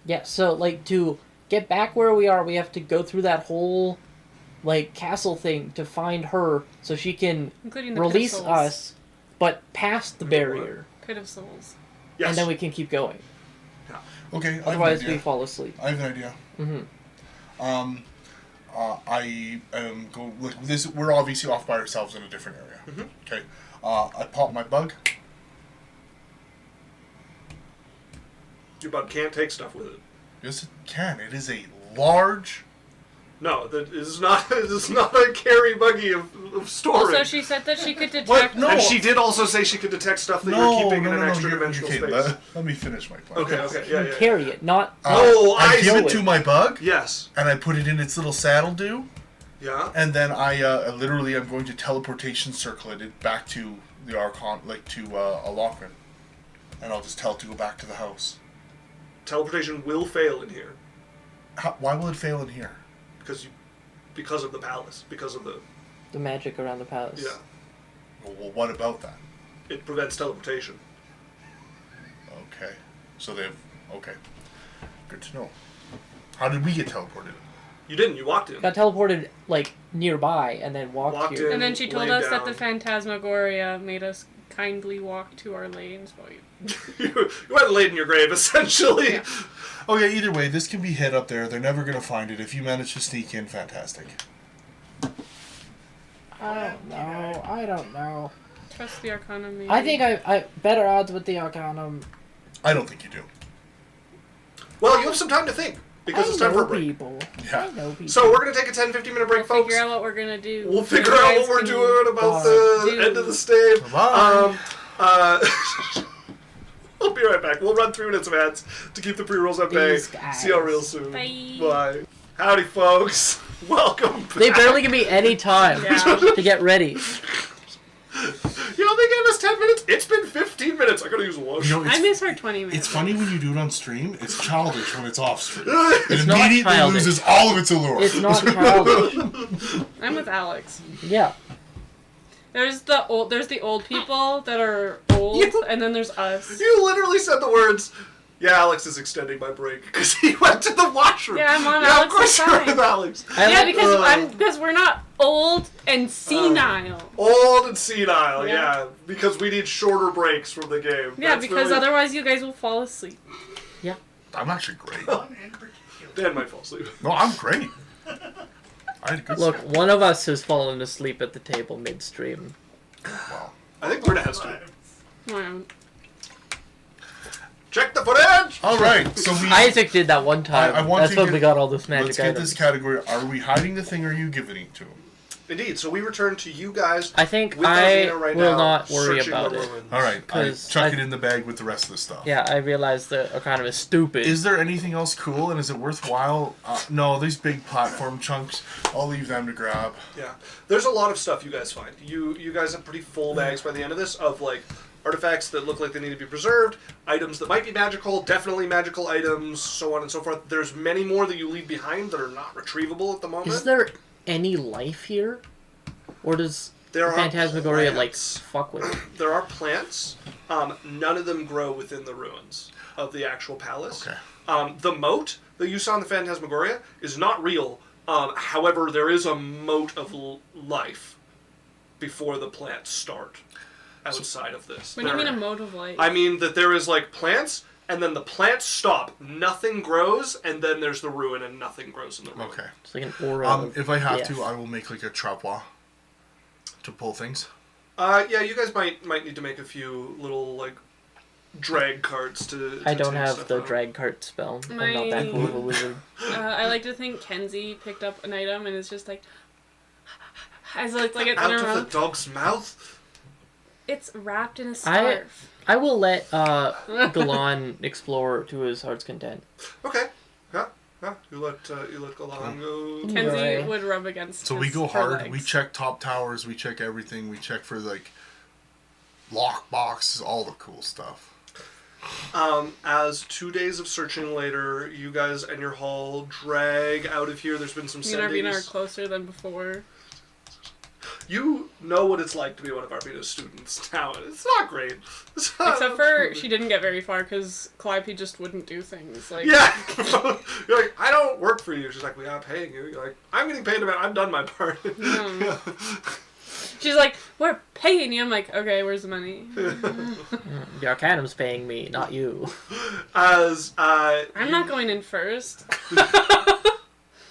Yeah, so like to get back where we are, we have to go through that whole like castle thing to find her so she can Including the release Pit of Souls. us, but past the barrier. Pit of Souls. Yes. And then we can keep going. Okay, I have an Otherwise, idea. we fall asleep. I have an idea. Mm-hmm. I am go like this. We're obviously off by ourselves in a different area. Mhm. Okay. I pop my bug. Your bug can't take stuff with it. Yes, it can. It is a large. No, that is not. It is not a carry buggy of storage. Also, she said that she could detect... What? No. And she did also say she could detect stuff that you're keeping in an extra dimensional okay, space. let me finish my plan. Okay, You yeah. carry it, not... I give see. it to my bug, Yes. and I put it in its little saddle dew, Yeah. and then I literally am going to teleportation circle it back to the Archon, like to Alokrin, and I'll just tell it to go back to the house. Teleportation will fail in here Why will it fail in here? because of the palace, because of the magic around the palace. yeah. Well, what about that? It prevents teleportation. Okay, so okay. Good to know. How did we get teleported? You didn't. You walked in. Got teleported, like, nearby, and then walked here. in. And then she told laid us that the down. Phantasmagoria made us kindly walk to our lanes while you... You went laid in your grave, essentially. Yeah. Okay, either way, this can be hid up there. They're never gonna find it. If you manage to sneak in, fantastic. I don't know. Trust the Arcanum, maybe. I think I better odds with the Arcanum. I don't think you do. Well, you have some time to think because it's time for a break. People. Yeah. I know people. So we're gonna take a 10-15 minute break, We'll folks. figure out what we're gonna do. We'll So figure you out guys what we're can doing about the do. end of the stave. Bye. We'll be right back. We'll run 3 minutes of ads to keep the pre-rolls at bay. These guys. See you real soon. Bye. Bye. Howdy, folks. Welcome back. They barely give me any time Yeah. to get ready. You know, they gave us 10 minutes. It's been 15 minutes. I gotta use a wash. You know, I miss her 20 minutes. it's funny when you do it on stream. It's childish when it's off stream. It It's not immediately childish. loses all of its allure. It's not childish. I'm with Alex. Yeah. There's the old people that are old, and then there's us. You literally said the words, yeah, Alex is extending my break because he went to the washroom. Yeah, I'm on Yeah, of Alex's course you're side. with Alex. Yeah, because we're not old and senile. Old and senile, Yeah. yeah. Because we need shorter breaks from the game. Yeah, That's because really- otherwise you guys will fall asleep. I'm actually great. Dan might fall asleep. No, I'm great. I had a good Look, sleep. one of us has fallen asleep at the table midstream. Wow. I think Britta has to. Wow. Check the footage! All right, so we. Isaac did that one time. I want That's to when get- we got all this magic Let's get items. this category. Are we hiding the thing or are you giving it to him? Indeed. So we return to you guys. I think with I Arvina right will now, not worry searching about the it. ruins. All right, I 'Cause chuck I- it in the bag with the rest of the stuff. Yeah, I realize the Arcanum is stupid. Is there anything else cool, and is it worthwhile? No, these big platform chunks, I'll leave them to grab. Yeah. There's a lot of stuff you guys find. You guys have pretty full bags by the end of this of like artifacts that look like they need to be preserved, items that might be magical, definitely magical items, so on and so forth. There's many more that you leave behind that are not retrievable at the moment. Is there any life here? Or does There are Phantasmagoria, like, plants. fuck with it? There are plants. None of them grow within the ruins of the actual palace. Okay. The moat that you saw in the Phantasmagoria is not real. However, there is a moat of life before the plants start outside of this. What do you mean a moat of light? I mean that there is like plants, and then the plants stop. Nothing grows, and then there's the ruin, and nothing grows in the ruin. Okay. It's like an aura of If I have death. to, I will make like a trapdoor to pull things. Yeah, you guys might need to make a few little like drag carts to I don't take have stuff the out. drag cart spell. I'm not that cool of a wizard. I like to think Kenzie picked up an item and it's just like, as like it's in Out her of the mouth. dog's mouth. It's wrapped in a scarf. I will let Galan explore to his heart's content. Okay. Yeah. You let Galan go. Kenzie Right. would rub against. So we his- go her hard. legs. We check top towers. We check everything. We check for like lock boxes, all the cool stuff. As 2 days of searching later, you guys and your haul drag out of here. There's been some Me and Arvina are sendings. closer than before. You know what it's like to be one of Arvina's students now. It's not great. It's not- Except for she didn't get very far because Calliope just wouldn't do things. Like, Yeah. You're like, I don't work for you. She's like, we are paying you. You're like, I'm getting paid about. I've done my part. No. She's like, we're paying you. I'm like, okay, where's the money? The Arcanum's paying me, not you. As I'm not going in first.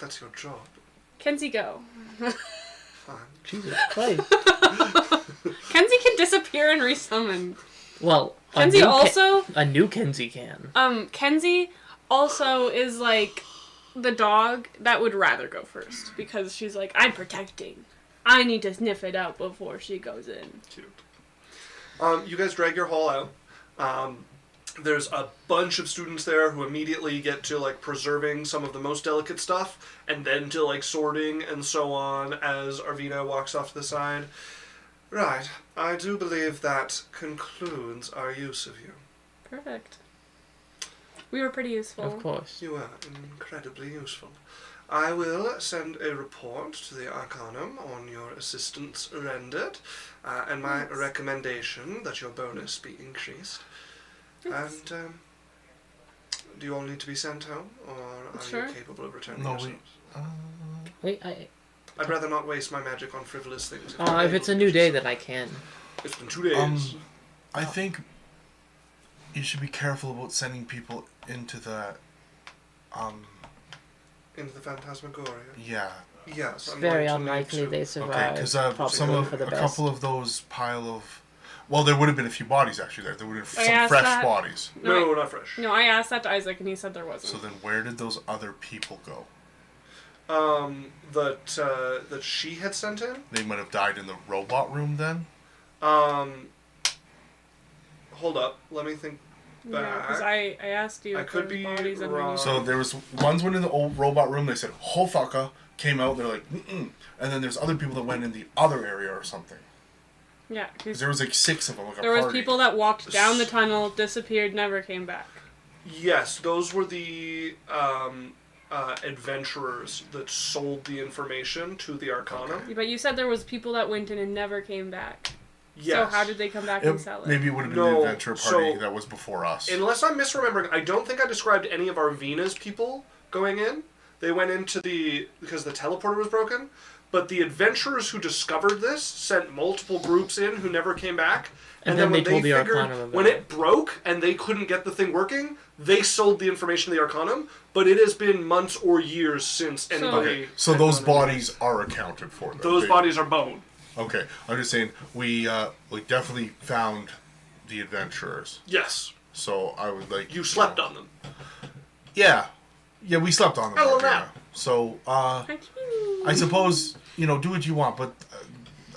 That's your job. Kenzie, go. Fine. Jesus Christ. Kenzie can disappear and resummon. Well, Kenzie also, a new Kenzie can. Kenzie also is like the dog that would rather go first because she's like, I'm protecting. I need to sniff it out before she goes in. Cute. You guys drag your haul out. There's a bunch of students there who immediately get to like preserving some of the most delicate stuff and then to like sorting and so on as Arvina walks off to the side. Right. I do believe that concludes our use of you. Perfect. We were pretty useful. Of course. You are incredibly useful. I will send a report to the Arcanum on your assistance rendered, and my recommendation that your bonus be increased. Yes. And do you all need to be sent home, or are Sure. you capable of returning No, yourselves? Wait, I'd rather not waste my magic on frivolous things. if it's a new day, then I can. It's been 2 days. I think you should be careful about sending people into the Into the Phantasmagoria. yeah. Yes, It's I'm very going to need unlikely to. they survive. Okay, because Probably some of for the a best. couple of those pile of, well, there would have been a few bodies actually there. There would have I some asked fresh that. bodies. No, not fresh. No, I asked that to Isaac and he said there wasn't. So then, where did those other people go? That she had sent in. They might have died in the robot room then. Hold up. Let me think Yeah, because back. I asked you I if could there was be bodies wrong. underneath. So there was ones went in the old robot room. They said "ho fucka," came out. They're like, mm-mm. And then there's other people that went in the other area or something. Yeah, 'cause There was like 6 of them. Like there a was party. people that walked down the tunnel, disappeared, never came back. Yes, those were the adventurers that sold the information to the Arcanum. But you said there was people that went in and never came back. Yes. So how did they come back and sell it? Maybe it would have been No, the adventure party so- that was before us. Unless I'm misremembering, I don't think I described any of Arvina's people going in. They went into because the teleporter was broken. But the adventurers who discovered this sent multiple groups in who never came back. And then when they told the figured Arcanum about when it. it broke and they couldn't get the thing working, they sold the information to the Arcanum. But it has been months or years since anybody. Okay, so had those done anything. bodies are accounted for. Then. Those bodies are bone. Okay, I'm just saying we definitely found the adventurers. Yes, So I would like you slept on them. Yeah, we slept on them. Hello, Arvina. now. So Thank you. I suppose do what you want, but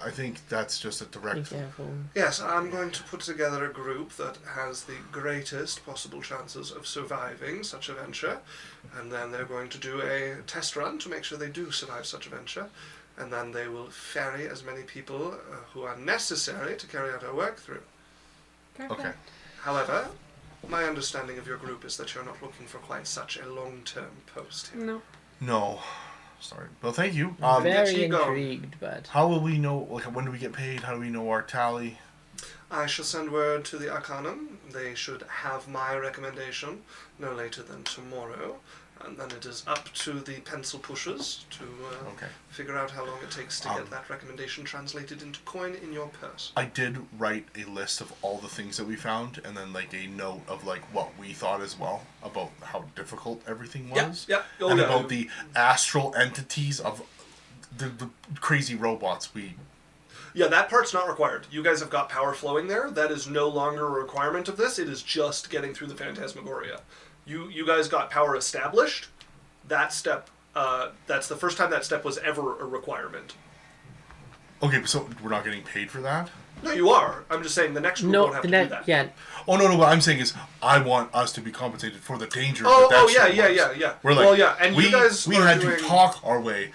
I think that's just a Be direct. careful. Yes, I'm going to put together a group that has the greatest possible chances of surviving such a venture, and then they're going to do a test run to make sure they do survive such a venture, and then they will ferry as many people who are necessary to carry out our work through. Perfect. Okay. However, my understanding of your group is that you're not looking for quite such a long-term post here. No. No. Sorry. Well, thank you. Very you go. intrigued, but How will we know? Like, when do we get paid? How do we know our tally? I shall send word to the Arcanum. They should have my recommendation no later than tomorrow. And then it is up to the pencil pushers to Okay. figure out how long it takes to Um, get that recommendation translated into coin in your purse. I did write a list of all the things that we found, and then like a note of like what we thought as well about how difficult everything was, Yeah. Oh, and yeah. about the astral entities of the crazy robots we. Yeah, that part's not required. You guys have got power flowing there. That is no longer a requirement of this. It is just getting through the Phantasmagoria. You guys got power established. That step, that's the first time that step was ever a requirement. Okay, so we're not getting paid for that. No, you are. I'm just saying the next group won't no, have the to do net. that. Yeah, Oh no, what I'm saying is I want us to be compensated for the danger. Oh, that yeah, shit yeah, was. yeah. We're like, Well, yeah, and we you guys we are had doing- to talk our way.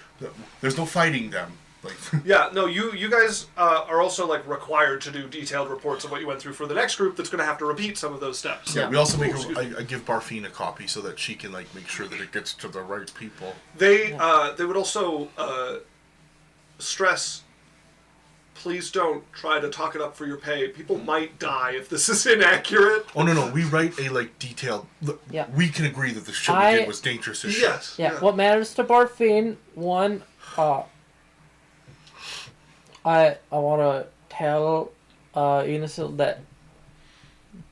There's no fighting them. Like. Yeah, no, you guys are also like required to do detailed reports of what you went through for the next group that's going to have to repeat some of those steps. Yeah, we also make Oh, excuse me. I give Barfine a copy so that she can like make sure that it gets to the right people. They would also stress, please don't try to talk it up for your pay. People might die if this is inaccurate. Oh no, we write a like detailed. Yeah. We can agree that the shit we I- did was dangerous as shit. Yes. yeah. What matters to Barfine? One, I want to tell Unisil that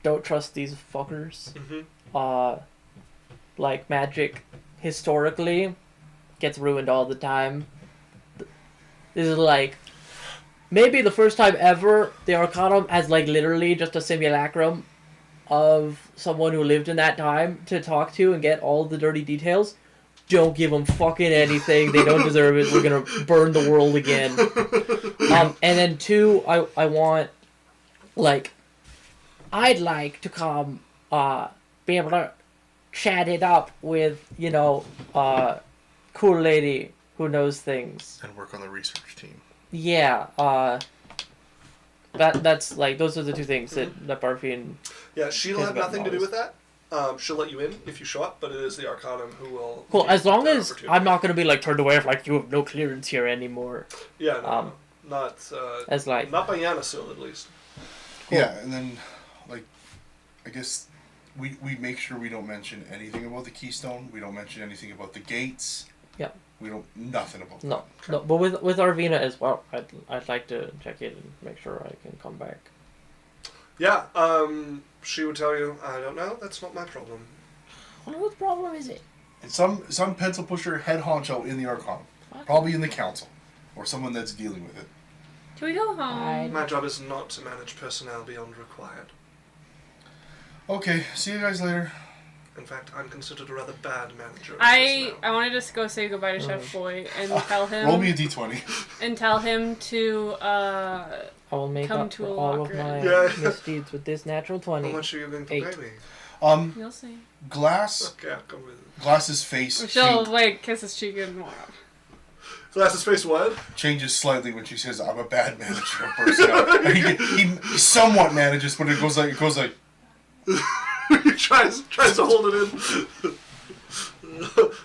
don't trust these fuckers. Mhm. Like magic historically gets ruined all the time. This is like maybe the first time ever the Arcanum has like literally just a simulacrum of someone who lived in that time to talk to and get all the dirty details. Don't give them fucking anything. They don't deserve it. We're gonna burn the world again. And then two, I want, like, I'd like to come, be able to chat it up with, cool lady who knows things. And work on the research team. Yeah, that's like, those are the two things that Barfine. Yeah, she'll Cares have about nothing to do knowledge. with that. She'll let you in if you show up, but it is the Arcanum who will. Cool, give as long that as opportunity. I'm not gonna be, like, turned away if, like, you have no clearance here anymore. Yeah, no, um, not. As, like, Not by Yanasil, at least. Cool. Yeah, and then like I guess we make sure we don't mention anything about the Keystone. We don't mention anything about the gates. Yep. We don't nothing about No, that. no, but with Arvina as well, I'd like to check in and make sure I can come back. Yeah, she would tell you, I don't know, that's not my problem. What problem is it? It's some pencil pusher head honcho in the Arcanum. Probably in the council. Or someone that's dealing with it. Can we go home? I- My job is not to manage personnel beyond required. Okay, see you guys later. In fact, I'm considered a rather bad manager of I personnel. wanted to go say goodbye to Chef Boy and tell Roll me a him d20. to I will make Come up to for a all of locker. my Yeah. misdeeds with this natural How 20. much are you going to 8. pay me? you'll see. Glass. Okay, I'll come with it. Glass's face She'll like kiss his cheek and walk. Glasses face what? changes slightly when she says, "I'm a bad manager of personnel." he somewhat manages, but it goes like He tries to hold it in.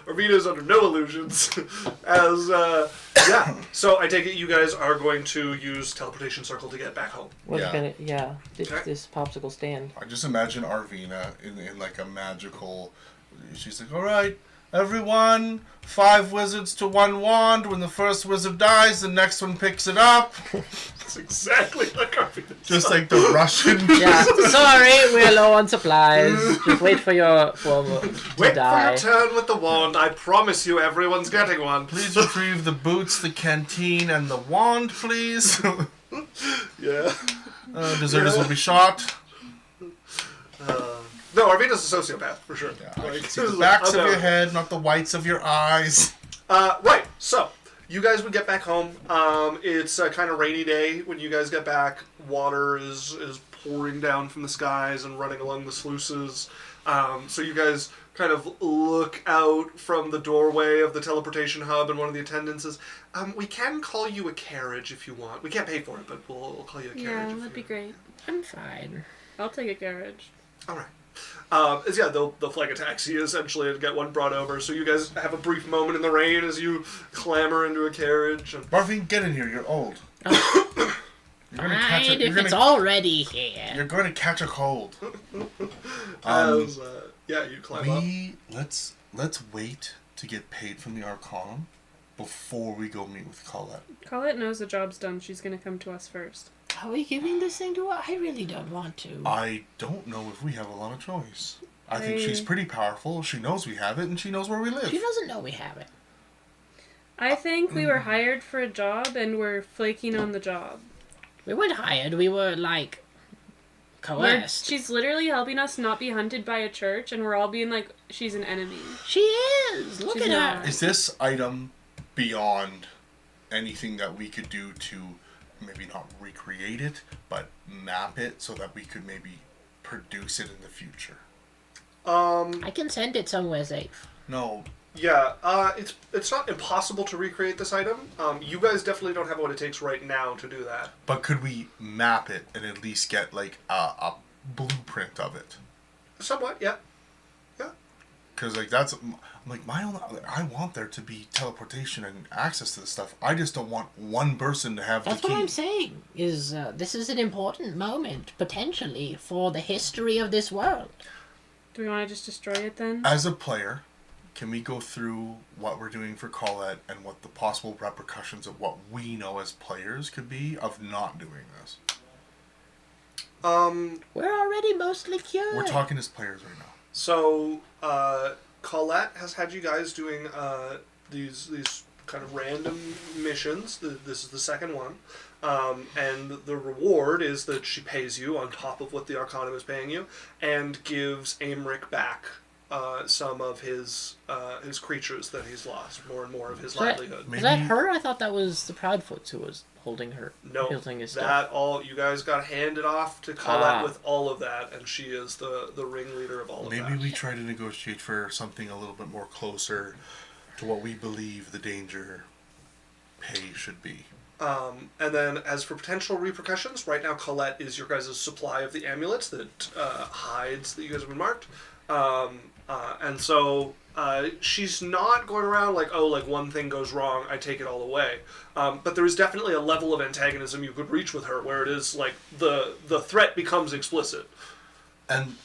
Arvina's under no illusions. As yeah. So I take it you guys are going to use teleportation circle to get back home. What's Yeah. gonna, this, Okay. this popsicle stand. I just imagine Arvina in like a magical. She's like, "All right, everyone, 5 wizards to 1 wand. When the first wizard dies, the next one picks it up." That's exactly like Arvina. Just like the Russian. Yeah, sorry, we're low on supplies. Just wait for your to Wait die. for your turn with the wand. I promise you, everyone's getting one. Please retrieve the boots, the canteen, and the wand, please. Yeah. Deserters will be shot. No, Arvina's a sociopath for sure. Yeah, I Like, can see the backs of I'm your out. head, not the whites of your eyes. Right. So you guys would get back home. It's a kind of rainy day when you guys get back. Water is pouring down from the skies and running along the sluices. So you guys kind of look out from the doorway of the teleportation hub, and one of the attendants says, we can call you a carriage if you want. We can't pay for it, but we'll call you a carriage. Yeah, that'd be great. I'm fine. I'll take a carriage. All right. They'll flag a taxi essentially and get one brought over. So you guys have a brief moment in the rain as you clamber into a carriage. And... Marvin, get in here. You're old. Fine, if it's already here. You're going to catch a cold. You climb up. Let's wait to get paid from the Arcanum before we go meet with Colette. Colette knows the job's done. She's gonna come to us first. Are we giving this thing to her? I really don't want to. I don't know if we have a lot of choice. I think she's pretty powerful. She knows we have it, and she knows where we live. She doesn't know we have it. I think we were hired for a job and we're flaking on the job. We weren't hired. We were, like, coerced. She's literally helping us not be hunted by a church, and we're all being like, she's an enemy. She is! Look She's at not. her! Is this item beyond anything that we could do to maybe not recreate it, but map it so that we could maybe produce it in the future? I can send it somewhere safe. No. Yeah, it's not impossible to recreate this item. You guys definitely don't have what it takes right now to do that. But could we map it and at least get like a blueprint of it? Somewhat, yeah. Because like that's like I want there to be teleportation and access to this stuff. I just don't want one person to have That's the key. what I'm saying. Is this is an important moment potentially for the history of this world. Do we want to just destroy it then? As a player, can we go through what we're doing for Colette and what the possible repercussions of what we know as players could be of not doing this? We're already mostly cured. We're talking as players right now. So, Colette has had you guys doing these kind of random missions. This is the second one. And the reward is that she pays you on top of what the Arcanum is paying you, and gives Aymeric back some of his creatures that he's lost, more and more of his livelihood. Is that her? I thought that was the Proudfoots who was holding her. No, holding his that stuff. all you guys got handed off to Colette with all of that, and she is the ringleader of all of that. Maybe we try to negotiate for something a little bit more closer to what we believe the danger pay should be. And then, as for potential repercussions, right now Colette is your guys' supply of the amulets that hides that you guys have been marked. And so she's not going around like, oh, like one thing goes wrong, I take it all away. But there is definitely a level of antagonism you could reach with her where it is like the threat becomes explicit. And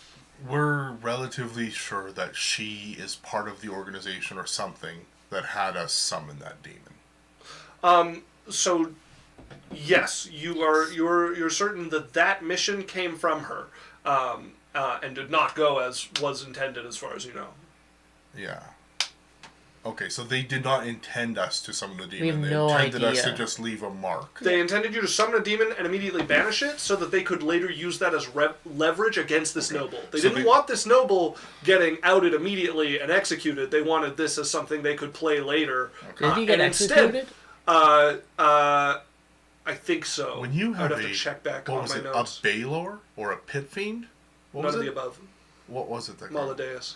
we're relatively sure that she is part of the organization or something that had us summon that demon. So, yes, you're certain that mission came from her, and did not go as was intended, as far as you know. Yeah. Okay, so they did not intend us to summon the demon. We have They no intended us idea. to just leave a mark. They intended you to summon a demon and immediately banish it, so that they could later use that as leverage against this noble. They didn't want this noble getting outed immediately and executed. They wanted this as something they could play later. Did he get and executed? instead, I think so. When you have I'd have to check back what on was my it, notes. a Balor or a Pit Fiend? What None was of it? the above. What was it? That called? Maladeus.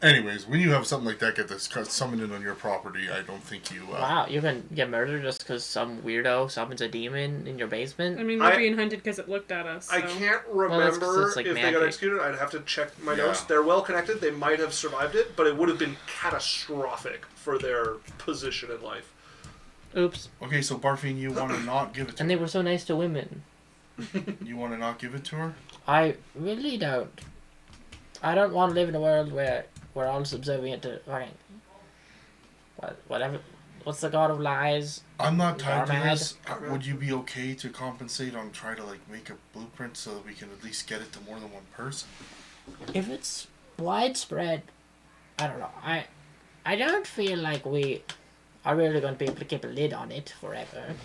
Anyways, when you have something like that get this summoned in on your property, I don't think you... Wow, you can get murdered just because some weirdo summons a demon in your basement? I mean, we're being hunted because it looked at us. So. I can't remember it's like if they got magic. executed. I'd have to check my Yeah. notes. They're well connected. They might have survived it, but it would have been catastrophic for their position in life. Oops. Okay, so Barfine, you want to not give it to And her? they were so nice to women. You want to not give it to her? I really don't. I don't want to live in a world where we're all subservient to fucking... Whatever. What's the god of lies? I'm not tied to Garmad. this. Would you be okay to compensate on try to like make a blueprint so that we can at least get it to more than one person? If it's widespread, I don't know. I don't feel like we are really going to be able to keep a lid on it forever.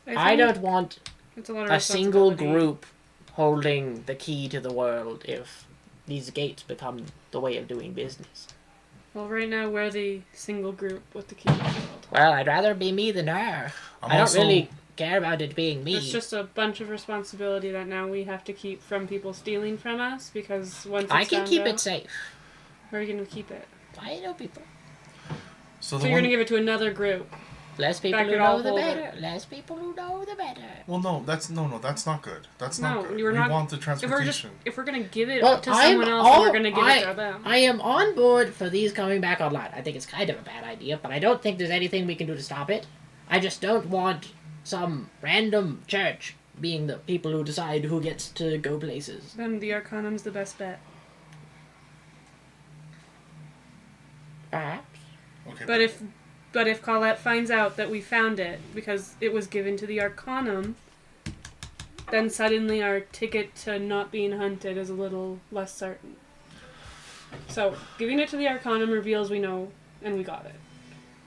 I don't want It's a lot of a single responsibility. group holding the key to the world if these gates become the way of doing business. Well, right now we're the single group with the key to the world. Well, I'd rather be me than her. I don't really care about it being me. It's just a bunch of responsibility that now we have to keep from people stealing from us, because once it's I can found keep out, it safe. where are you going to keep it? I know people. So So you're going to give it to another group. Less people Back who it all know the hold better. it. Less people who know the better. Well, no, that's not good. That's not No, good. you're We not. want the If we're transportation. going to give it Well, to someone else, then we're going to give it to them. I am on board for these coming back online. I think it's kind of a bad idea, but I don't think there's anything we can do to stop it. I just don't want some random church being the people who decide who gets to go places. Then the Arcanum's the best bet. Perhaps. Okay. But if Colette finds out that we found it because it was given to the Arcanum, then suddenly our ticket to not being hunted is a little less certain. So, giving it to the Arcanum reveals we know and we got it.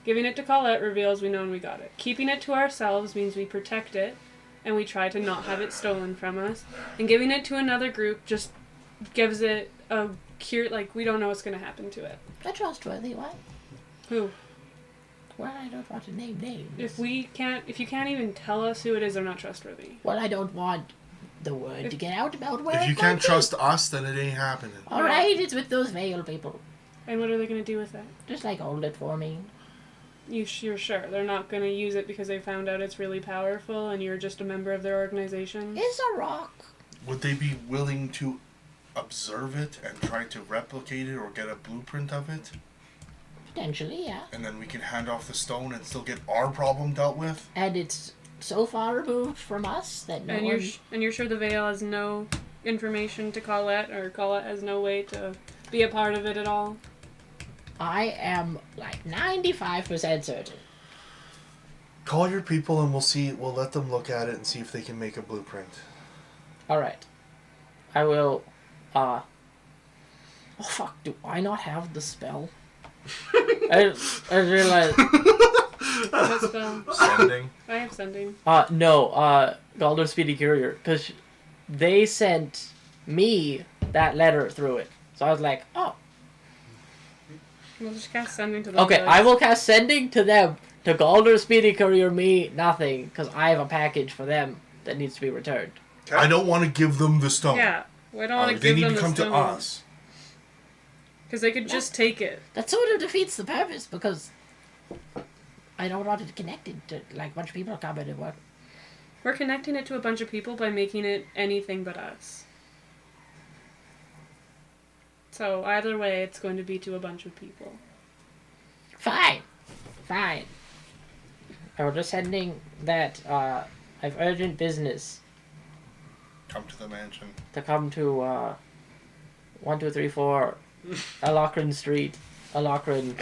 Giving it to Colette reveals we know and we got it. Keeping it to ourselves means we protect it and we try to not have it stolen from us. And giving it to another group just gives it a cure, like, we don't know what's going to happen to it. A trustworthy one. Who? Well, I don't want to name names. If you can't even tell us who it is, they're not trustworthy. Well, I don't want the word to get out about where if you it can't might be. trust us, then it ain't happening. Alright, it's with those veil people. And what are they going to do with it? Just like hold it for me. You're sure they're not going to use it because they found out it's really powerful and you're just a member of their organization? It's a rock. Would they be willing to observe it and try to replicate it or get a blueprint of it? Potentially, yeah. And then we can hand off the stone and still get our problem dealt with? And it's so far removed from us that no And one... you're sure the Veil has no information to Colette, or Colette has no way to be a part of it at all? I am like 95% certain. Call your people and we'll let them look at it and see if they can make a blueprint. Alright. I will, Oh fuck, do I not have the spell? I realized... What spell? Sending? I have sending. No, Goldrock Speedy Courier, because they sent me that letter through it. So I was like, oh. We'll just cast sending to them. Okay, I will cast sending to them. To Goldrock Speedy Courier, me, nothing, because I have a package for them that needs to be returned. Okay. I don't want to give them the stone. Yeah, we don't want to They give need them to the come stone. to us. Because they could just take it. That sort of defeats the purpose, because I don't want it connected to, like, a bunch of people coming and work. We're connecting it to a bunch of people by making it anything but us. So either way, it's going to be to a bunch of people. Fine. I was just sending that, I've urgent business Come to the mansion. to come to, 1234 Alocrin Street. Alocrin.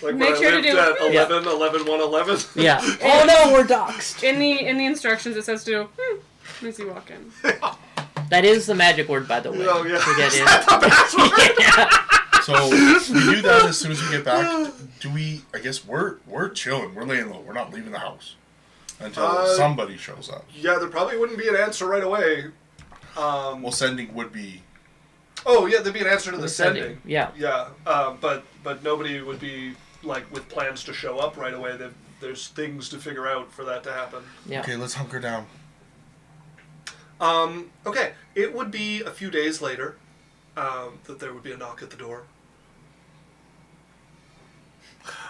Like Make when sure I to lived do- at Yeah. 11. Yeah. Oh no, we're doxxed. In the instructions, it says to as you walk in. That is the magic word, by the way. Oh, yeah. To get in. Yeah. So we do that as soon as we get back. Do we? I guess we're chilling. We're laying low. We're not leaving the house until somebody shows up. Yeah, there probably wouldn't be an answer right away. Well, sending would be. Oh yeah, there'd be an answer to the sending. Yeah. Yeah, but nobody would be like with plans to show up right away. There's things to figure out for that to happen. Yeah. Okay, let's hunker down. Okay, it would be a few days later that there would be a knock at the door.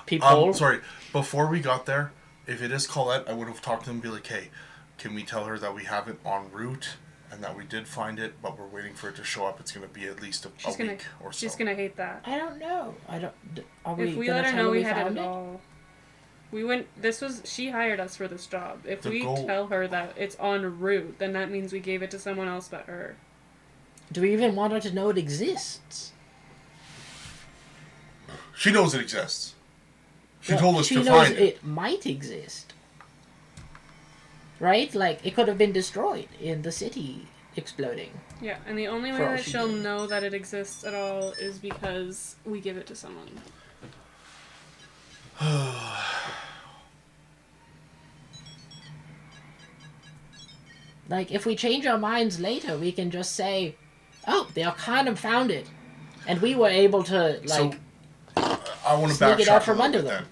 People. Sorry. Before we got there, if it is Colette, I would have talked to them and be like, hey, can we tell her that we have it en route and that we did find it, but we're waiting for it to show up? It's going to be at least a week or so. She's gonna hate that. I don't know. Are If we gonna let her tell know we her had it found at all, we wouldn't. She hired us for this job. If The we goal- tell her that it's en route, then that means we gave it to someone else but her. Do we even want her to know it exists? She knows it exists. She Well, told us she to knows find it. it might exist. Right? Like, it could have been destroyed in the city exploding. Yeah, and the only way For all that she she'll knows. know that it exists at all is because we give it to someone. Like, if we change our minds later, we can just say, Oh, the Arcanum found it. And we were able to, like... So, I want to sneak it backtrack out a from little under bit them.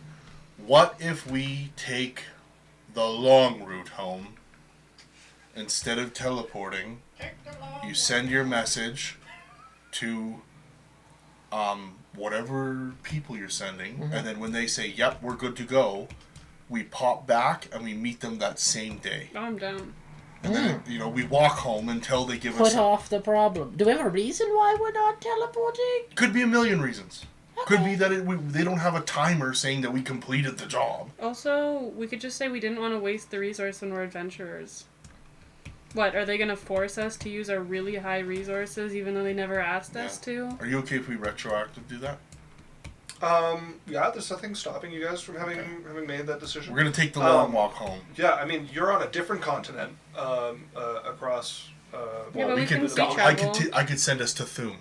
then. What if we take the long route home? Instead of teleporting, you send your message to whatever people you're sending, and then when they say, yep, we're good to go, we pop back and we meet them that same day. I'm down. And then, we walk home until they give us... Put off the problem. Do we have a reason why we're not teleporting? Could be a million reasons. Could be that they don't have a timer saying that we completed the job. Also, we could just say we didn't want to waste the resource when we're adventurers. What, are they going to force us to use our really high resources even though they never asked us to? Are you okay if we retroactive do that? Yeah, there's nothing stopping you guys from having made that decision. We're going to take the long walk home. Yeah, I mean, you're on a different continent across... Yeah, but we can sea I travel. could send us to Thum.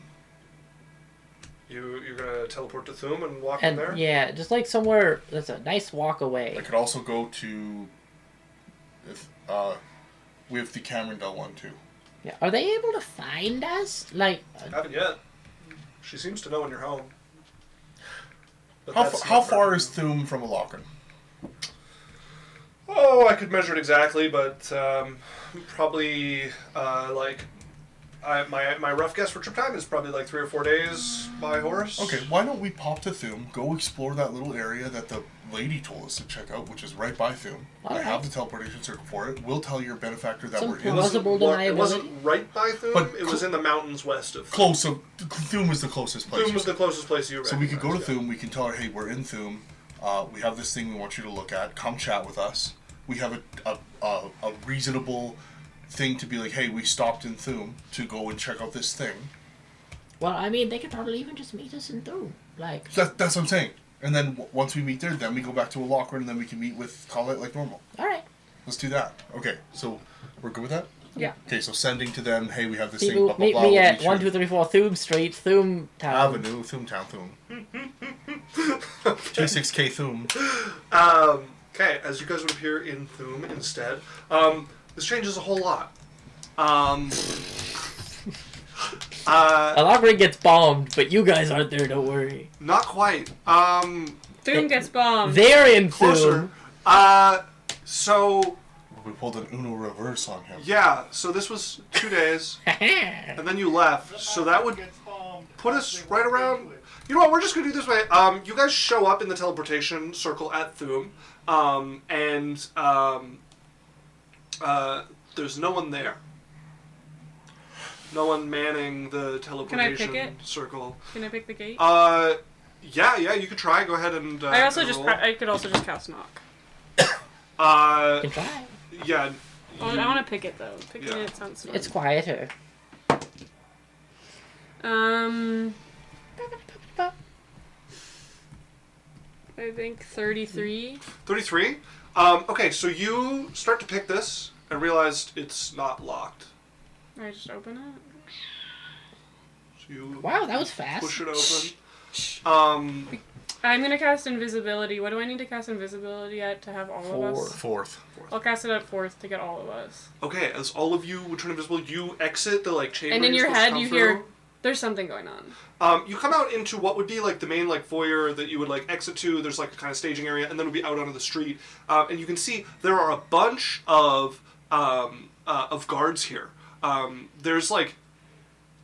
You're going to teleport to Thum and walk And from there? yeah, just like somewhere that's a nice walk away. I could also go to... we have the Camerondale one, too. Yeah. Are they able to find us? Like... Haven't yet. She seems to know when you're home. But How that's how not far very- is Thum from Alocran? Oh, I could measure it exactly, but probably my rough guess for trip time is probably like 3 or 4 days by horse. Okay, why don't we pop to Thum, go explore that little area that the lady told us to check out, which is right by Thum. I Alright. have the teleportation circle for it. We'll tell your benefactor that Some we're in. plausible It wasn't deniability. right by Thum. But It was in the mountains west of Thum. Close, so Thum was the closest place. Thum was the closest place you So we could go to recognized, Thum, we can tell her, hey, we're in Thum, we have this thing we want you to look at, come chat with us. We have a reasonable thing to be like, hey, we stopped in Thum to go and check out this thing. Well, I mean, they could probably even just meet us in Thum. Like... That's what I'm saying. And then once we meet there, then we go back to Alocran, and then we can meet with Colette like normal. Alright. Let's do that. Okay, so we're good with that? Yeah. Okay, so sending to them, hey, we have this thing, People blah, blah, meet blah. me we'll at meet you 1234 Thum Street, Thum Town. Avenue, Thum Town, Thum. 26K Thum. Okay, as you guys would appear in Thum instead, this changes a whole lot. Alocran gets bombed, but you guys aren't there, don't worry. Not quite. Thum gets bombed. They're in Closer. Thum. So, We pulled an Uno reverse on him. yeah, so this was 2 days, and then you left, so that would put us right around... You know what, we're just going to do it this way. You guys show up in the teleportation circle at Thum, and there's no one there. No one manning the teleportation it? circle. Can I pick the gate? Yeah, you could try. Go ahead and I also and just roll. I could also just cast knock. You can try. Yeah. Oh, I want to pick it though. Picking Yeah. it sounds fun. It's quieter. I think 33. 33. Okay, so you start to pick this and realize it's not locked. I just open it. So you Wow, that was fast. push it open. I'm gonna cast invisibility. What do I need to cast invisibility at to have all of us? Fourth. I'll cast it at 4th to get all of us. Okay, as all of you would turn invisible, you exit the chamber. And in you're your supposed to head, come you through. hear there's something going on. You come out into what would be the main foyer that you would exit to. There's a kind of staging area, and then it would be out onto the street. And you can see there are a bunch of guards here. There's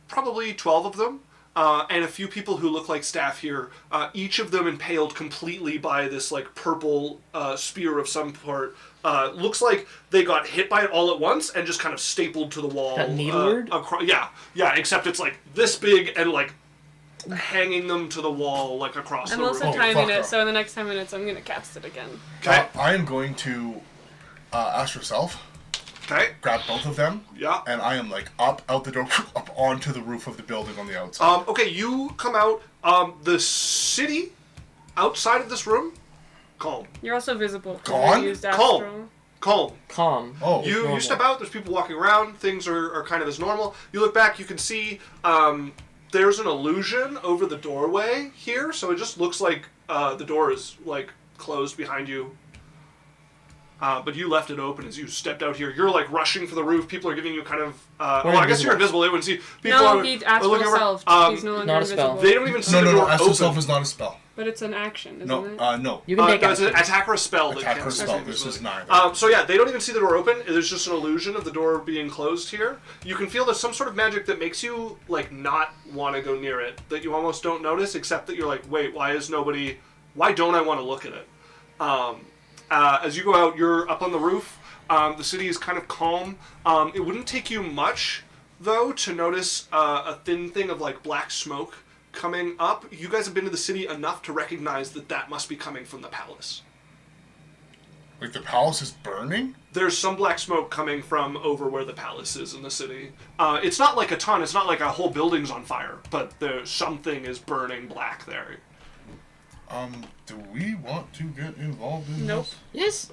probably 12 of them. And a few people who look like staff here, each of them impaled completely by this purple spear of some sort. Looks like they got hit by it all at once and just kind of stapled to the wall. That needleward? Yeah, except it's this big and hanging them to the wall across I'm the also room. timing fuck it, off. so in the next 10 minutes, I'm gonna cast it again. Okay. I am going to ask yourself, Okay. grab both of them, Yeah. and I am up out the door, up onto the roof of the building on the outside. Okay, you come out. The city outside of this room, calm. You're also visible. 'cause Gone? I used Calm. astral. Calm. Calm. Oh. You normal. step out, there's people walking around, things are kind of as normal. You look back, you can see there's an illusion over the doorway here, so it just looks like the door is closed behind you. But you left it open as you stepped out here. You're like rushing for the roof. People are giving you kind of. Well, I guess you're invisible. They wouldn't see. People No, are, he are looking astral over. self. He's no longer not a spell. invisible. They don't even see the door Astral open. Self is not a spell. But it's an action, isn't No, it? no. You can take It's an action. attack or a spell. that Attack or can't spell. see This is invisibility. neither. So yeah, they don't even see the door open. There's just an illusion of the door being closed here. You can feel there's some sort of magic that makes you like not want to go near it. That you almost don't notice, except that you're like, wait, why don't I want to look at it? As you go out, you're up on the roof. The city is kind of calm. It wouldn't take you much, though, to notice a thin thing of like black smoke coming up. You guys have been to the city enough to recognize that must be coming from the palace. Like the palace is burning? There's some black smoke coming from over where the palace is in the city. It's not like a ton. It's not like a whole building's on fire, but something is burning black there. Do we want to get involved in Nope. this? Yes.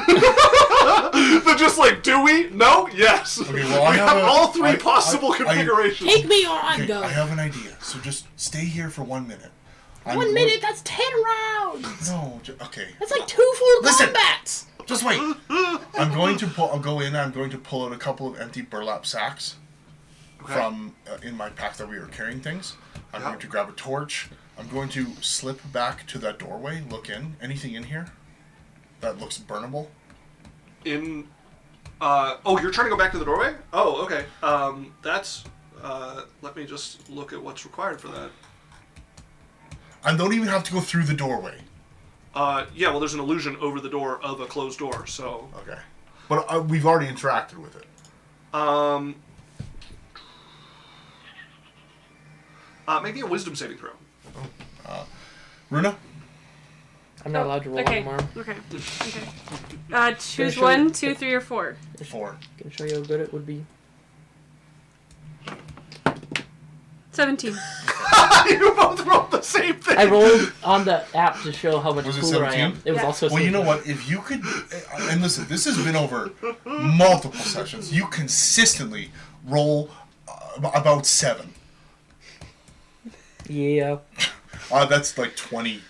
They're just like, do we? No? Yes. Okay, well, I we have have a- all three I- possible I- configurations. Take me or I'm Okay, going. I have an idea. So just stay here for 1 minute. I'm 1 going- minute, that's 10 rounds. No, okay. That's like 2 full Listen. combats. Just wait. I'm going to pull. I'll go in. I'm going to pull out a couple of empty burlap sacks from in my pack that we were carrying things. I'm going to grab a torch. I'm going to slip back to that doorway. Look in. Anything in here that looks burnable? You're trying to go back to the doorway? Oh, okay. Let me just look at what's required for that. I don't even have to go through the doorway. Well, there's an illusion over the door of a closed door, so... Okay. But we've already interacted with it. Maybe a wisdom saving throw. Runa? I'm not allowed to roll Okay. anymore. Okay. Choose show 1, you- 2, 3, or 4. 4. Can show you how good it would be. 17. You both rolled the same thing! I rolled on the app to show how much Was it cooler I am. 17? It was Yeah. also Well, you know 17. what? If you could, and listen, this has been over multiple sessions. You consistently roll about 7. Yeah. That's like 20.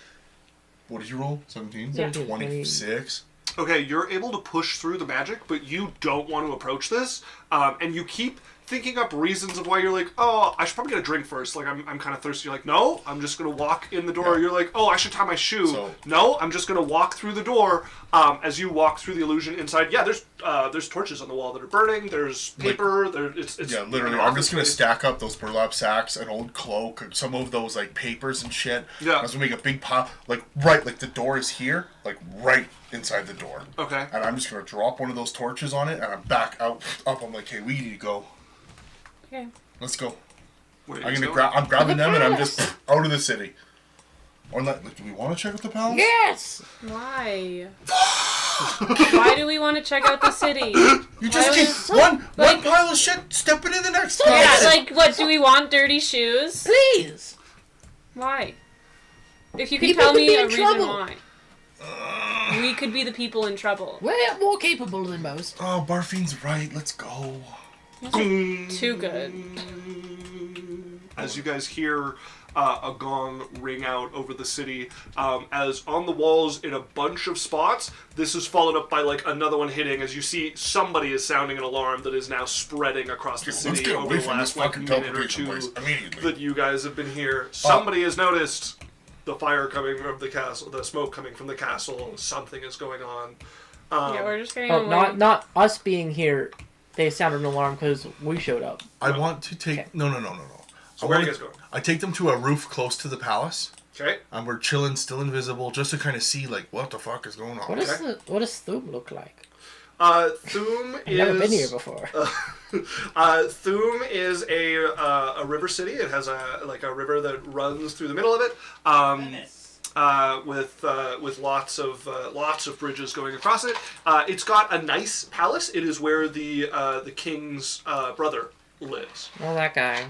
What did you roll? 17? Yeah. 26. Okay, you're able to push through the magic, but you don't want to approach this, and you keep thinking up reasons of why you're like, oh, I should probably get a drink first. Like, I'm kind of thirsty. You're like, no, I'm just going to walk in the door. Yeah. You're like, oh, I should tie my shoe. So- No, I'm just going to walk through the door. As you walk through the illusion inside, there's torches on the wall that are burning. There's paper. It's Yeah, literally. I'm just going to stack up those burlap sacks, an old cloak, and some of those, like, papers and shit. Yeah. I'm just going to make a big pile. Like, right, like, the door is here, like, right inside the door. Okay. And I'm just going to drop one of those torches on it, and I'm back up. I'm like, hey, we need to go. Okay. Let's go. Where I'm you gonna going? I'm grabbing them and I'm just out of the city. Or not, like, do we want to check out the palace? Yes! Why? Why do we want to check out the city? You just Why keep would- one pile of shit, stepping in the next pile. Yeah, like, what, do we want dirty shoes? Please! Why? If you could People tell could me be a in reason trouble. why. We could be the people in trouble. We're more capable than most. Oh, Barfine's right. Let's go. Too good. As you guys hear a gong ring out over the city, as on the walls in a bunch of spots, this is followed up by like another one hitting as you see somebody is sounding an alarm that is now spreading across the Let's city get over away the from this last like fucking minute or teleportation two place immediately. that you guys have been here. Somebody has noticed the fire coming from the castle, the smoke coming from the castle. Something is going on. Yeah, we're just getting Oh, away. not us being here. They sounded an alarm because we showed up. I want to take... Okay. No. So where are you guys going? I take them to a roof close to the palace. Okay. And we're chilling, still invisible, just to kind of see, like, what the fuck is going on. What does Thum look like? Thum I've is... never been here before. Thum is a river city. It has a river that runs through the middle of it, with lots of bridges going across it. It's got a nice palace. It is where the king's brother lives. Oh, that guy.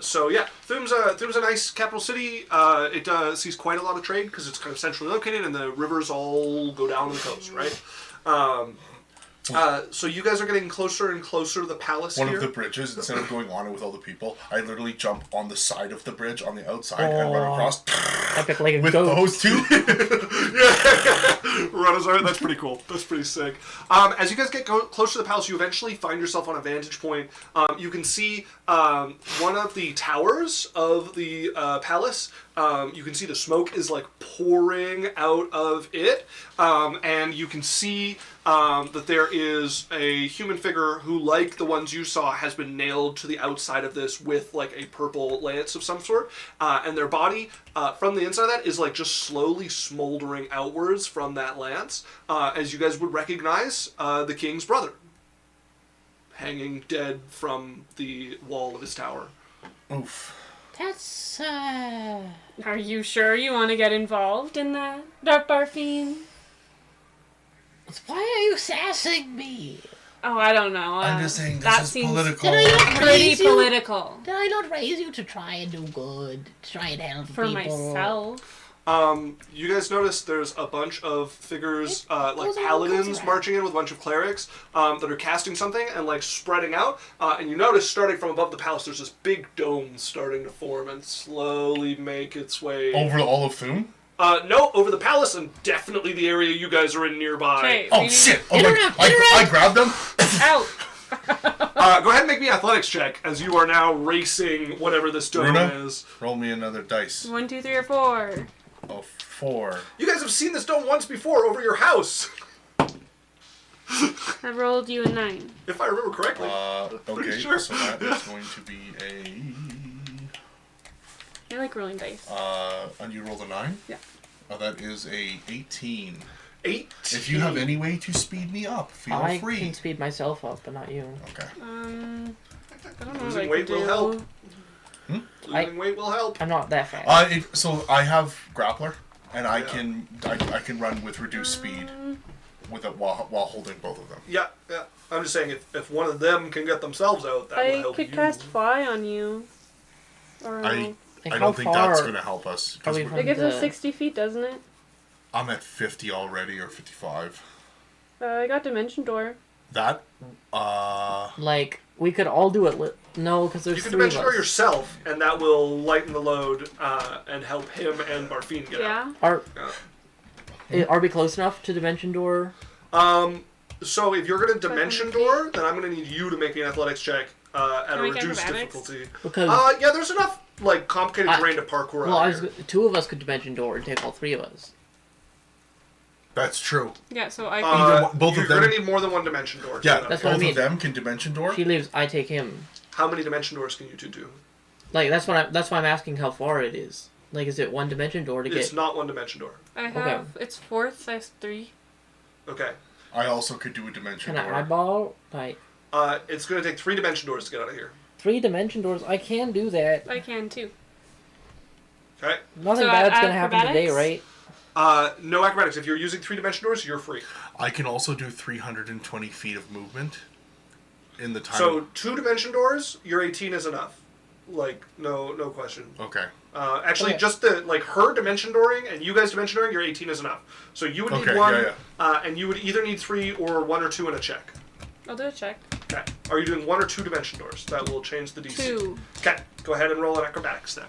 So yeah, Thum's a nice capital city. It sees quite a lot of trade because it's kind of centrally located, and the rivers all go down to the coast, right? So you guys are getting closer and closer to the palace One here. of the bridges, instead of going on it with all the people, I literally jump on the side of the bridge on the outside and run across Epic like a with goat. those two. That's pretty cool. That's pretty sick. As you guys get closer to the palace, you eventually find yourself on a vantage point. You can see one of the towers of the palace. You can see the smoke is like pouring out of it, and you can see that there is a human figure who, like the ones you saw, has been nailed to the outside of this with like a purple lance of some sort, and their body from the inside of that is like just slowly smoldering outwards from that lance, as you guys would recognize the king's brother, hanging dead from the wall of his tower. Oof. That's, Are you sure you want to get involved in that, Barfine? why are you sassing me? Oh, I don't know. I'm just saying that this is seems political. Did I not pretty raise you? political Did I not raise you to try and do good? To try and help for people? myself. You guys notice there's a bunch of figures, like goes around, paladins, goes around. marching in with a bunch of clerics that are casting something and like spreading out. And you notice, starting from above the palace, there's this big dome starting to form and slowly make its way. Over all of Thum? No, over the palace and definitely the area you guys are in nearby. Okay. Oh shit! Oh Interrupt, my! I grabbed them. Out. Go ahead and make me an athletics check as you are now racing whatever this dome Runa? is. Roll me another dice. 1, 2, 3, or 4. Oh, 4. You guys have seen this dome once before over your house, I rolled you a 9. if I remember correctly. Okay, sure. so that is going to be I like rolling dice. and you rolled a 9? Yeah. Oh, that is a 18. 8. If you have any way to speed me up, feel I free. can speed myself up, but not you. Okay. I don't know what Losing I weight can will do. help. Losing weight will help. I'm not that fast. So I have grappler, and I Yeah. can run with reduced speed, with while holding both of them. Yeah. I'm just saying, if one of them can get themselves out, that will I help could you. cast fly on you. Or I Like, how don't think that's far going to help us. are 'Cause we we- from it gives us the- 60 feet, doesn't it? I'm at 50 already, or 55. I got dimension door. That, Like, we could all do it. No, because there's You can 3 of dimension door us. yourself, and that will lighten the load and help him and Barfine get out. Yeah. Are we close enough to dimension door? So if you're going to dimension 500 door, then I'm going to need you to make me an athletics check at a Can I make reduced acrobatics? difficulty. Because Yeah, there's enough like complicated terrain to parkour well, out here. 2 of us could dimension door and take all 3 of us. that's true. Yeah, so I both you're of them- going to need more than one dimension door. to Yeah, get out That's here. what I both mean. of them can dimension door. She leaves, I take him. How many dimension doors can you two do? Like that's why I'm asking how far it is. Like, is it 1 dimension door to It's get? not one dimension door. I have it's 4th size 3. Okay. I also could do a dimension Can door. I eyeball? Like It's going to take 3 dimension doors to get out of here. 3 dimension doors. I can do that. I can too. Okay. Nothing So, bad's gonna happen today, acrobatics? right? No acrobatics. If you're using 3 dimension doors, you're free. I can also do 320 feet of movement in the time. So 2 dimension doors, your 18 is enough. Like no question. Okay. Actually, Okay. just her dimension dooring and you guys dimension dooring, your 18 is enough. So you would need Okay, 1, yeah, and you would either need 3 or 1 or 2 in a check. I'll do a check. Okay. Are you doing 1 or 2 dimension doors? That will change the DC. 2. Okay. Go ahead and roll an acrobatics then.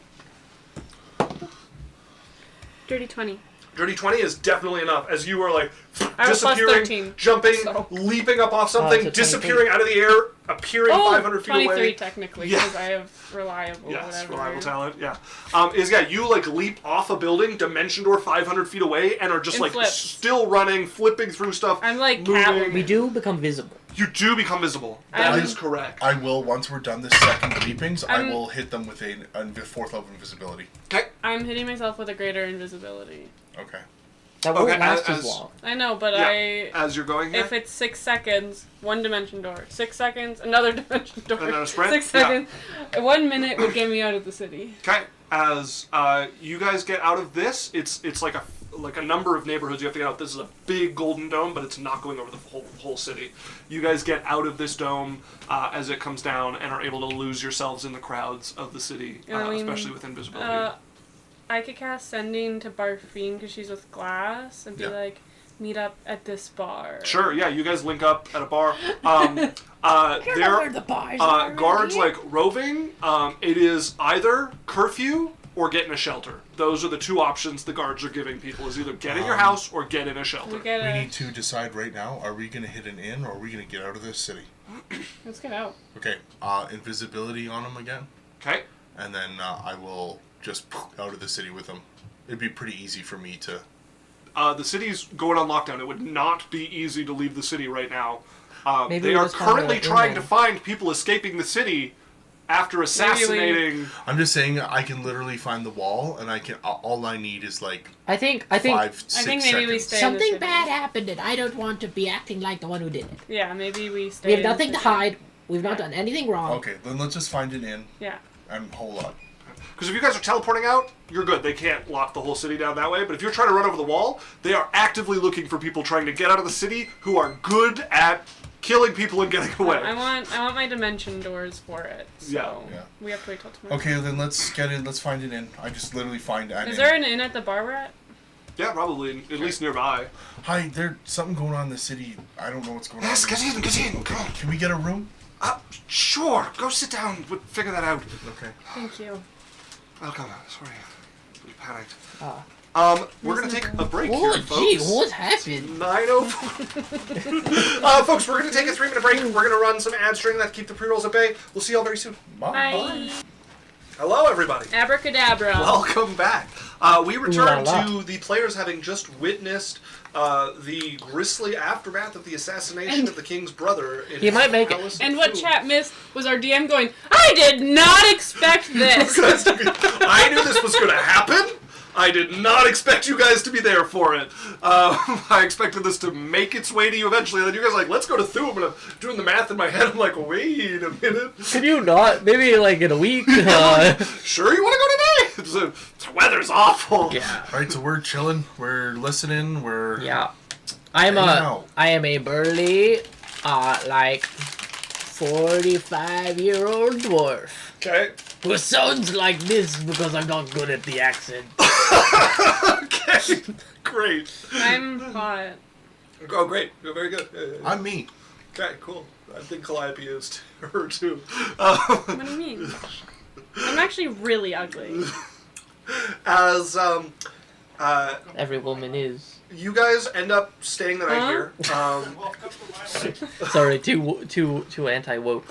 Dirty 20. Dirty 20 is definitely enough, as you are like I was plus disappearing, 13, jumping, so- leaping up off something, so 23. disappearing out of the air, appearing 500 feet 23 away. technically, Yeah. because I have reliable Yes, whatever. reliable talent. Yeah, you like leap off a building, dimension door 500 feet away, and are just And like flips. still running, flipping through stuff. I'm like moving. Catwoman. We do become visible. You do become visible. That is I'm- correct. I will, once we're done this second leapings, I I'm- will hit them with a 4th level invisibility. Okay. I'm hitting myself with a greater invisibility. Okay. That won't Okay, last as- as long. I know, but Yeah. As you're going here. if it's 6 seconds, 1 dimension door. 6 seconds, another dimension door. Another sprint? 6 Yeah. seconds. 1 minute would get me out of the city. Okay. As you guys get out of this, it's like a number of neighborhoods you have to get out. This is a big golden dome, but it's not going over the whole city. You guys get out of this dome as it comes down and are able to lose yourselves in the crowds of the city, especially with invisibility. I could cast Sending to Barfine because she's with glass and be Yeah. like, meet up at this bar. Sure, yeah, you guys link up at a bar. I don't know There where the bars are around guards here. like roving. It is either curfew or get in a shelter. Those are the two options the guards are giving people: is either get in your house or get in a shelter. We need to decide right now, are we going to hit an inn or are we going to get out of this city? Let's get out. Okay, invisibility on them again. Okay. And then I will just out of the city with them. It'd be pretty easy for me to... The city's going on lockdown. It would not be easy to leave the city right now. Maybe They we are just find currently an trying inn to then. find people escaping the city after assassinating... I'm just saying I can literally find the wall and I can... all I need is like I think 5, 6 I think maybe we seconds. stay in the Something city. bad happened, and I don't want to be acting like the one who did it. Yeah, maybe we stay We have in the nothing to city. hide. We've not done anything wrong. Okay, then let's just find an inn Yeah. and hold on. Because if you guys are teleporting out, you're good. They can't lock the whole city down that way. But if you're trying to run over the wall, they are actively looking for people trying to get out of the city who are good at killing people and getting away. I want my dimension doors for it. So Yeah. we have to wait till tomorrow. Okay, then let's get in. Let's find an inn. I just literally find an inn. Is there an inn at the bar we're at? Yeah, probably, at least nearby. Hi, there's something going on in the city. I don't know what's going Yes, on. get in, come on. Can we get a room? Sure, go sit down. We'll figure that out. Okay. Thank you. Welcome. Sorry, we panicked. Ah. We're gonna take a break Oh, here, gee, folks. what happened? 9:04. Folks, we're gonna take a 3-minute break. We're gonna run some ad string that keep the pre-rolls at bay. We'll see y'all very soon. Bye. Hello, everybody. Abracadabra. Welcome back. We return La la. to the players having just witnessed the grisly aftermath of the assassination of the king's brother. In He might make it. Palace of And what Food. chat missed was our DM going, I did not expect this. I knew this was going to happen. I did not expect you guys to be there for it. I expected this to make its way to you eventually. And then you guys are like, let's go to Thum. And I'm doing the math in my head. I'm like, wait a minute. Could you not? Maybe like in a week. Sure you want to go today? The weather's awful. Yeah. All right, so we're chilling. We're listening. We're... Yeah. Hang out. I am a burly, like 45-year-old dwarf Okay. who sounds like this because I'm not good at the accent. Okay. Great. I'm hot. Oh, great. You're very good. I'm me. Okay, cool. I think Calliope is her too. What do you mean? I'm actually really ugly. As Every woman is. you guys end up staying the night here. Sorry, too anti-woke.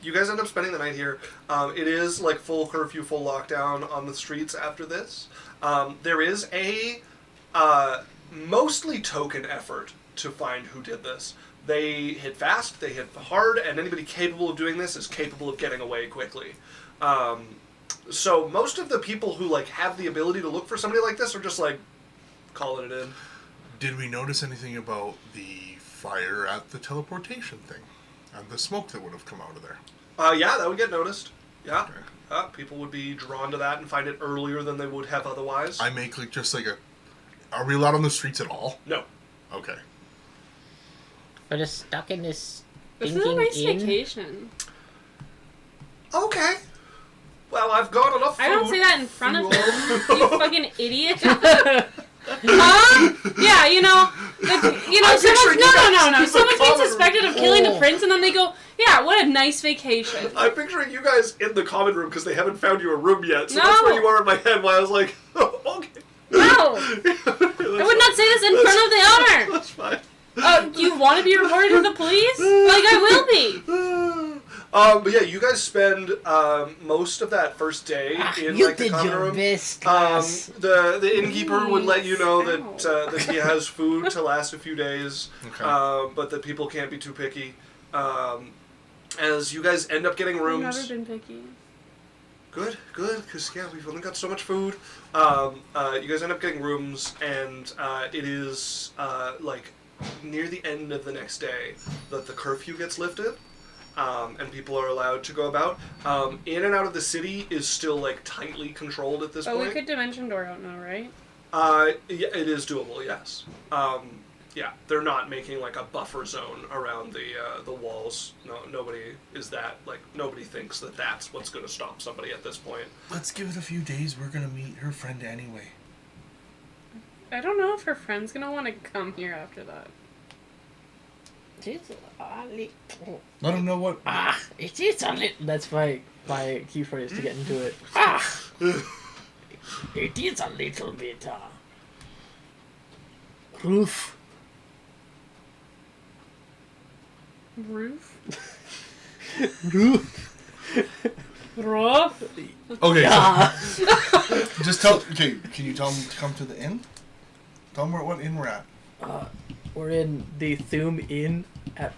You guys end up spending the night here. It is like full curfew, full lockdown on the streets after this. There is a mostly token effort to find who did this. They hit fast, they hit hard, and anybody capable of doing this is capable of getting away quickly. So most of the people who like have the ability to look for somebody like this are just like calling it in. Did we notice anything about the fire at the teleportation thing? And the smoke that would have come out of there? Yeah, that would get noticed. Yeah. Okay. People would be drawn to that and find it earlier than they would have otherwise. I make like just like a... Are we allowed on the streets at all? No. Okay. We're just stuck in this This is a stinking nice inn. vacation. Okay. Well, I've got enough food. I don't say that in front of you him. You fucking idiot. Yeah, you know, I'm picturing you guys in the someone's being common room. suspected of killing the prince, and then they go, yeah, what a nice vacation. I'm picturing you guys in the common room because they haven't found you a room yet. So No. that's where you are in my head. While I was like, oh, okay. No, I would not say this in front of the owner. That's fine. Do you want to be reported to the police? Like, I will be. But yeah, you guys spend most of that first day in You like the did common your room. best, class. The innkeeper would let you know that Ow. that he has food to last a few days, Okay. but that people can't be too picky. As you guys end up getting I've rooms. never been picky. Good, because yeah, we've only got so much food. You guys end up getting rooms, and it is like near the end of the next day that the curfew gets lifted, and people are allowed to go about. In and out of the city is still like tightly controlled at this But we point. could dimension door out now, right? Yeah, it is doable. Yes. Yeah, they're not making like a buffer zone around the walls. No, nobody is that like nobody thinks that that's what's going to stop somebody at this point. Let's give it a few days. We're going to meet her friend anyway. I don't know if her friend's gonna want to come here after that. It's a little. Let him know what. It is a little. That's my key phrase to get into it. It is a little bit. Roof. Roof? Roof. Okay, Yeah. so just tell. Okay, can you tell him to come to the inn? Tell him what inn we're at. We're in the Thum Inn at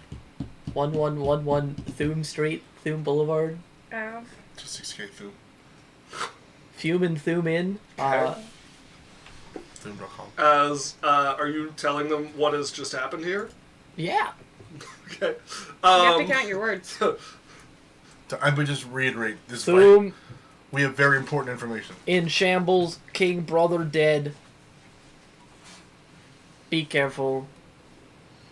1111 Thum Street, Thum Boulevard. Av. Just 6K through. Fume and Thum Inn. Throom.com. Are you telling them what has just happened here? Yeah. Okay. You have to count your words. I would just reiterate this. Right. Thum We have very important information. in shambles, king brother dead. Be careful.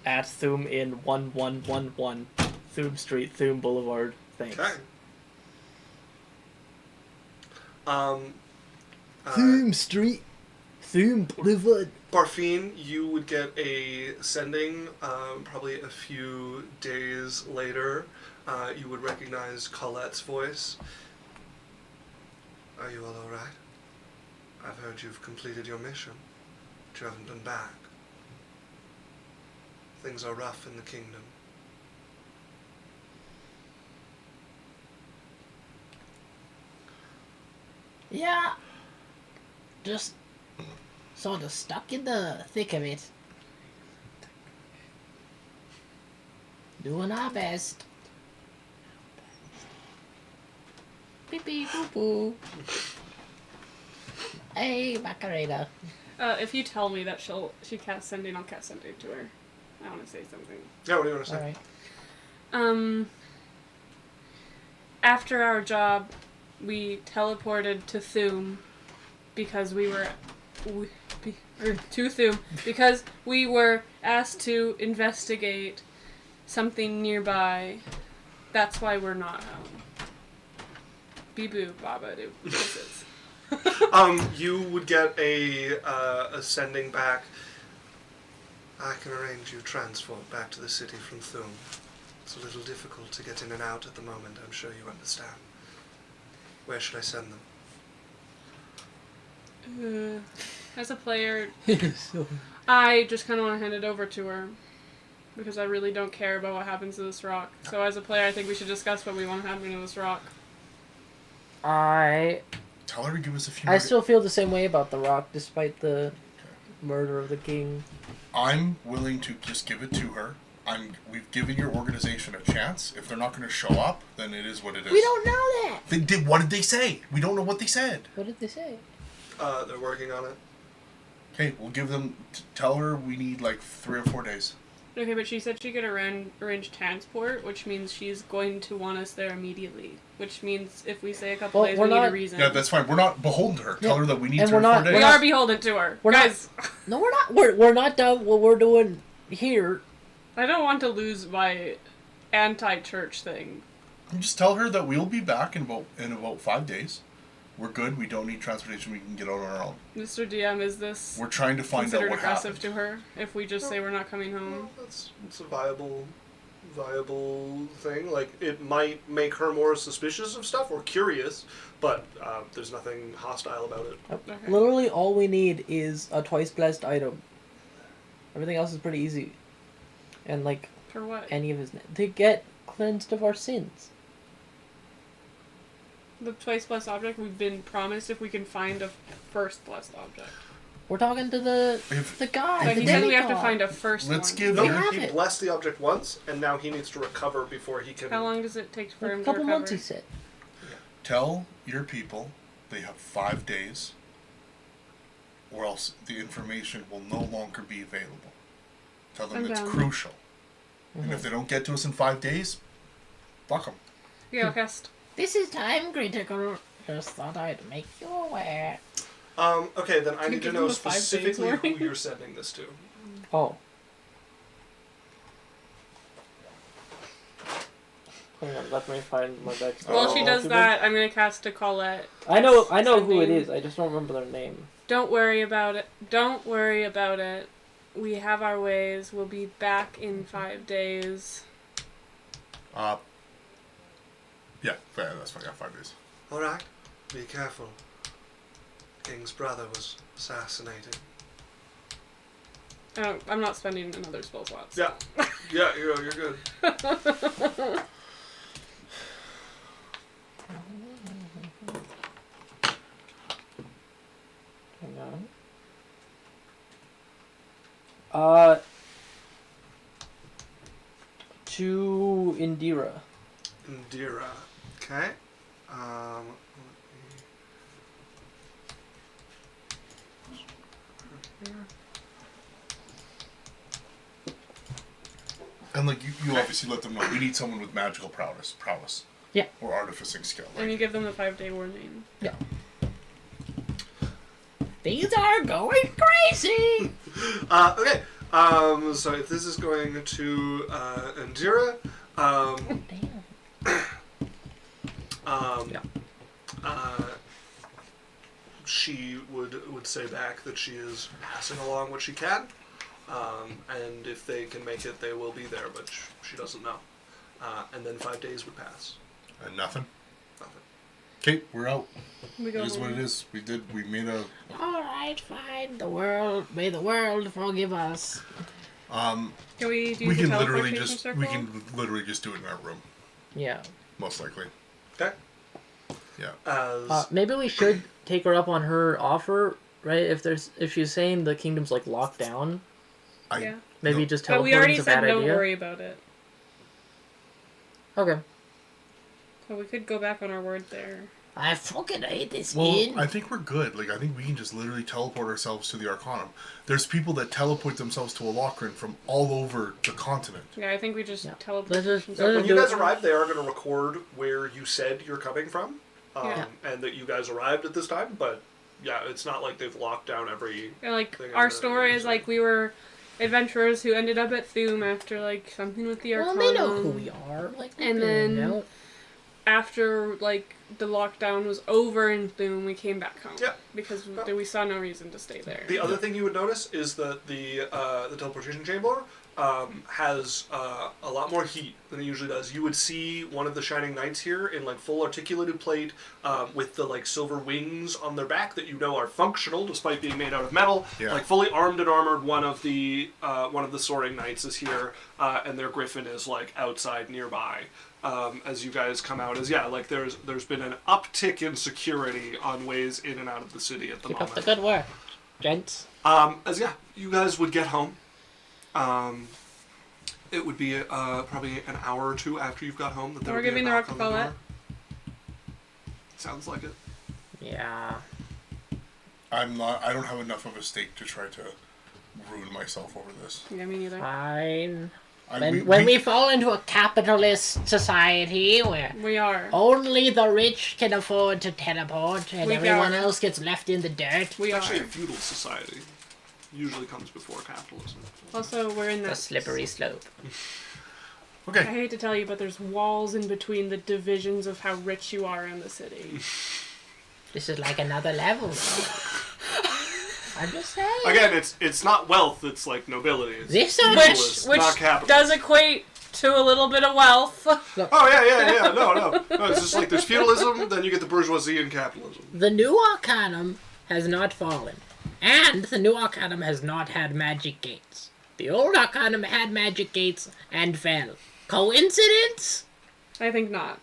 At Thum Inn 1111 Thum Street, Thum Boulevard. Thanks. Okay. Thum Street, Thum Boulevard. Barfine, you would get a sending probably a few days later. You would recognize Colette's voice. Are you all alright? I've heard you've completed your mission, but you haven't been back. Things are rough in the kingdom. Yeah. Just sort of stuck in the thick of it. Doing our best. Beep beep boop boo. Hey, Macarena. If you tell me that she casts sending, I'll cast sending to her. I want to say something. Yeah, what do you want to say? Alright. After our job, we teleported to Thum because we were because we were asked to investigate something nearby. That's why we're not home. Bee-boo, baba-doo. Kisses. You would get a sending back. I can arrange you transport back to the city from Thum. It's a little difficult to get in and out at the moment, I'm sure you understand. Where should I send them? As a player, I just kind of want to hand it over to her because I really don't care about what happens to this rock. So as a player, I think we should discuss what we want to happen to this rock. Tell her to give us a few. I still feel the same way about the rock, despite the murder of the king. I'm willing to just give it to her. We've given your organization a chance. If they're not going to show up, then it is what it is. We don't know that. They did. What did they say? We don't know what they said. What did they say? They're working on it. Okay, we'll give them. Tell her we need like 3 or 4 days. Okay, but she said she could arrange transport, which means she's going to want us there immediately. Which means if we say a couple days, we need a reason. Yeah, that's fine. We're not beholden to her. Tell her that we need And 3 or we're 4 not- days. We are beholden to her. Guys, No, we're not. We're not done what we're doing here. I don't want to lose my anti-church thing. Just tell her that we'll be back in about 5 days. We're good. We don't need transportation. We can get out on our own. Mr. DM, is this We're trying to find out considered what aggressive happened. to her if we just say we're not coming home? Well, it's a viable thing. Like, it might make her more suspicious of stuff or curious, but there's nothing hostile about it. Okay. Literally, all we need is a twice blessed item. Everything else is pretty easy. And like For what? any of his to get cleansed of our sins. The twice blessed object we've been promised if we can find a first blessed object. We're talking to the guy. But the he said we have to demigod. find a first Let's one. give No, We have he it. blessed the object once, and now he needs to recover before he can... How long does it take for Like him a to couple recover? months, he said. Tell your people they have 5 days, or else the information will no longer be available. Tell them I'm it's down. crucial. And if they don't get to us in 5 days, fuck them. Yeah, I'll cast. This is time critical. Just thought I'd make you aware. Okay, then I Can you need to give know him the 5 days specifically who warning? you're sending this to. Oh. Hang on, let me find my deck. While she does Oh. that, I'm gonna cast a Colette. I know who it Sending- is. I just don't remember their name. Don't worry about it. Don't worry about it. We have our ways. We'll be back in 5 days. Yeah, that's fine. Yeah, 5 days. All right, be careful. King's brother was assassinated. I'm not spending another spell slot. Yeah, yeah, you're good. Hang on. To Indira. Indira. Okay. And like you obviously let them know we need someone with magical prowess. Yeah. Or artificing skill. And you give them the 5-day warning. Yeah. Things are going crazy. Okay. So if this is going to Indira, she would say back that she is passing along what she can, and if they can make it, they will be there, but she doesn't know. And then 5 days would pass. And nothing. Nothing. Okay, we're out. We It go is what home. it is. We made a All right, fine. May the world forgive us. Can we do we the can literally teleportation just circle? do it in our room, Yeah. most likely. Okay. Yeah. As Maybe we should take her up on her offer, right? If she's saying the kingdom's like locked down, Yeah. maybe No. just But we teleporting's already a said bad don't idea. worry about it. Okay. So we could go back on our word there. I fucking hate this Well, inn. I think we're good. Like, I think we can just literally teleport ourselves to the Arcanum. There's people that teleport themselves to a Lochran from all over the continent. Yeah, I think we just Yeah. teleport. Let's when just you do guys it. arrive, they are going to record where you said you're coming from, Yeah. and that you guys arrived at this time. But yeah, it's not like they've locked down every. Yeah, like thing our in the story is user. like we were adventurers who ended up at Thum after like something with the Well, Arcanum. they know who we are. Like, And they then- know. After like the lockdown was over in Thum, we came back home. Yeah. Because Yeah. we saw no reason to stay there. The other thing you would notice is that the teleportation chamber has a lot more heat than it usually does. You would see one of the Shining Knights here in like full articulated plate with the like silver wings on their back that you know are functional despite being made out of metal. Yeah. Like fully armed and armored. One of the soaring knights is here, and their griffin is like outside nearby. As you guys come out, there's been an uptick in security on ways in and out of the city at the Keep moment. up the good work, gents. You guys would get home. It would be probably an hour or two after you've got home that there We're would be a giving the knock on rock to door. Colette. Sounds like it. Yeah. I don't have enough of a stake to try to ruin myself over this. Yeah, me neither. Fine. When we fall into a capitalist society where We are. only the rich can afford to teleport and We everyone are. else gets left in the dirt. We are. Actually, a feudal society usually comes before capitalism. Also, we're in The that slippery slope. I Okay. hate to tell you, but there's walls in between the divisions of how rich you are in the city. This is like another level. I'm just saying. Again, it's not wealth; it's like nobility. It's This feudalist, Which not capitalist. does equate to a little bit of wealth. Oh yeah. No. It's just like there's feudalism, then you get the bourgeoisie and capitalism. The new Arcanum has not fallen. And the new Arcanum has not had magic gates. The old Arcanum had magic gates and fell. Coincidence? I think not.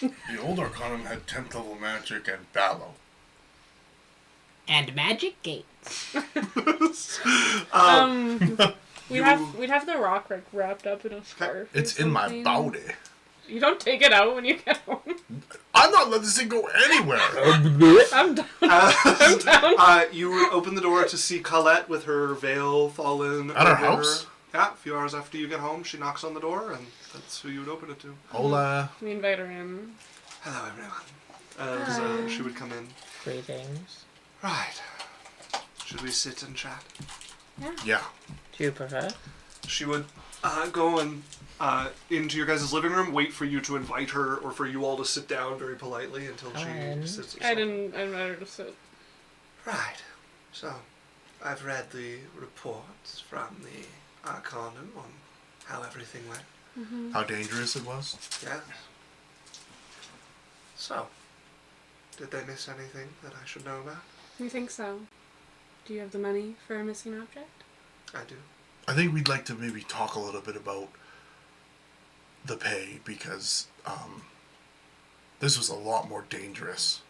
The old Arcanum had 10th level magic and Balo. And magic gates. We'd have the rock wrapped up in a scarf. or It's in my something. body. You don't take it out when you get home. I'm not letting this thing go anywhere. I'm down. You would open the door to see Colette with her veil fallen At our over house? her. Yeah, a few hours after you get home, she knocks on the door, and that's who you would open it to. Hola. We invite her in. Hello, everyone. As she would come in. Greetings. Right. Should we sit and chat? Yeah. Do you prefer? She would go and into your guys' living room, wait for you to invite her, or for you all to sit down very politely until she sits herself. I invited her to sit. Right. So, I've read the reports from the Arcanum on how everything went. Mm-hmm. How dangerous it was? Yes. So, did they miss anything that I should know about? You think so? Do you have the money for a missing object? I do. I think we'd like to maybe talk a little bit about the pay, because this was a lot more dangerous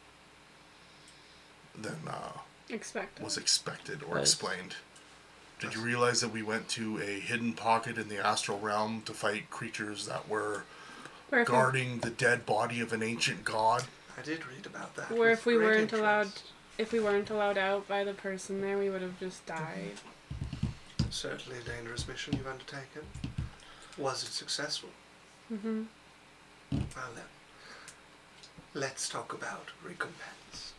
than was expected or explained. Did you realize that we went to a hidden pocket in the astral realm to fight creatures that were guarding the dead body of an ancient god? I did read about that. Where if we weren't allowed out by the person there, we would have just died. Certainly a dangerous mission you've undertaken. Was it successful? Mm-hmm. Well then, let's talk about recompense.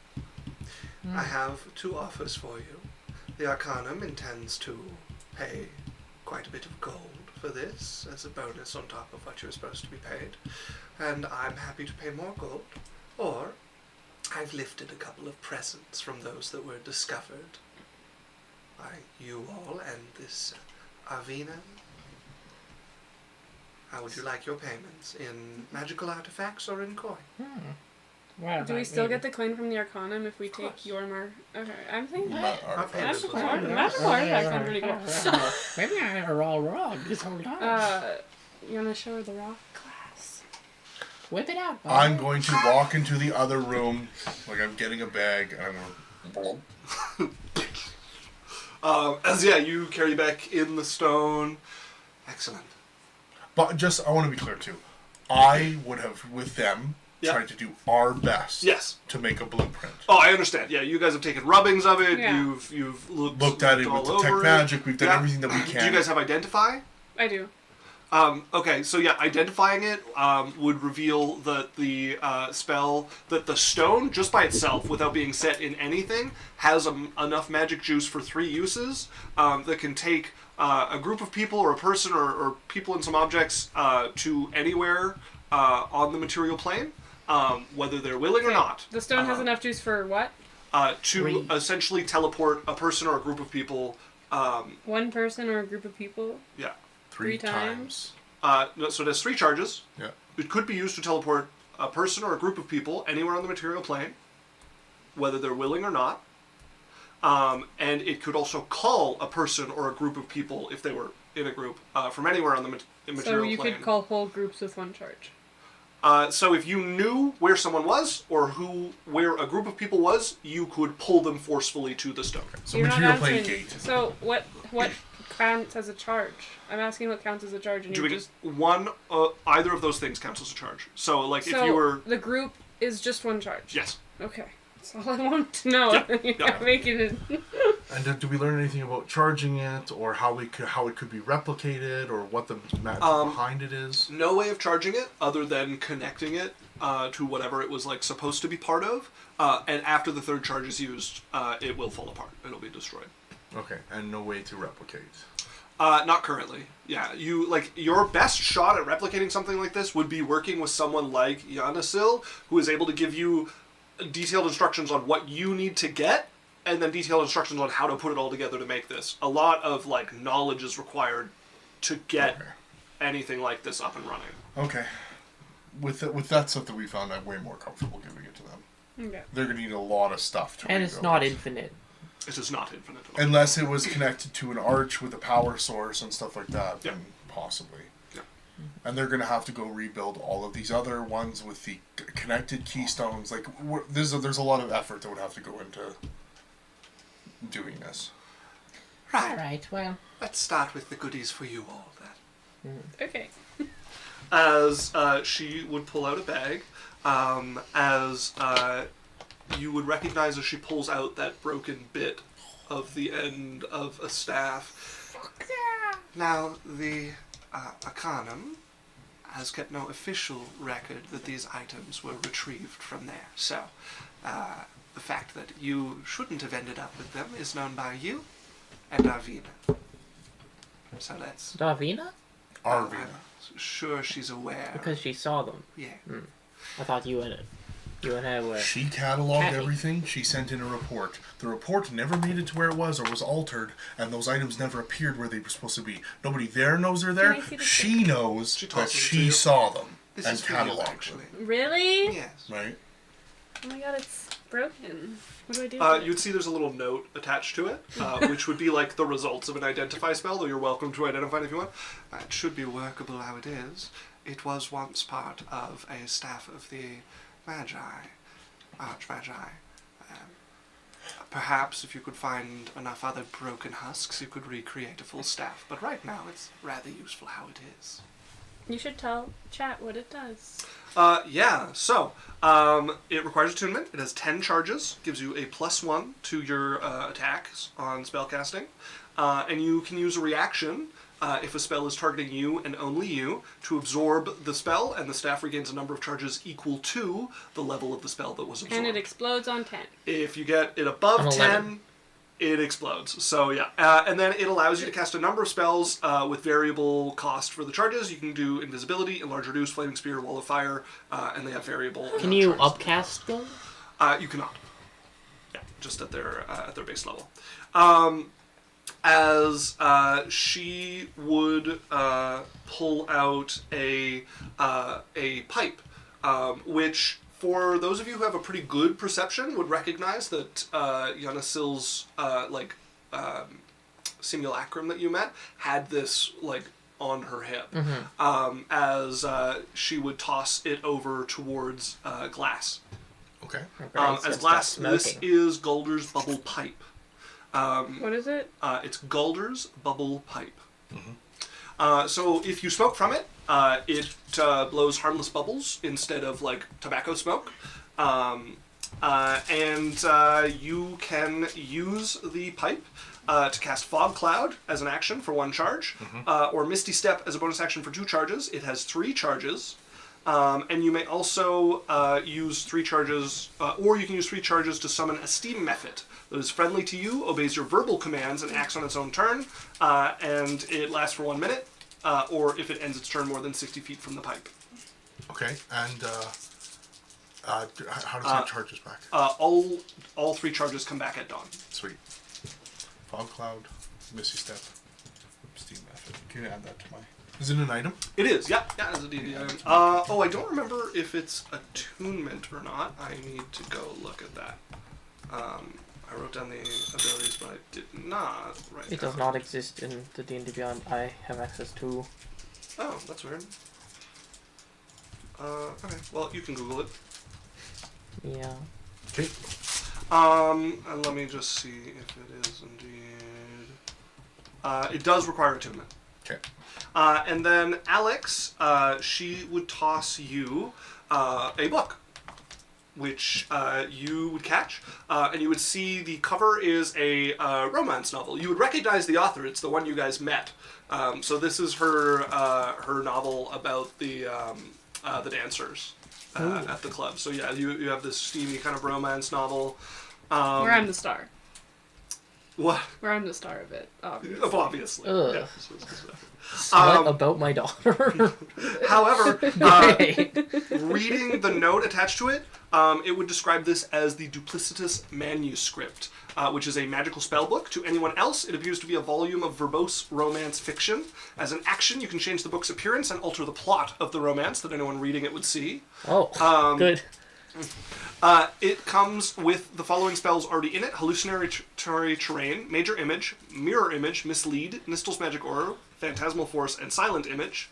I have 2 offers for you. The Arcanum intends to pay quite a bit of gold for this as a bonus on top of what you're supposed to be paid. And I'm happy to pay more gold. Or, I've lifted a couple of presents from those that were discovered by you all and this Arvina. How would you like your payments? In magical artifacts or in coin? Well, Do we still get the coin from the Arcanum if we take your mark? Okay, I'm thinking magical artifacts sound pretty cool. Maybe I'm all wrong this whole time. You wanna show her the rock class? Whip it out. I'm going to walk into the other room like I'm getting a bag, and I'm going you carry back in the stone. Excellent. But I want to be clear too. I would have, with them, tried to do our best to make a blueprint. Oh, I understand. Yeah, you guys have taken rubbings of it. Yeah. You've looked at it with the tech magic. We've done everything that we can. Do you guys have identify? I do. Okay, so identifying it would reveal that the spell, that the stone, just by itself, without being set in anything, has enough magic juice for 3 uses that can take a group of people or a person or people and some objects to anywhere on the material plane, whether they're willing or not. The stone has enough juice for what? To essentially teleport a person or a group of people. One person or a group of people? Yeah. 3 times. No, so it has 3 charges. Yeah. It could be used to teleport a person or a group of people anywhere on the material plane, whether they're willing or not. And it could also call a person or a group of people, if they were in a group, from anywhere on the material plane. So you could call whole groups with 1 charge. So if you knew where someone was, or where a group of people was, you could pull them forcefully to the stone. So material plane gate. So what counts as a charge? I'm asking what counts as a charge, and Doing one, either of those things counts as a charge. So if you were... the group is just 1 charge? Yes. Okay. That's all I want to know. Yeah. Making it... And do we learn anything about charging it, or how it could be replicated, or what the magic behind it is? No way of charging it other than connecting it to whatever it was supposed to be part of. And after the 3rd charge is used, it will fall apart. It'll be destroyed. Okay, and no way to replicate. Not currently. Yeah, your best shot at replicating something like this would be working with someone like Yanasil, who is able to give you detailed instructions on what you need to get, and then detailed instructions on how to put it all together to make this. A lot of knowledge is required to get anything like this up and running. Okay. With that stuff that we found, I'm way more comfortable giving it to them. Okay. They're going to need a lot of stuff to And it's not infinite. It is not infinite at all. Unless it was connected to an arch with a power source and stuff like that, then possibly. Yeah. And they're going to have to go rebuild all of these other ones with the connected keystones. There's a lot of effort that would have to go into doing this. Right. All right, well. Let's start with the goodies for you all, then. Okay. As she would pull out a bag, as you would recognize as she pulls out that broken bit of the end of a staff. Now, the Arcanum has kept no official record that these items were retrieved from there. So, the fact that you shouldn't have ended up with them is known by you and Arvina. So that's... Darvina? Arvina. Sure, she's aware. Because she saw them. Yeah. I thought you and her were. She cataloged Happy. everything. She sent in a report. The report never made it to where it was or was altered, and those items never appeared where they were supposed to be. Nobody there knows they're there. Can I see the She knows She that tosses it to she you. saw them This and is for you, cataloged them. actually. Really? Yes. Right? Oh my god, it's broken. What do I do? with it? You'd see there's a little note attached to it, which would be like the results of an identify spell, though you're welcome to identify it if you want. It should be workable how it is. It was once part of a staff of the Archmagi. Perhaps if you could find enough other broken husks, you could recreate a full staff. But right now, it's rather useful how it is. You should tell chat what it does. So, it requires attunement. It has 10 charges, gives you a +1 to your attacks on spellcasting. And you can use a reaction if a spell is targeting you and only you to absorb the spell, and the staff regains a number of charges equal to the level of the spell that was absorbed. And it explodes on 10. If you get it above On 10, it explodes. So yeah, and then it allows you to cast a number of spells with variable cost for the charges. You can do invisibility, enlarge, reduce, flaming spear, wall of fire, and they have variable. Can you charges. upcast them? You cannot. Yeah, just at their base level. As she would pull out a pipe, which, for those of you who have a pretty good perception, would recognize that Yanasil's simulacrum that you met had this on her hip, as she would toss it over towards Glass. Okay. As Glass, this is Goldr's bubble pipe. What is it? It's Goldr's bubble pipe. So if you smoke from it, it blows harmless bubbles instead of tobacco smoke. And you can use the pipe to cast Fog Cloud as an action for 1 charge, or Misty Step as a bonus action for 2 charges. It has 3 charges. And you may also use 3 charges, or you can use 3 charges to summon a steam method that is friendly to you, obeys your verbal commands, and acts on its own turn, and it lasts for 1 minute, or if it ends its turn more than 60 feet from the pipe. Okay, and how does that charge us back? All 3 charges come back at dawn. Sweet. Fog Cloud, Misty Step, Steam Method. Can you add that to my... Is it an item? It is, yeah, it's a D&D item. I don't remember if it's attunement or not. I need to go look at that. I wrote down the abilities, but I did not write It does not exist in the D&D Beyond I have access to. Oh, that's weird. Okay, well, you can Google it. Yeah. Okay. And let me just see if it is indeed... it does require attunement. Okay. And then Alex, she would toss you a book, which you would catch, and you would see the cover is a romance novel. You would recognize the author; it's the one you guys met. So this is her novel about the dancers at the club. So yeah, you have this steamy kind of romance novel. Where I'm the star. What? Where I'm the star of it, obviously. Obviously. Ugh. Yeah. What about my daughter? However, Great. reading the note attached to it, it would describe this as the Duplicitous Manuscript, which is a magical spellbook. To anyone else, it appears to be a volume of verbose romance fiction. As an action, you can change the book's appearance and alter the plot of the romance that anyone reading it would see. Oh, good. It comes with the following spells already in it: Hallucinatory Terrain, Major Image, Mirror Image, Mislead, Nistel's Magic Aura, Phantasmal Force, and Silent Image.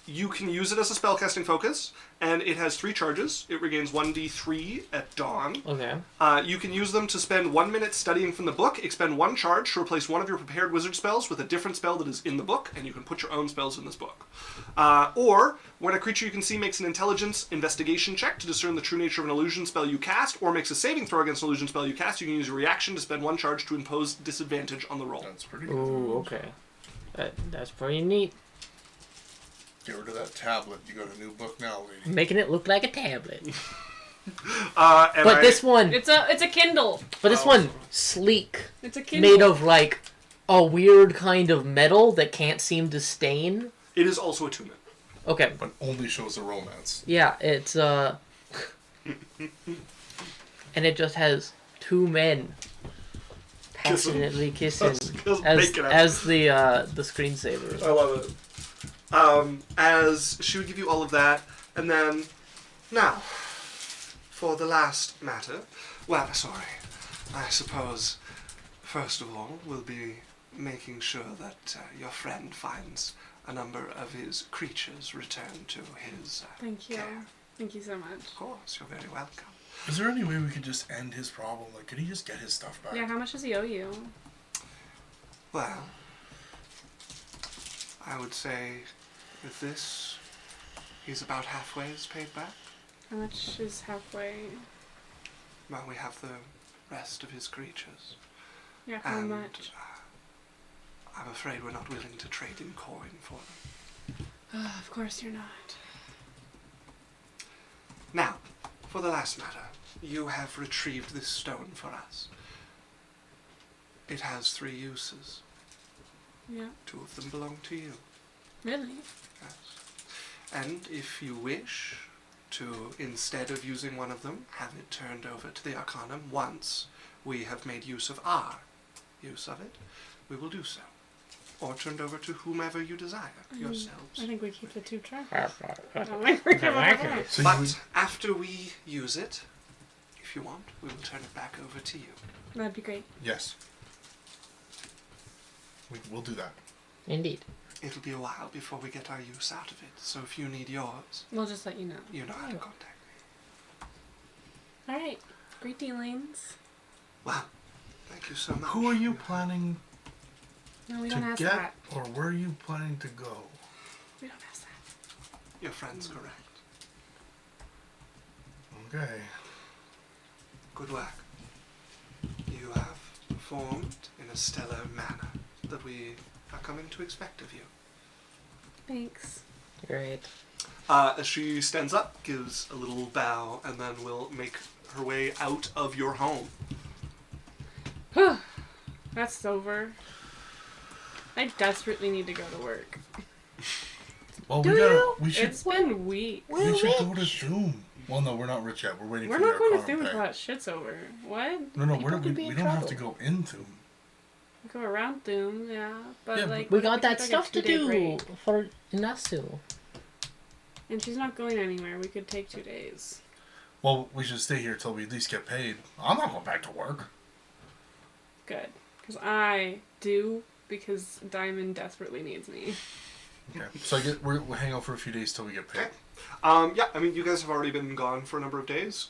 You can use it as a spellcasting focus, and it has 3 charges. It regains 1d3 at dawn. Okay. You can use them to spend 1 minute studying from the book, expend 1 charge to replace one of your prepared wizard spells with a different spell that is in the book, and you can put your own spells in this book. Or, when a creature you can see makes an intelligence investigation check to discern the true nature of an illusion spell you cast, or makes a saving throw against an illusion spell you cast, you can use a reaction to spend 1 charge to impose disadvantage on the roll. That's pretty good. Ooh, okay. That's pretty neat. Get rid of that tablet. You got a new book now, lady. Making it look like a tablet. And This one, It's a Kindle. but this one, sleek, It's a Kindle. made of like a weird kind of metal that can't seem to stain. It is also attunement. Okay. But only shows the romance. Yeah, it's and it just has two men passionately kissing Just as make it up. the screensaver. I love it. As she would give you all of that, and then, now, for the last matter, well, sorry, I suppose, first of all, we'll be making sure that your friend finds a number of his creatures returned to his Thank you. care. Thank you so much. Of course, you're very welcome. Is there any way we could just end his problem? Like, could he just get his stuff back? Yeah, how much does he owe you? Well, I would say with this, he's about halfway paid back. How much is halfway? Well, we have the rest of his creatures. Yeah, how And much? I'm afraid we're not willing to trade in coin for them. Of course you're not. Now, for the last matter, you have retrieved this stone for us. It has 3 uses. Yeah. 2 of them belong to you. Really? Yes. And if you wish to, instead of using one of them, have it turned over to the Arcanum once we have made use of our use of it, we will do so. Or turned over to whomever you desire, yourselves. I think we keep the 2 charms. So you But would, after we use it, if you want, we will turn it back over to you. That'd be great. yes. We'll do that. Indeed. It'll be a while before we get our use out of it, so if you need yours, We'll just let you know. you know how to contact me. Alright. Great dealings. Well, thank you so much. Who are you planning No, we to don't ask get, that. or where are you planning to go? We don't ask that. Your friend's correct. Okay. Good work. You have performed in a stellar manner that we are coming to expect of you. Thanks. Great. As she stands up, gives a little bow, and then will make her way out of your home. That's over. I desperately need to go to work. Well, we should It's been weeks. we should go to Zoom. Well, no, we're not rich yet. We're waiting We're for not the going to Arcanum Zoom pay. until that shit's over. What? No, People could be we in don't have to trouble. go into. Go around Zoom, yeah. But Yeah, like We what if got that took, stuff a to 2-day do break? for Inasu. And she's not going anywhere. We could take 2 days. Well, we should stay here till we at least get paid. I'm not going back to work. Good. Because I do, because Diamond desperately needs me. Okay. So we'll hang out for a few days till we get paid. Yeah, I mean, you guys have already been gone for a number of days.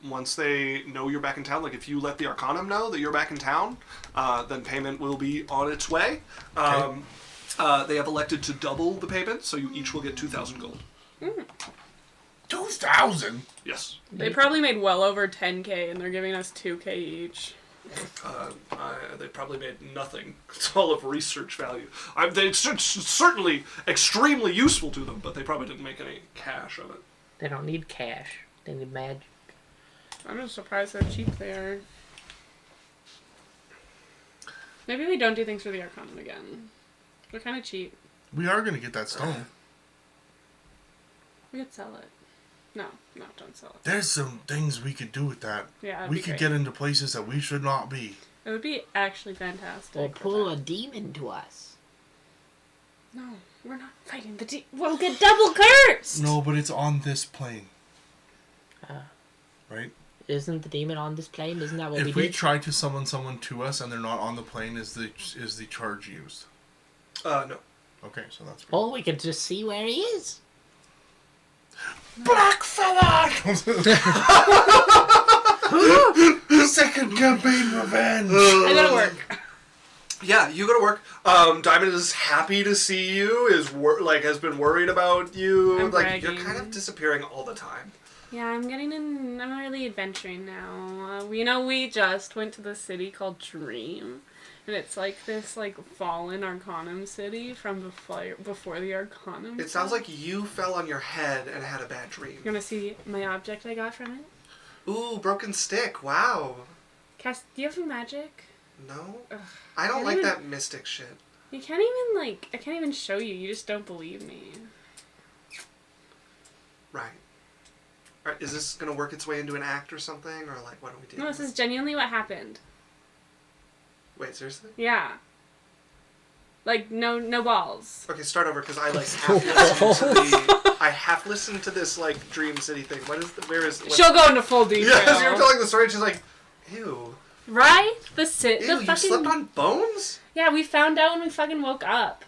Once they know you're back in town, like if you let the Arcanum know that you're back in town, then payment will be on its way. Okay. They have elected to double the payment, so you each will get 2,000 gold. 2,000. Yes. They probably made well over 10k, and they're giving us 2k each. They probably made nothing. It's all of research value. It's certainly extremely useful to them, but they probably didn't make any cash of it. They don't need cash. They need magic. I'm just surprised how cheap they are. Maybe we don't do things for the Arcanum again. They're kind of cheap. We are going to get that stone. We could sell it. No, don't sell it. There's some things we could do with that. Yeah, that'd We be could great. get into places that we should not be. It would be actually fantastic. Or for pull a that. demon to us. No, we're not fighting the We'll get double cursed! No, but it's on this plane. Ah. Right? Isn't the demon on this plane? Isn't that what we If we did? try to summon someone to us and they're not on the plane, is the charge used? No. Okay, so that's Oh, we could just see where he is. Black fella! Second campaign revenge! I gotta work. Yeah, you go to work. Diamond is happy to see you. Has been worried about you. I'm Like you're bragging. kind of disappearing all the time. Yeah, I'm really adventuring now. We just went to this city called Dream. And it's like this, fallen Arcanum city from before the Arcanum. It sounds like you fell on your head and had a bad dream. You wanna see my object I got from it? Ooh, broken stick. Wow. Cass, do you have some magic? No? Ugh. I don't Can't like even- that mystic shit. You can't even, like, I can't even show you. You just don't believe me. Right. Alright, is this gonna work its way into an act or something? Or, like, what are we doing? No, this is genuinely what happened. Wait, seriously? Yeah. Like, no balls. Okay, start over, because I, like, half listened to this, like, Dream City thing. Where is... She'll go into full detail. Yeah, because you were telling the story, and she's like, ew. Right? The Ew, you fucking... slept on bones? Yeah, we found out when we fucking woke up.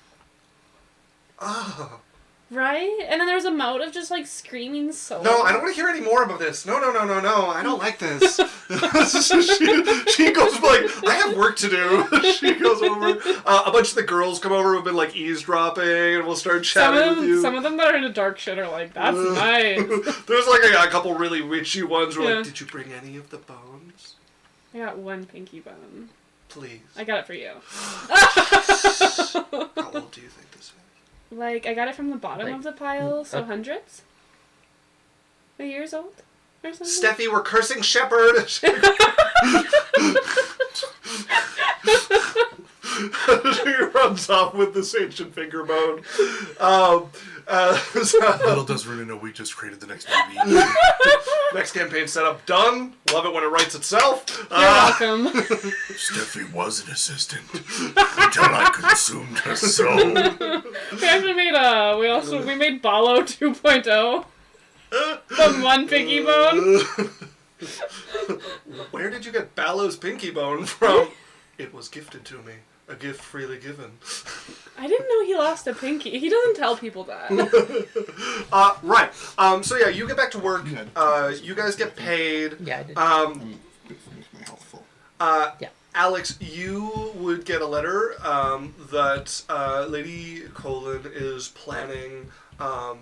Oh. Right? And then there was a motive just, like, screaming so No, I don't want to hear any more about this. No. I don't like this. she goes like, I have work to do. She goes over. A bunch of the girls come over who've been like eavesdropping, and we'll start chatting with you. Some of them that are into dark shit are like, that's nice. There's like a couple really witchy ones who are Yeah. like, did you bring any of the bones? I got one pinky bone. Please. I got it for you. How old do you think this is? Like, I got it from the bottom of the pile, so hundreds? A years old? Or something? Steffi, we're cursing Shepherd. She runs off with this ancient finger bone. Little does Runa know we just created the next movie. Next campaign setup done. Love it when it writes itself. You're welcome. Steffi was an assistant until I consumed her soul. We actually made we made Balo 2.0 from one pinky bone. Where did you get Balo's pinky bone from? It was gifted to me. A gift freely given. I didn't know he lost a pinky. He doesn't tell people that. Right. So yeah, you get back to work. You guys get paid. Yeah, I did. Makes my health full. Yeah. Alex, you would get a letter that Lady Colin is planning a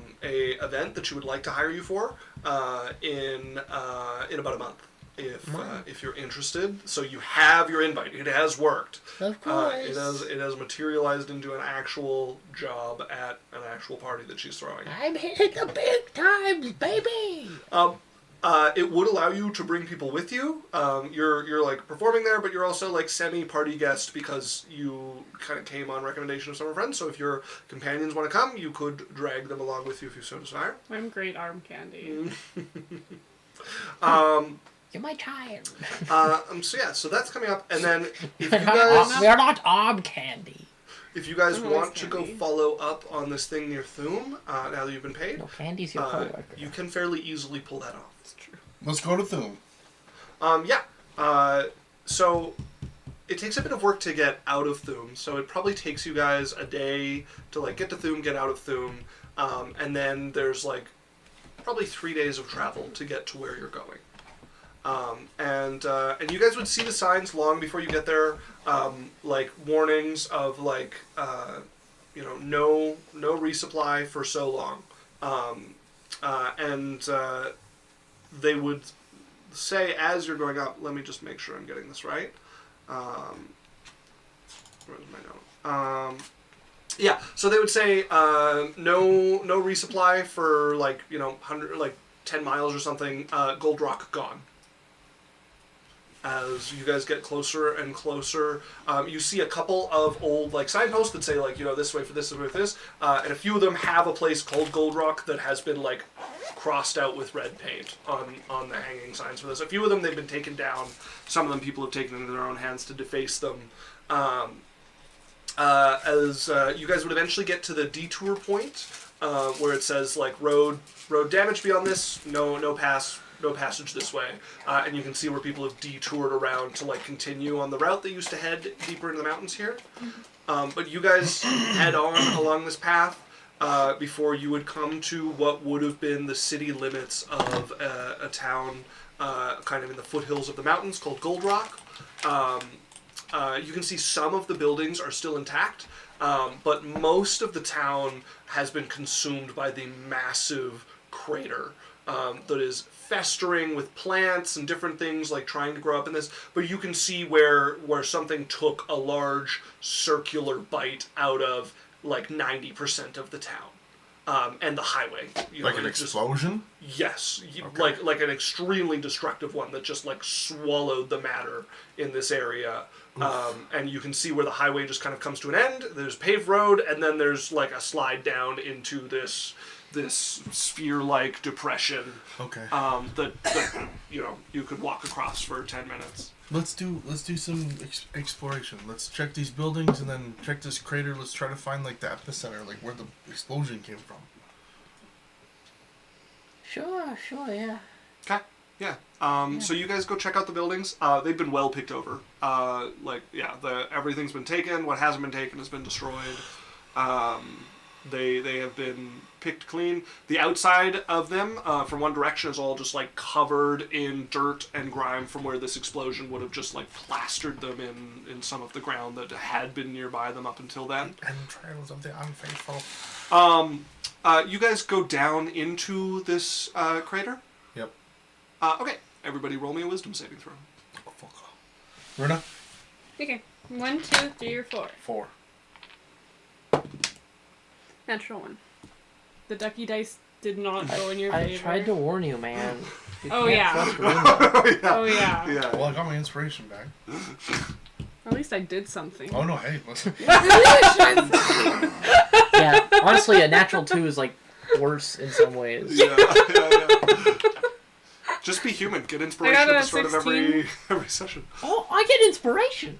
event that she would like to hire you for in about a month. If you're interested, so you have your invite. It has worked. Of course. It has materialized into an actual job at an actual party that she's throwing. I'm hitting the big times, baby! It would allow you to bring people with you. You're like performing there, but you're also like semi-party guest because you kind of came on recommendation of some of your friends. So if your companions want to come, you could drag them along with you if you so desire. I'm great arm candy. You're my child. So that's coming up, and then if you We're guys not arm candy. want to go follow up on this thing near Thum, now that you've been paid, No, candy's your coworker. you can fairly easily pull that off. That's true. Let's go to Thum. So it takes a bit of work to get out of Thum, so it probably takes you guys a day to like get to Thum, get out of Thum, and then there's like probably 3 days of travel to get to where you're going. And you guys would see the signs long before you get there, like warnings of like, no resupply for so long. They would say as you're going up, let me just make sure I'm getting this right. Where's my note? Yeah, so they would say, no resupply for like, 10 miles or something, Goldrock gone. As you guys get closer and closer, you see a couple of old like signposts that say like, this way for this, this way for this, and a few of them have a place called Goldrock that has been like crossed out with red paint on the hanging signs for this. A few of them they've been taken down. Some of them people have taken into their own hands to deface them. As you guys would eventually get to the detour point, where it says like road damage beyond this, no passage this way, and you can see where people have detoured around to like continue on the route they used to head deeper into the mountains here. But you guys head on along this path before you would come to what would have been the city limits of a town kind of in the foothills of the mountains called Goldrock. You can see some of the buildings are still intact, but most of the town has been consumed by the massive crater that is festering with plants and different things like trying to grow up in this, but you can see where something took a large circular bite out of like 90% of the town. and the highway. You know, Like an it just- explosion? Yes, Okay. like an extremely destructive one that just like swallowed the matter in this area. And you can see where the highway just kind of comes to an end. There's paved road, and then there's like a slide down into this sphere-like depression. Okay. That you know you could walk across for 10 minutes. Let's do some exploration. Let's check these buildings and then check this crater. Let's try to find like the epicenter, like where the explosion came from. Sure, yeah. Okay. Yeah. So you guys go check out the buildings. They've been well picked over. Everything's been taken. What hasn't been taken has been destroyed. They have been picked clean. The outside of them, from one direction, is all just like covered in dirt and grime from where this explosion would have just like plastered them in some of the ground that had been nearby them up until then. And trials of the unfaithful. You guys go down into this crater. Yep. Okay. Everybody roll me a wisdom saving throw. Oh, fuck off. Runa? Okay. 1, 2, 3, or 4. 4. Natural 1. The ducky dice did not go in your I favor. tried to warn you, man. You Oh, can't yeah. trust Runa. Oh, yeah. Yeah. Well, I got my inspiration back. At least I did something. Oh no, hey, listen. Yeah, honestly, a natural 2 is like worse in some ways. Yeah. Just be human. Get inspiration I got at a the start of 16. every session. Oh, I get inspiration.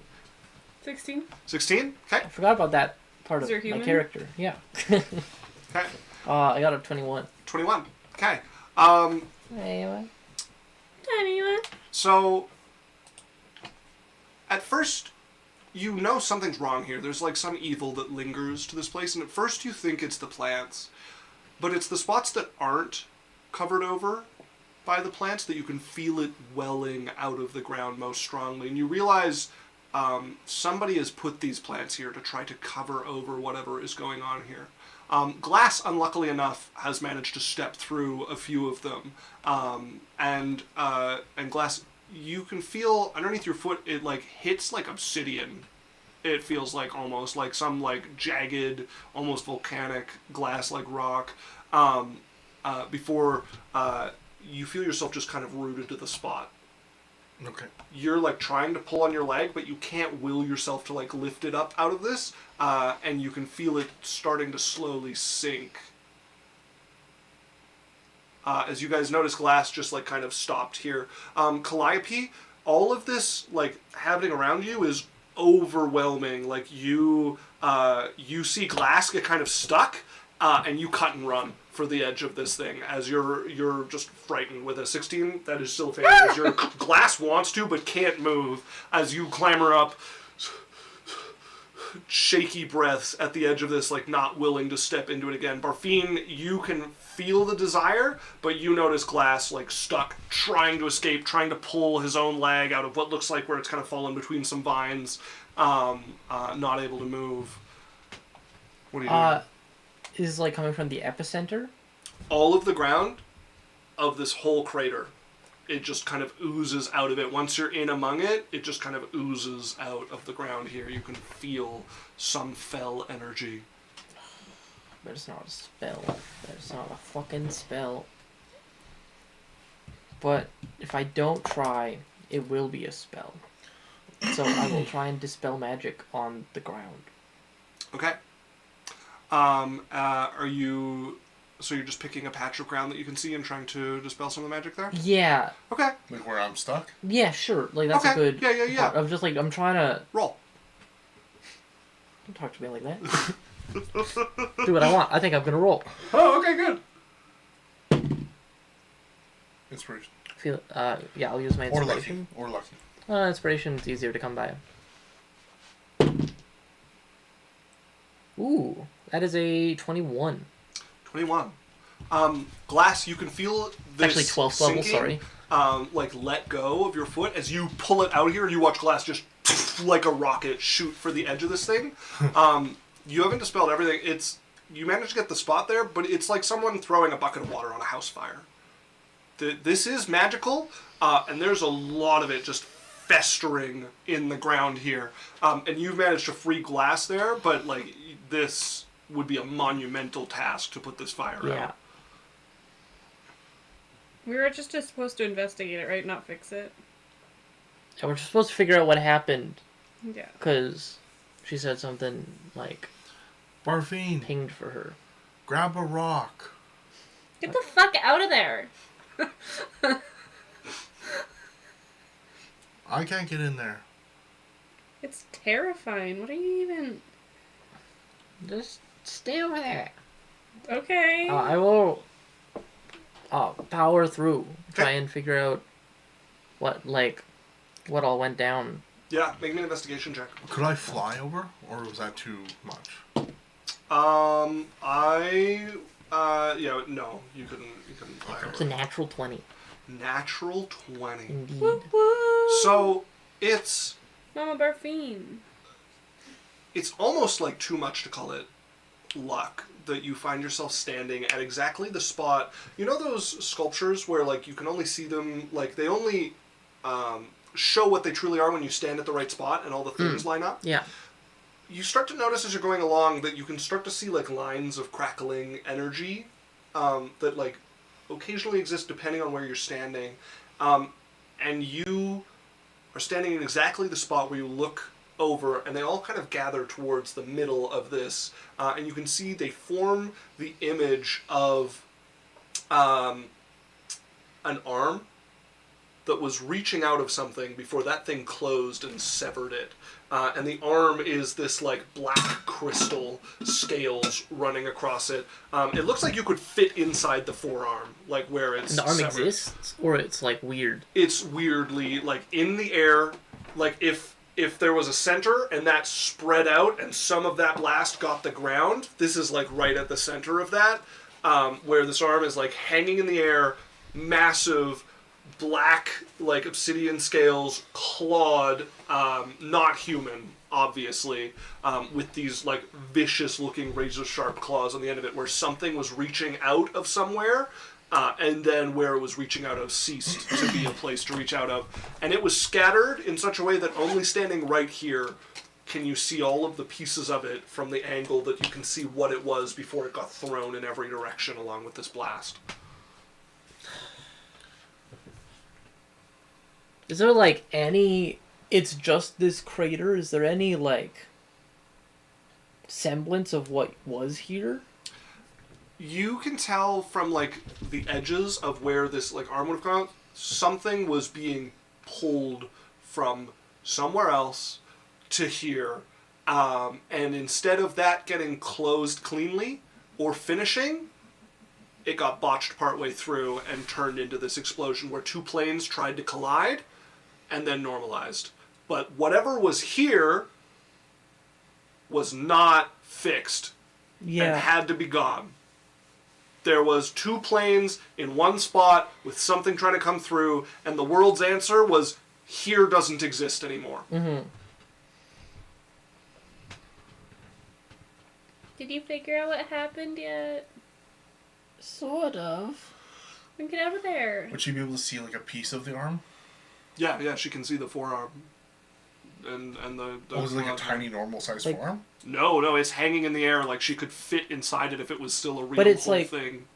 16. 16? Okay. I forgot about that part Is of your my human? character. Yeah. Okay. I got a 21. 21. Okay. Anyway. Anyway. So, at first, you know something's wrong here. There's like some evil that lingers to this place, and at first you think it's the plants. But it's the spots that aren't covered over by the plants that you can feel it welling out of the ground most strongly. And you realize somebody has put these plants here to try to cover over whatever is going on here. Glass, unluckily enough, has managed to step through a few of them. And Glass, you can feel underneath your foot, it like hits like obsidian. It feels like almost like some like jagged, almost volcanic glass like rock. Before you feel yourself just kind of rooted to the spot. Okay. You're like trying to pull on your leg, but you can't will yourself to like lift it up out of this, and you can feel it starting to slowly sink. As you guys notice, Glass just like kind of stopped here. Calliope, all of this like happening around you is overwhelming. Like you see Glass get kind of stuck, and you cut and run for the edge of this thing as you're just frightened. With a 16, that is still a failure. As your Glass wants to but can't move as you clamber up, shaky breaths at the edge of this, like not willing to step into it again. Barfine, you can feel the desire, but you notice Glass like stuck, trying to escape, trying to pull his own leg out of what looks like where it's kind of fallen between some vines, not able to move. What are you doing? Is like coming from the epicenter. All of the ground of this whole crater, it just kind of oozes out of it. Once you're in among it, it just kind of oozes out of the ground here. You can feel some fell energy. But it's not a spell. It's not a fucking spell. But if I don't try, it will be a spell. So I will try and dispel magic on the ground. Okay. So you're just picking a patch of ground that you can see and trying to dispel some of the magic there? Yeah. Okay. Like where I'm stuck? Yeah, sure. Like that's Okay. a good. Yeah. I'm just like I'm trying to. Roll. Don't talk to me like that. Do what I want. I think I'm gonna roll. Oh, okay, good. Inspiration. Feel. Yeah, I'll use my Or inspiration. lucky. Inspiration is easier to come by. Ooh, that is a 21. 21. Glass, you can feel this Actually, 12th level, sinking, sorry. like let go of your foot as you pull it out here, and you watch Glass just like a rocket shoot for the edge of this thing. You haven't dispelled everything. You managed to get the spot there, but it's like someone throwing a bucket of water on a house fire. This is magical, and there's a lot of it just festering in the ground here. And you've managed to free Glass there, but like this would be a monumental task to put this fire Yeah. out. We were just supposed to investigate it, right? Not fix it. And we're supposed to figure out what happened, Yeah. because she said something, like, Barfine, pinged for her. grab a rock. Get the fuck out of there! I can't get in there. It's terrifying. What are you even... Just stay over there. Okay. I will power through, try and figure out what all went down. Yeah, make me an investigation check. Could I fly over, or was that too much? No, you couldn't fly It's a over. natural 20. Natural 20. Indeed. Woo woo! So, it's Mama Barfine. almost like too much to call it luck that you find yourself standing at exactly the spot. You know those sculptures where, like, you can only see them, like, they only show what they truly are when you stand at the right spot and all the things line up? Yeah. You start to notice as you're going along that you can start to see, like, lines of crackling energy that, like, occasionally exist depending on where you're standing. And you are standing in exactly the spot where you look over, and they all kind of gather towards the middle of this. And you can see they form the image of an arm that was reaching out of something before that thing closed and severed it. And the arm is this, like, black crystal scales running across it. It looks like you could fit inside the forearm, like, where it's And the arm severed. exists, or it's, like, weird. It's weirdly, like, in the air, like, if there was a center and that spread out and some of that blast got the ground, this is, like, right at the center of that, where this arm is, like, hanging in the air, massive, black, like, obsidian scales, clawed, not human, obviously, with these, like, vicious-looking razor-sharp claws on the end of it, where something was reaching out of somewhere, and then where it was reaching out of ceased to be a place to reach out of. And it was scattered in such a way that only standing right here can you see all of the pieces of it from the angle that you can see what it was before it got thrown in every direction along with this blast. Is there, like, any... It's just this crater? Is there any, like, semblance of what was here? You can tell from, like, the edges of where this, like, arm would have gone, something was being pulled from somewhere else to here. And instead of that getting closed cleanly or finishing, it got botched partway through and turned into this explosion where two planes tried to collide and then normalized. But whatever was here was not fixed and Yeah. had to be gone. There was two planes in one spot with something trying to come through, and the world's answer was, here doesn't exist anymore. Mm-hmm. Did you figure out what happened yet? Sort of. Then get out of there. Would she be able to see, like, a piece of the arm? Yeah, she can see the forearm. And the Or was it like a tiny, normal-sized Like- forearm? No, it's hanging in the air like she could fit inside it if it was still a real But it's whole like- thing.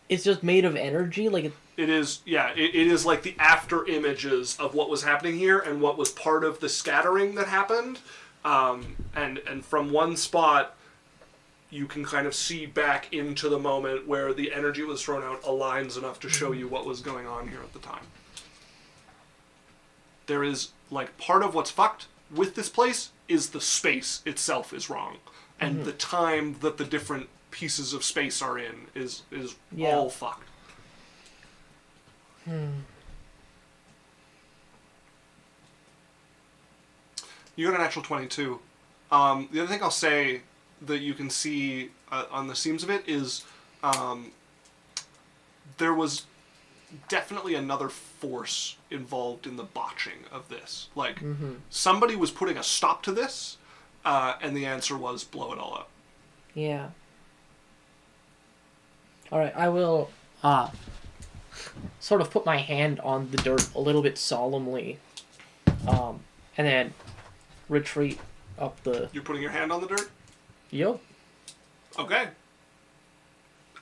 It's just made of energy? Like, It is, yeah, it is like the after images of what was happening here and what was part of the scattering that happened. And from one spot, you can kind of see back into the moment where the energy was thrown out aligns enough to show you what was going on here at the time. There is, like, part of what's fucked with this place is the space itself is wrong. And the time that the different pieces of space are in is Yeah. all fucked. You got a natural 22. The other thing I'll say that you can see on the seams of it is there was definitely another force involved in the botching of this. Like, somebody was putting a stop to this, and the answer was blow it all up. yeah. Alright, I will, sort of put my hand on the dirt a little bit solemnly, and then retreat up the... You're putting your hand on the dirt? Yo. Okay.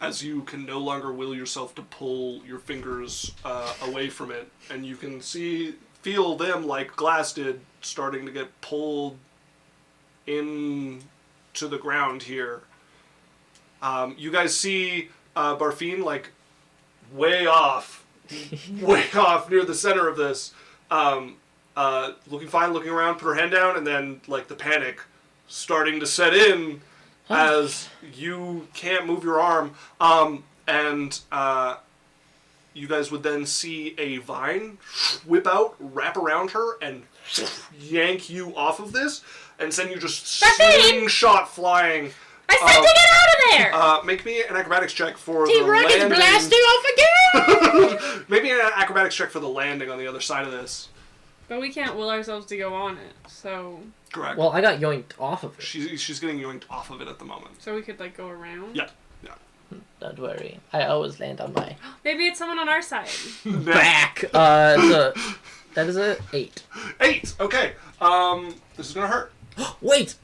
As you can no longer will yourself to pull your fingers away from it, and you can feel them, like Glass did, starting to get pulled in to the ground here. You guys see Barfine, like, way off near the center of this, looking fine, looking around, put her hand down, and then, like, the panic starting to set in as you can't move your arm. And you guys would then see a vine whip out, wrap around her, and yank you off of this, and send you just slingshot flying. I said to get out of there! Make me an acrobatics check for Team the Rocket's landing. blasting off again! Make me an acrobatics check for the landing on the other side of this. But we can't will ourselves to go on it, so... Correct. Well, I got yoinked off of it. She's getting yoinked off of it at the moment. So we could, like, go around? Yeah. Don't worry. I always land on my Maybe it's someone on our side. back. That is a 8. 8! Okay. This is gonna hurt. Wait!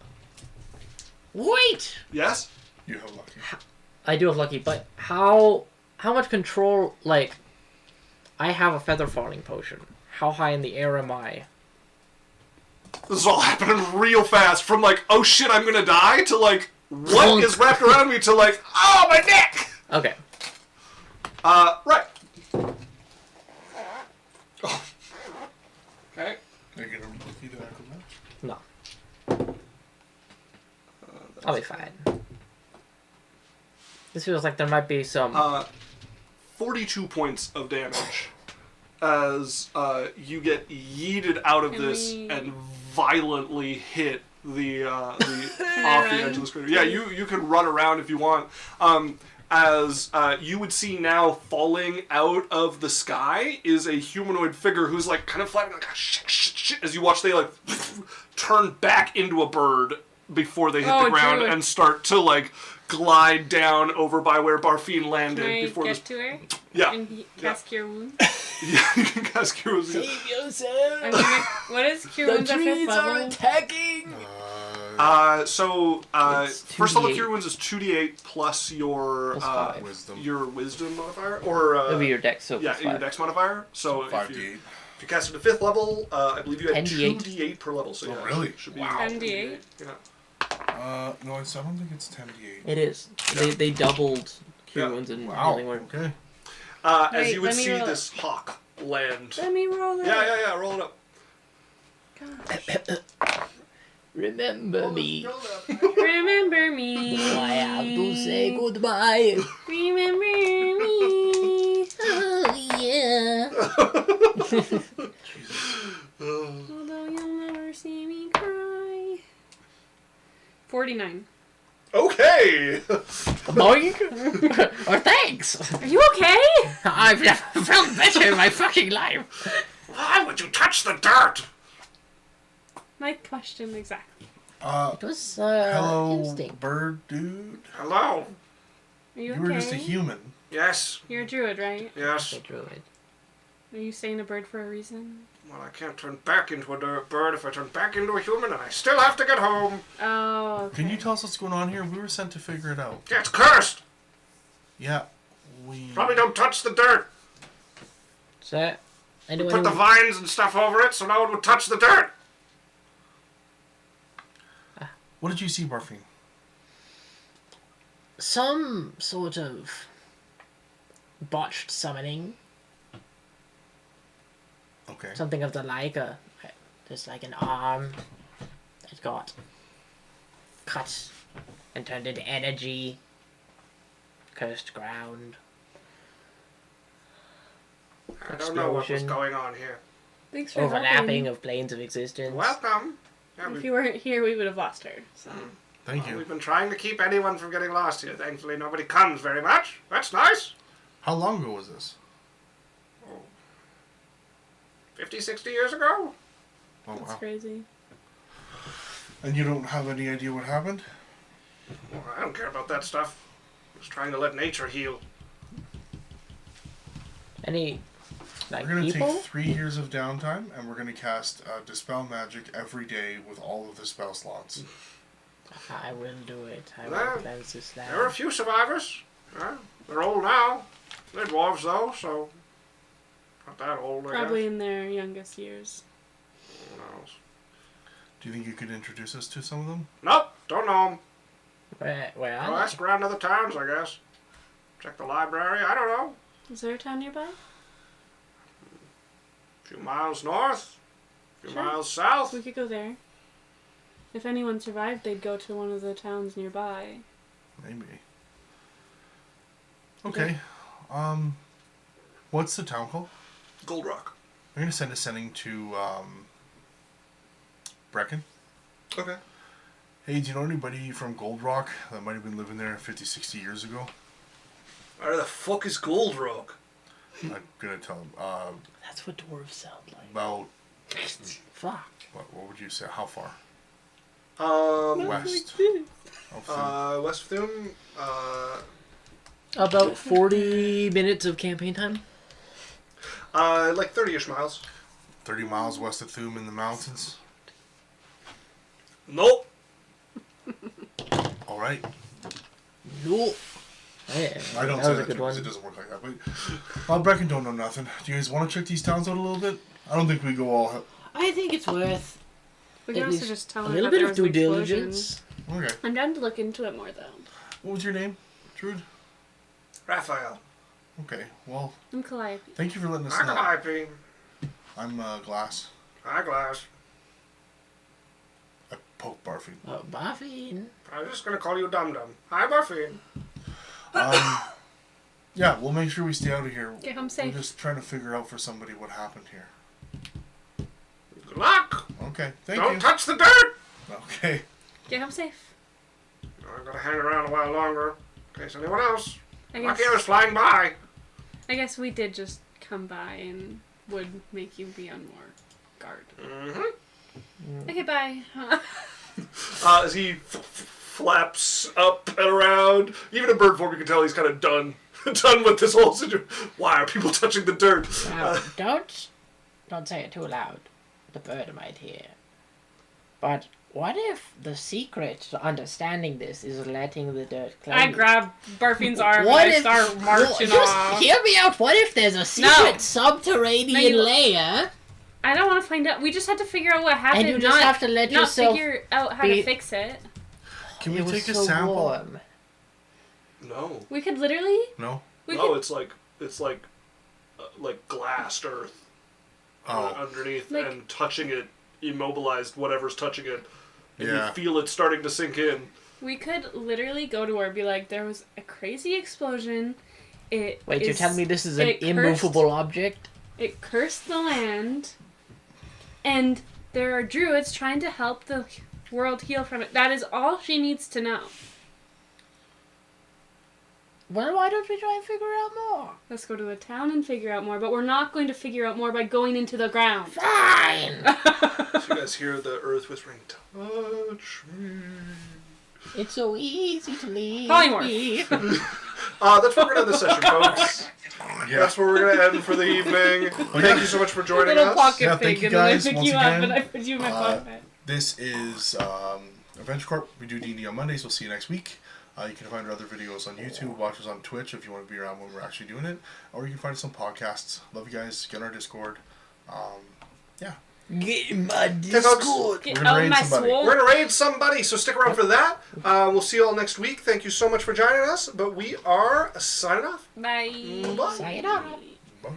Yes? You have lucky. I do have lucky, but how much control, like, I have a feather falling potion. How high in the air am I? This is all happening real fast. From like, oh shit, I'm gonna die, to like, what is wrapped around me, to like, oh, my neck! Okay. Right. Oh. Okay. Are you gonna lucky the acrobat? No. I'll be fine. This feels like there might be some... 42 points of damage as you get yeeted out of this and violently hit the off the edge of the crater. Yeah, you can run around if you want. As you would see now, falling out of the sky is a humanoid figure who's like kind of flapping like shit, as you watch they like turn back into a bird before they hit the ground and start to like glide down over by where Barfine landed. Can I before get this... to her? Yeah. And cast Cure Wounds? Yeah, you can cast Cure Wounds. Save yourself! What is Cure Wounds at 5th level? attacking! First level Cure Wounds is 2d8 plus your Wisdom. your Wisdom modifier, or It'll be your dex, so yeah, your Dex modifier. So if 5d8. you cast it to 5th level, I believe you had 10d8. 2d8 per level. So Oh, yeah, really? it should be Wow. 10d8? Yeah. No, I don't think it's 10d8. It is. They doubled Cure Yeah. Wounds and Wow. healing word. Okay. As Wait, you would let me see roll this hawk land. Let me roll it. Yeah, roll it up. Remember me. Remember me. I have to say goodbye. Remember me. Oh, yeah. Although you'll never see me cry. 49. Okay. Boink. Oh, thanks. Are you okay? I've never felt better in my fucking life. Why would you touch the dirt? My question exactly. It was Hello, instinct. bird dude. Hello. Are you You okay? were just a human. Yes. You're a druid, right? Yes. The druid. Are you saying a bird for a reason? Well, I can't turn back into a bird if I turn back into a human, and I still have to get home. Oh, okay. Can you tell us what's going on here? We were sent to figure it out. It's cursed. Yeah, we... Probably don't touch the dirt. So, We anyone put the who- vines and stuff over it, so no one would touch the dirt. What did you see, Barfine? some sort of botched summoning, Okay. something of the like. There's like an arm that got cut and turned into energy. Cursed ground. I don't know what was Explosion. going on here. Thanks for Overlapping helping. of planes of existence. Welcome. Yeah, If you weren't here, we would have lost her. So. Thank you. We've been trying to keep anyone from getting lost here. Thankfully, nobody comes very much. That's nice. How long ago was this? 50, 60 years ago? Oh, That's wow. crazy. And you don't have any idea what happened? Well, I don't care about that stuff. I'm just trying to let nature heal. Any like We're going to people? take 3 years of downtime, and we're going to cast Dispel Magic every day with all of the spell slots. I will do it. I Well, will cleanse this land. There are a few survivors. They're old now. They're dwarves, though, so not that old, I Probably guess. in their youngest years. Who knows? Do you think you could introduce us to some of them? Nope, don't know them. Where I'll are ask around other towns, I guess. Check the library. I don't know. Is there a town nearby? A few miles north, a few Sure. miles south. We could go there. If anyone survived, they'd go to one of the towns nearby. Maybe. Okay. What's the town called? Goldrock. I'm gonna send a sending to Brecken. Okay. Hey, do you know anybody from Goldrock that might have been living there 50, 60 years ago? Where the fuck is Goldrock? I'm gonna tell him. That's what dwarves sound like. About Fuck. what would you say? How far? West. West. Oh, West of Thum. About 40 minutes of campaign time? Like 30-ish miles. 30 miles west of Thum in the mountains. Nope. All right. No. Yeah, I don't that say was that a good because one. it doesn't work like that. But Brecken don't know nothing. Do you guys want to check these towns out a little bit? I don't think we go all. I think it's worth We could at also least just tell a her little that bit there of was an due explosion. diligence. Okay. I'm down to look into it more, though. What was your name, Trude? Raphael. Okay. Well, I'm Calliope. thank you for letting us know. Calliope. I'm Glass. Eyeglass. I poke Barfy. Oh, Buffy. I was just gonna call you Dum Dum. Hi, Buffy. Yeah, we'll make sure we stay out of here. Get home We're safe. just trying to figure out for somebody what happened here. Good luck. Okay, thank Don't you. touch the dirt. Okay. Get home safe. I'm gonna hang around a while longer in case anyone else. I Lucky I was guess, flying by. I guess we did just come by and would make you be on more guard. Mm-hmm. Okay, bye. As he flaps up and around, even in bird form, you can tell he's kind of done with this whole situation. Why are people touching the dirt? Now, don't say it too loud. The bird might hear. But what if the secret to understanding this is letting the dirt claim I you? grab Barfine's arm What and I if- start marching just off. hear me out. What if there's a secret subterranean No, you- layer, I don't want to find out. We just had to figure out what happened. and you just have to let not yourself figure out how be- to fix it. Can we It was take a so sample? warm. No. We could literally. No. We No, could. it's like glassed earth Oh. underneath, Like- and touching it immobilized whatever's touching it, and Yeah. you feel it starting to sink in. We could literally go to her and be like, there was a crazy explosion. Wait, you're telling me this is an it cursed- immovable object? It cursed the land, and there are druids trying to help the world heal from it. That is all she needs to know. Well, why don't we try and figure out more? Let's go to the town and figure out more, but we're not going to figure out more by going into the ground. Fine! So you guys hear the earth whispering, "Touch me." It's so easy to leave Polymorph. me. That's where we're gonna end the session, folks. Yeah. That's where we're gonna end for the evening. Thank you so much for joining Little us. pocket Yeah, thank pig, you and then I guys pick once you up again. and I put you in my pocket. This is Adventure Corp. We do D&D on Mondays. We'll see you next week. You can find our other videos on YouTube. Watch us on Twitch if you want to be around when we're actually doing it. Or you can find us on podcasts. Love you guys. Get on our Discord. Yeah. Get in my folks. Discord. Get we're gonna out raid my somebody. swole. We're gonna raid somebody, so stick around for that. We'll see you all next week. Thank you so much for joining us. But we are signing off. Bye. Bye. Sayonara. Bye.